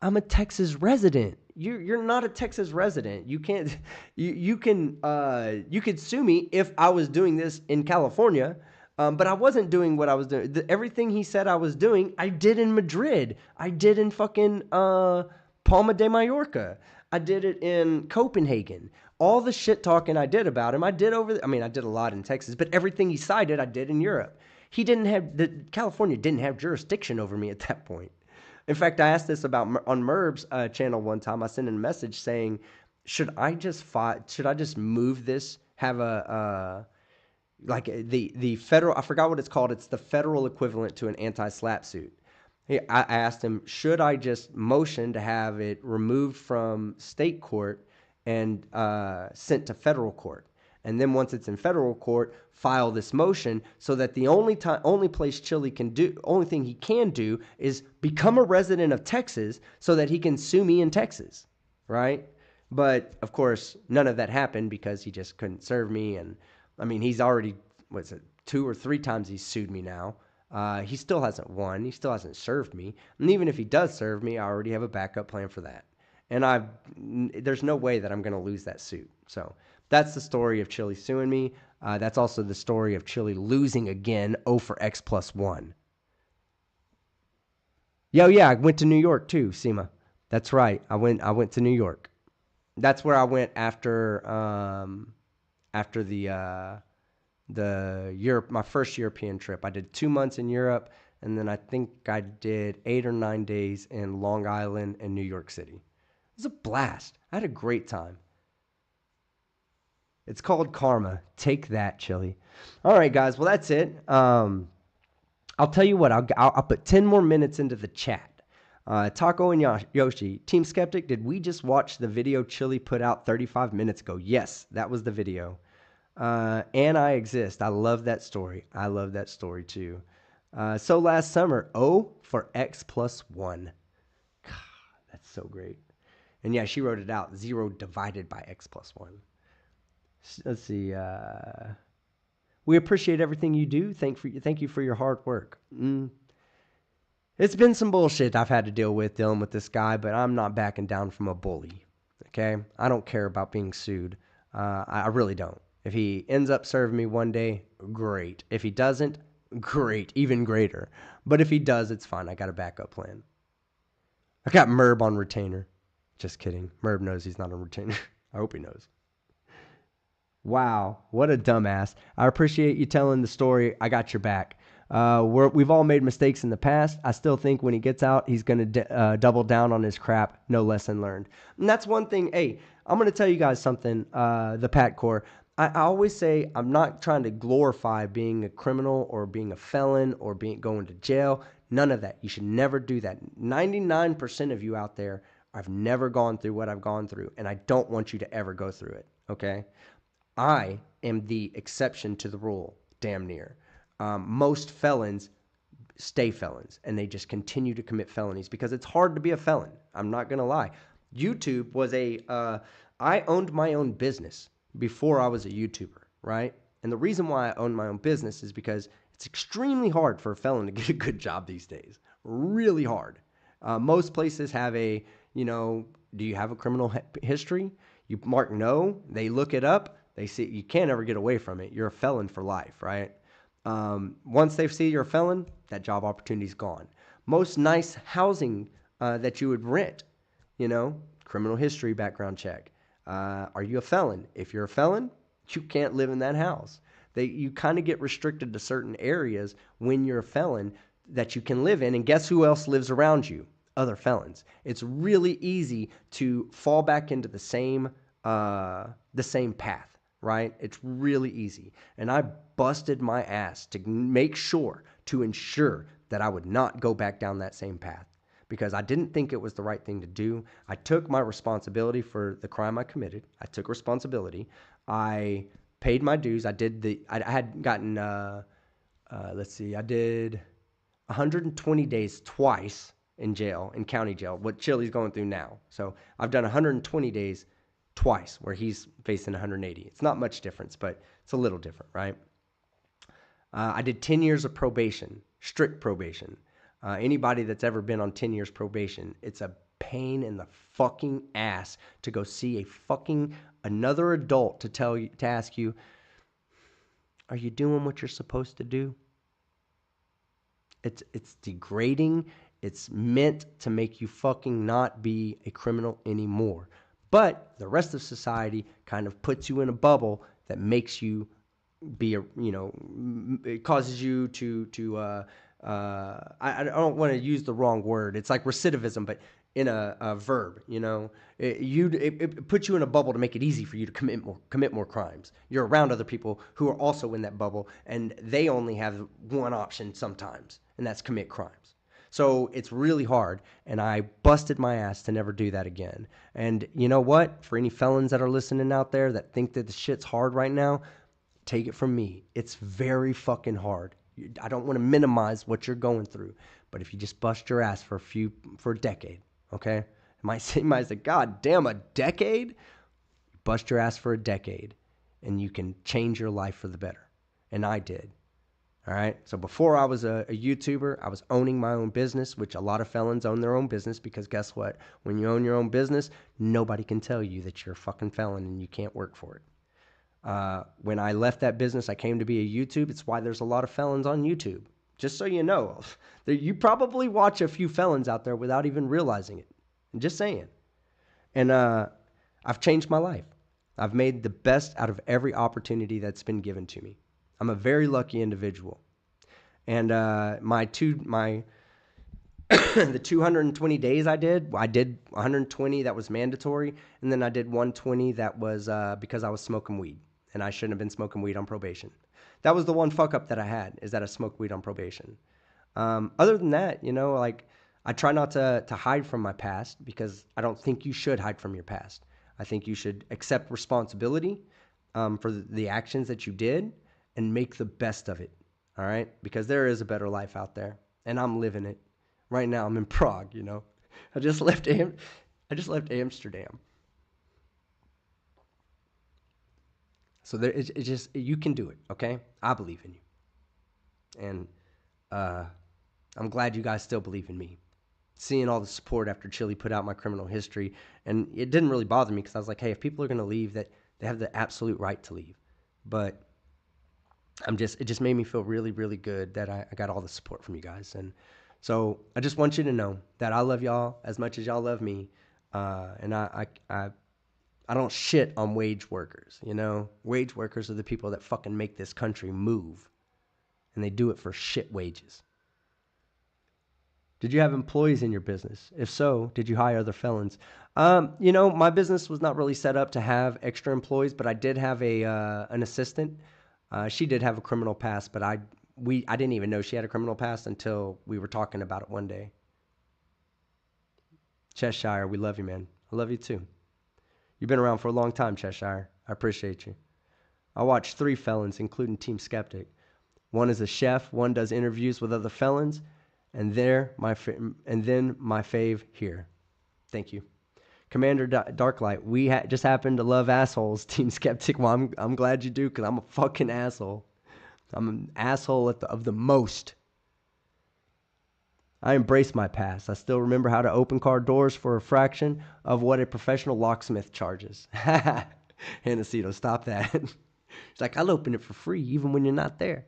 I'm a Texas resident. You're not a Texas resident. You can't. You could sue me if I was doing this in California, but I wasn't doing what I was doing. Everything he said I was doing, I did in Madrid. I did in fucking Palma de Mallorca. I did it in Copenhagen. All the shit talking I did about him, I did I did a lot in Texas, but everything he cited, I did in Europe. California didn't have jurisdiction over me at that point. In fact, I asked this on Merb's channel one time. I sent in a message saying, should I just move this, have the federal, I forgot what it's called. It's the federal equivalent to an anti-SLAPP suit. I asked him, should I just motion to have it removed from state court and sent to federal court? And then once it's in federal court, file this motion so that the only thing he can do is become a resident of Texas so that he can sue me in Texas, right? But of course, none of that happened because he just couldn't serve me. And I mean, he's already, 2 or 3 times he's sued me now. He still hasn't won. He still hasn't served me. And even if he does serve me, I already have a backup plan for that. And there's no way that I'm going to lose that suit. So that's the story of Chile suing me. That's also the story of Chile losing again, 0 for X plus 1. Yeah, I went to New York too, Seema. That's right. I went to New York. That's where I went after my first European trip. I did 2 months in Europe, and then I think I did 8 or 9 days in Long Island and New York City. It was a blast. I had a great time. It's called karma. Take that, Chile. All right, guys. Well, that's it. I'll tell you what. I'll put 10 more minutes into the chat. Taco and Yoshi, Team Skeptic, did we just watch the video Chile put out 35 minutes ago? Yes, that was the video. And I exist. I love that story. I love that story too. So last summer, 0 for X plus 1. God, that's so great. And yeah, she wrote it out. 0 divided by X plus 1. Let's see. We appreciate everything you do. Thank you for your hard work. It's been some bullshit I've had to dealing with this guy, but I'm not backing down from a bully. Okay? I don't care about being sued. I really don't. If he ends up serving me one day, great. If he doesn't, great. Even greater. But if he does, it's fine. I got a backup plan. I got Merb on retainer. Just kidding. Merb knows he's not on retainer. I hope he knows. Wow, what a dumbass. I appreciate you telling the story. I got your back. We've all made mistakes in the past. I still think when he gets out, he's going to double down on his crap. No lesson learned. And that's one thing. Hey, I'm going to tell you guys something, the Pat Core. I always say I'm not trying to glorify being a criminal or being a felon or going to jail. None of that. You should never do that. 99% of you out there, I've never gone through what I've gone through, and I don't want you to ever go through it, okay? I am the exception to the rule, damn near. Most felons stay felons, and they just continue to commit felonies because it's hard to be a felon. I'm not going to lie. YouTube was I owned my own business before I was a YouTuber, right? And the reason why I own my own business is because it's extremely hard for a felon to get a good job these days. Really hard. Most places have do you have a criminal history? You mark no, they look it up, they see you can't ever get away from it. You're a felon for life, right? Once they see you're a felon, that job opportunity's gone. Most nice housing that you would rent, criminal history background check. Are you a felon? If you're a felon, you can't live in that house. You kind of get restricted to certain areas when you're a felon that you can live in. And guess who else lives around you? Other felons. It's really easy to fall back into the same path, right? It's really easy. And I busted my ass to ensure that I would not go back down that same path because I didn't think it was the right thing to do. I took my responsibility for the crime I committed. I took responsibility. I paid my dues. I had gotten, I did 120 days twice in jail, in county jail, what Chile's going through now. So I've done 120 days twice where he's facing 180. It's not much difference, but it's a little different, right? I did 10 years of probation, strict probation. Anybody that's ever been on 10 years probation, it's a pain in the fucking ass to go see another adult to ask you, are you doing what you're supposed to do? It's degrading. It's meant to make you fucking not be a criminal anymore. But the rest of society kind of puts you in a bubble that makes you be it causes you to I don't want to use the wrong word. It's like recidivism, but in a verb, it puts you in a bubble to make it easy for you to commit more crimes. You're around other people who are also in that bubble, and they only have one option sometimes, and that's commit crimes. So it's really hard, and I busted my ass to never do that again. And you know what? For any felons that are listening out there that think that the shit's hard right now, take it from me. It's very fucking hard. I don't want to minimize what you're going through, but if you just bust your ass for a decade, okay? You might say, God damn, a decade? Bust your ass for a decade, and you can change your life for the better. And I did. All right. So before I was a YouTuber, I was owning my own business, which a lot of felons own their own business because guess what? When you own your own business, nobody can tell you that you're a fucking felon and you can't work for it. When I left that business, I came to be a YouTube. It's why there's a lot of felons on YouTube. Just so you know, you probably watch a few felons out there without even realizing it. I'm just saying. And I've changed my life. I've made the best out of every opportunity that's been given to me. I'm a very lucky individual. And the 220 days I did 120 that was mandatory, and then I did 120 that was because I was smoking weed, and I shouldn't have been smoking weed on probation. That was the one fuck up that I had, is that I smoked weed on probation. Other than that, I try not to hide from my past because I don't think you should hide from your past. I think you should accept responsibility for the actions that you did and make the best of it, all right? Because there is a better life out there, and I'm living it. Right now, I'm in Prague, I just left Amsterdam. So it's just, you can do it, okay? I believe in you. And I'm glad you guys still believe in me. Seeing all the support after Chile put out my criminal history, and it didn't really bother me because I was like, hey, if people are going to leave, that they have the absolute right to leave. But it just made me feel really, really good that I got all the support from you guys. And so I just want you to know that I love y'all as much as y'all love me. And I don't shit on wage workers, Wage workers are the people that fucking make this country move. And they do it for shit wages. Did you have employees in your business? If so, did you hire other felons? My business was not really set up to have extra employees, but I did have an assistant. She did have a criminal past, but I didn't even know she had a criminal past until we were talking about it one day. Cheshire, we love you, man. I love you too. You've been around for a long time, Cheshire. I appreciate you. I watched 3 felons, including Team Skeptic. One is a chef, one does interviews with other felons, and then my fave here. Thank you. Commander Darklight, we just happen to love assholes, Team Skeptic. Well, I'm glad you do, because I'm a fucking asshole. I'm an asshole of the most. I embrace my past. I still remember how to open car doors for a fraction of what a professional locksmith charges. Hennessy, stop that. It's like, I'll open it for free, even when you're not there.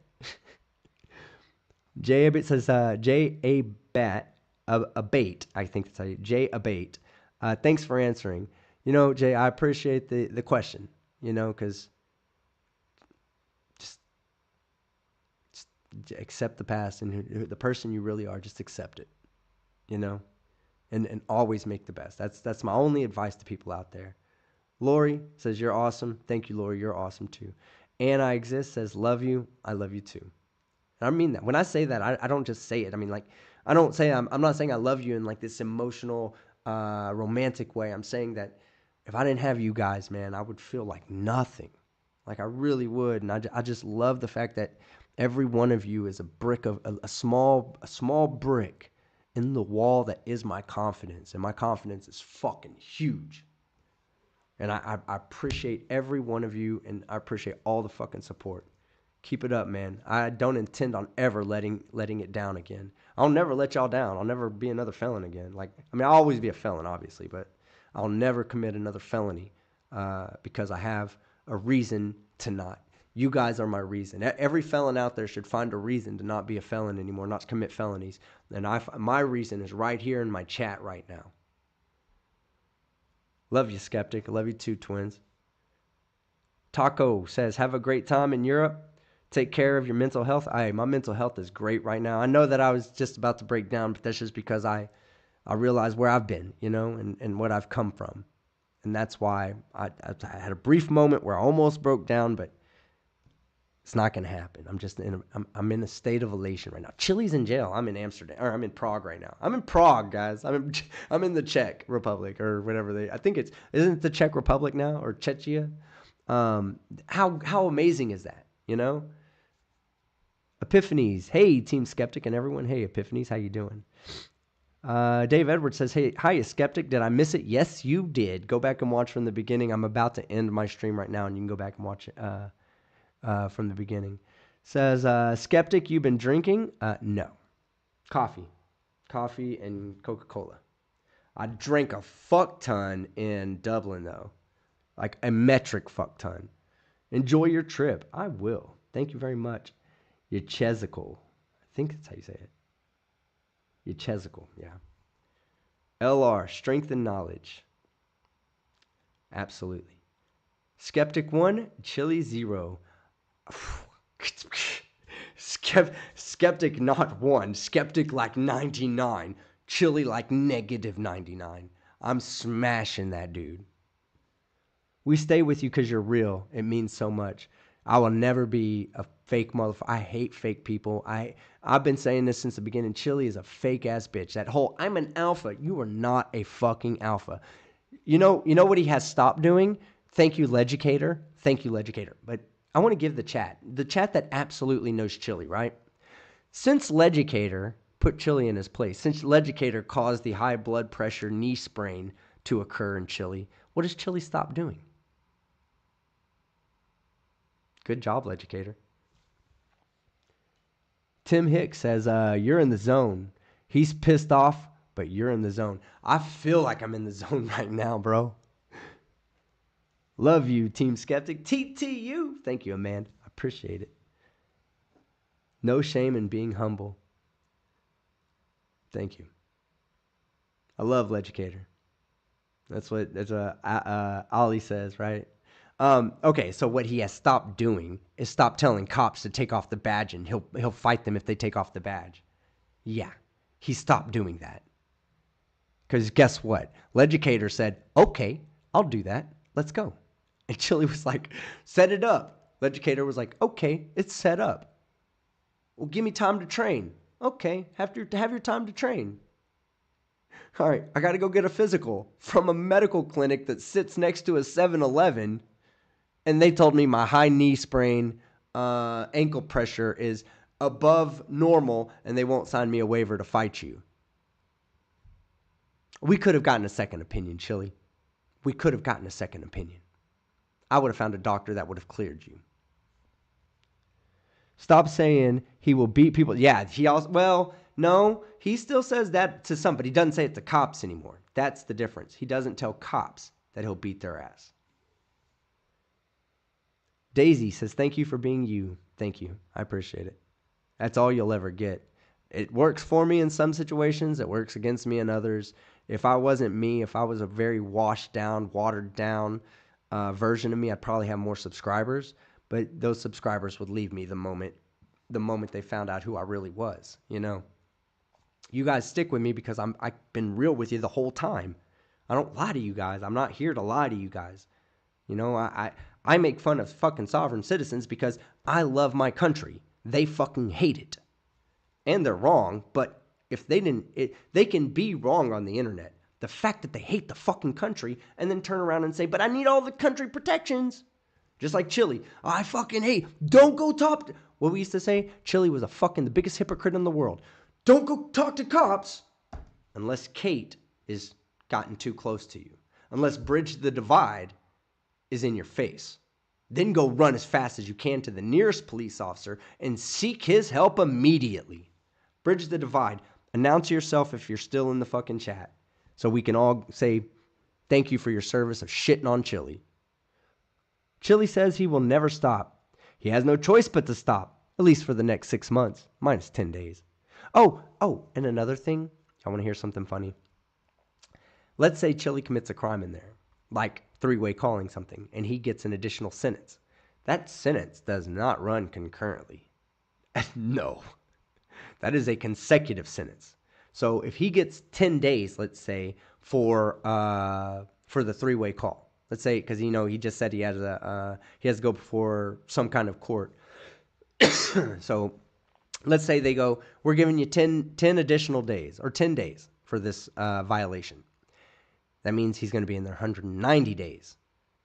J. Abate says, J. Abate, I think that's how you, J. Abate. Thanks for answering. Jay, I appreciate the question, because just accept the past and the person you really are, just accept it, and always make the best. That's my only advice to people out there. Lori says, you're awesome. Thank you, Lori. You're awesome too. And I Exist says, love you. I love you too. And I mean that. When I say that, I don't just say it. I mean, like, I don't say, I'm not saying I love you in like this emotional, romantic way. I'm saying that if I didn't have you guys, man, I would feel like nothing. Like I really would. And I just love the fact that every one of you is a brick of a small brick in the wall that is my confidence. And my confidence is fucking huge. And I appreciate every one of you, and I appreciate all the fucking support. Keep it up, man. I don't intend on ever letting it down again. I'll never let y'all down. I'll never be another felon again. I'll always be a felon, obviously, but I'll never commit another felony because I have a reason to not. You guys are my reason. Every felon out there should find a reason to not be a felon anymore, not to commit felonies. And my reason is right here in my chat right now. Love you, Skeptic. I love you too, twins. Taco says, have a great time in Europe. Take care of your mental health. My mental health is great right now. I know that I was just about to break down, but that's just because I realized where I've been, and what I've come from. And that's why I had a brief moment where I almost broke down, but it's not going to happen. I'm in a state of elation right now. Chile's in jail. I'm in Amsterdam, or I'm in Prague right now. I'm in Prague, guys. I'm in the Czech Republic, or whatever I think isn't it the Czech Republic now, or Czechia? How amazing is that, Epiphanies. Hey, Team Skeptic and everyone. Hey, Epiphanies. How you doing? Dave Edwards says, hey, hi, Skeptic. Did I miss it? Yes, you did. Go back and watch from the beginning. I'm about to end my stream right now, and you can go back and watch it from the beginning. Says, Skeptic, you've been drinking? No. Coffee and Coca-Cola. I drank a fuck ton in Dublin, though. Like a metric fuck ton. Enjoy your trip. I will. Thank you very much. Yechezical. I think that's how you say it. Yechezical, yeah. LR, strength and knowledge. Absolutely. Skeptic 1, Chile 0. Skeptic not 1. Skeptic like 99. Chile like negative 99. I'm smashing that dude. We stay with you because you're real. It means so much. I will never be a fake motherfucker. I hate fake people. I've been saying this since the beginning. Chile is a fake ass bitch. That whole I'm an alpha. You are not a fucking alpha. You know what he has stopped doing? Thank you, Legicator. Thank you, Legicator. But I want to give the chat that absolutely knows Chile, right? Since Legicator put Chile in his place, since Legicator caused the high blood pressure knee sprain to occur in Chile, what does Chile stop doing? Good job, Legicator. Tim Hicks says, you're in the zone. He's pissed off, but you're in the zone. I feel like I'm in the zone right now, bro. Love you, Team Skeptic. TTU. Thank you, Amanda. I appreciate it. No shame in being humble. Thank you. I love Legicator. That's what Ollie says, right? Okay, so what he has stopped doing is stop telling cops to take off the badge, and he'll fight them if they take off the badge. Yeah, he stopped doing that. Because guess what? Legicator said, okay, I'll do that. Let's go. And Chile was like, set it up. Legicator was like, okay, it's set up. Well, give me time to train. Okay, have your time to train. All right, I got to go get a physical from a medical clinic that sits next to a 7-Eleven. And they told me my high knee sprain, ankle pressure is above normal, and they won't sign me a waiver to fight you. We could have gotten a second opinion, Chile. We could have gotten a second opinion. I would have found a doctor that would have cleared you. Stop saying he will beat people. Yeah, he also, well, no, he still says that to some, but he doesn't say it to cops anymore. That's the difference. He doesn't tell cops that he'll beat their ass. Daisy says, thank you for being you. Thank you. I appreciate it. That's all you'll ever get. It works for me in some situations. It works against me in others. If I wasn't me, if I was a very washed down, watered down version of me, I'd probably have more subscribers. But those subscribers would leave me the moment they found out who I really was. You know, you guys stick with me because I've been real with you the whole time. I don't lie to you guys. I'm not here to lie to you guys. You know, I make fun of fucking sovereign citizens because I love my country. They fucking hate it. And they're wrong, but if they didn't, they can be wrong on the internet. The fact that they hate the fucking country and then turn around and say, but I need all the country protections. Just like Chile. I fucking hate, don't go talk. What we used to say, Chile was the biggest hypocrite in the world. Don't go talk to cops unless Kate is gotten too close to you. Unless Bridge the Divide is in your face. Then go run as fast as you can to the nearest police officer and seek his help immediately. Bridge the divide. Announce yourself if you're still in the fucking chat so we can all say thank you for your service of shitting on Chile. Chile says he will never stop. He has no choice but to stop, at least for the next 6 months, minus 10 days. Oh, and another thing, I want to hear something funny. Let's say Chile commits a crime in there, like three-way calling something, and he gets an additional sentence. That sentence does not run concurrently. No. That is a consecutive sentence. So if he gets 10 days, let's say, for the three-way call. Let's say, because he just said he has to go before some kind of court. So let's say they go, we're giving you 10 additional days or 10 days for this violation. That means he's going to be in there 190 days.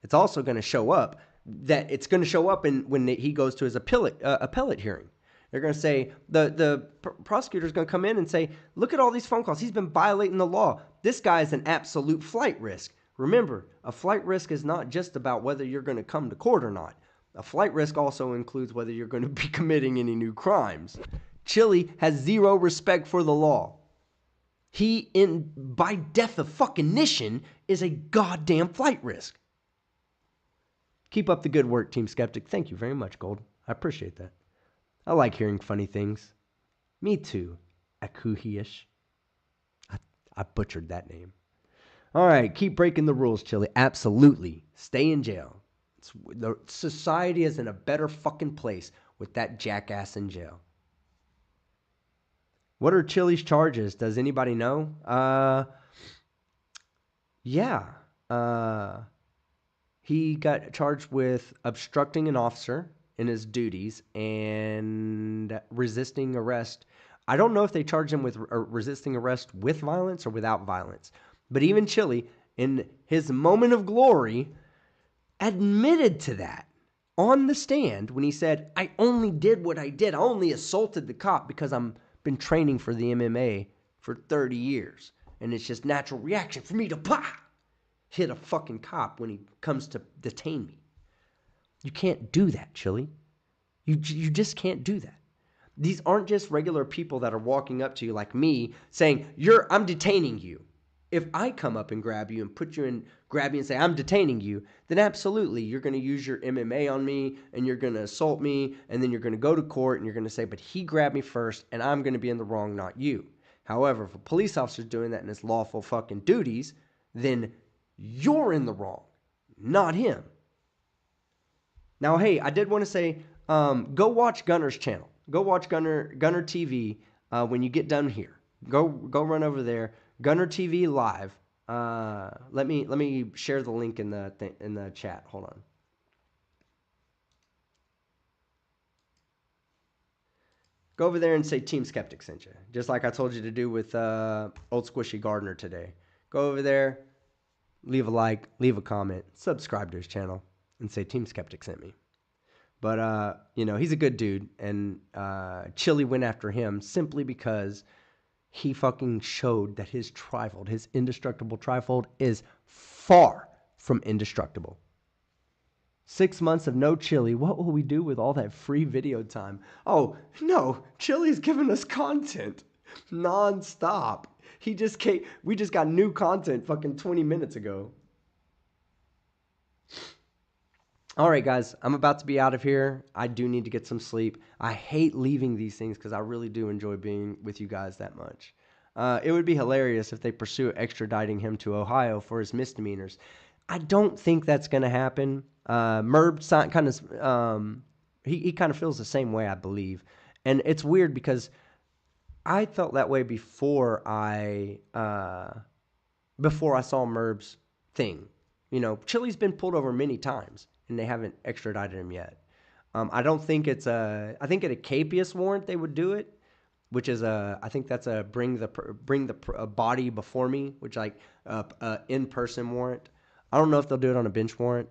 It's also going to show up when he goes to his appellate hearing. They're going to say, the prosecutor's going to come in and say, look at all these phone calls. He's been violating the law. This guy is an absolute flight risk. Remember, a flight risk is not just about whether you're going to come to court or not. A flight risk also includes whether you're going to be committing any new crimes. Chile has zero respect for the law. He, by definition, is a goddamn flight risk. Keep up the good work, Team Skeptic. Thank you very much, Gold. I appreciate that. I like hearing funny things. Me too, Akuhiish. I butchered that name. All right, keep breaking the rules, Chile. Absolutely. Stay in jail. The society is in a better fucking place with that jackass in jail. What are Chile's charges? Does anybody know? He got charged with obstructing an officer in his duties and resisting arrest. I don't know if they charged him with resisting arrest with violence or without violence. But even Chile, in his moment of glory, admitted to that on the stand when he said, I only did what I did. I only assaulted the cop because I'm been training for the MMA for 30 years. And it's just natural reaction for me to hit a fucking cop when he comes to detain me. You can't do that, Chile. You just can't do that. These aren't just regular people that are walking up to you like me saying, I'm detaining you. If I come up and grab you and grab you and say, I'm detaining you, then absolutely, you're going to use your MMA on me and you're going to assault me and then you're going to go to court and you're going to say, but he grabbed me first and I'm going to be in the wrong, not you. However, if a police officer's doing that in his lawful fucking duties, then you're in the wrong, not him. Now, hey, I did want to say, go watch Gunner's channel. Go watch Gunner TV when you get done here. Go run over there. Gunner TV live. Let me share the link in the chat. Hold on. Go over there and say Team Skeptic sent you. Just like I told you to do with Old Squishy Gardner today. Go over there, leave a like, leave a comment, subscribe to his channel, and say Team Skeptic sent me. But, he's a good dude, and Chile went after him simply because he fucking showed that his trifold, his indestructible trifold, is far from indestructible. 6 months of no Chile. What will we do with all that free video time? Oh, no. Chile's giving us content non-stop. We just got new content fucking 20 minutes ago. All right, guys. I'm about to be out of here. I do need to get some sleep. I hate leaving these things because I really do enjoy being with you guys that much. It would be hilarious if they pursue extraditing him to Ohio for his misdemeanors. I don't think that's going to happen. Merb he kind of feels the same way, I believe. And it's weird because I felt that way before I saw Merb's thing. Chile's been pulled over many times, and they haven't extradited him yet. I don't think I think at a capious warrant they would do it, which is I think that's a bring the body before me, which like in-person warrant. I don't know if they'll do it on a bench warrant.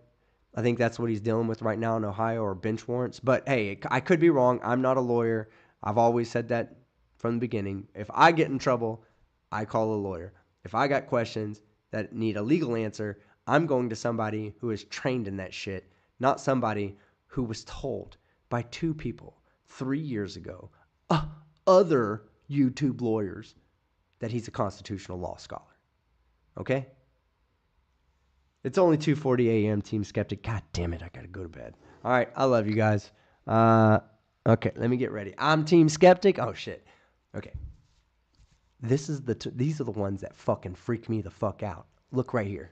I think that's what he's dealing with right now in Ohio, or bench warrants. But hey, I could be wrong. I'm not a lawyer. I've always said that from the beginning. If I get in trouble, I call a lawyer. If I got questions that need a legal answer, I'm going to somebody who is trained in that shit, not somebody who was told by 2 people 3 years ago, other YouTube lawyers, that he's a constitutional law scholar. Okay? It's only 2:40 a.m. Team Skeptic. God damn it, I gotta go to bed. All right, I love you guys. Okay, let me get ready. I'm Team Skeptic. Oh shit. Okay. These are the ones that fucking freak me the fuck out. Look right here.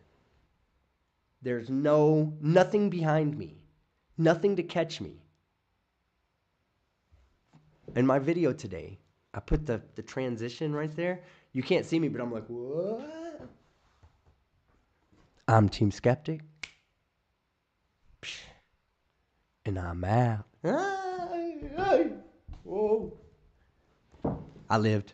There's nothing behind me. Nothing to catch me. In my video today, I put the transition right there. You can't see me, but I'm like, what? I'm Team Skeptic. And I'm out. Whoa. I lived.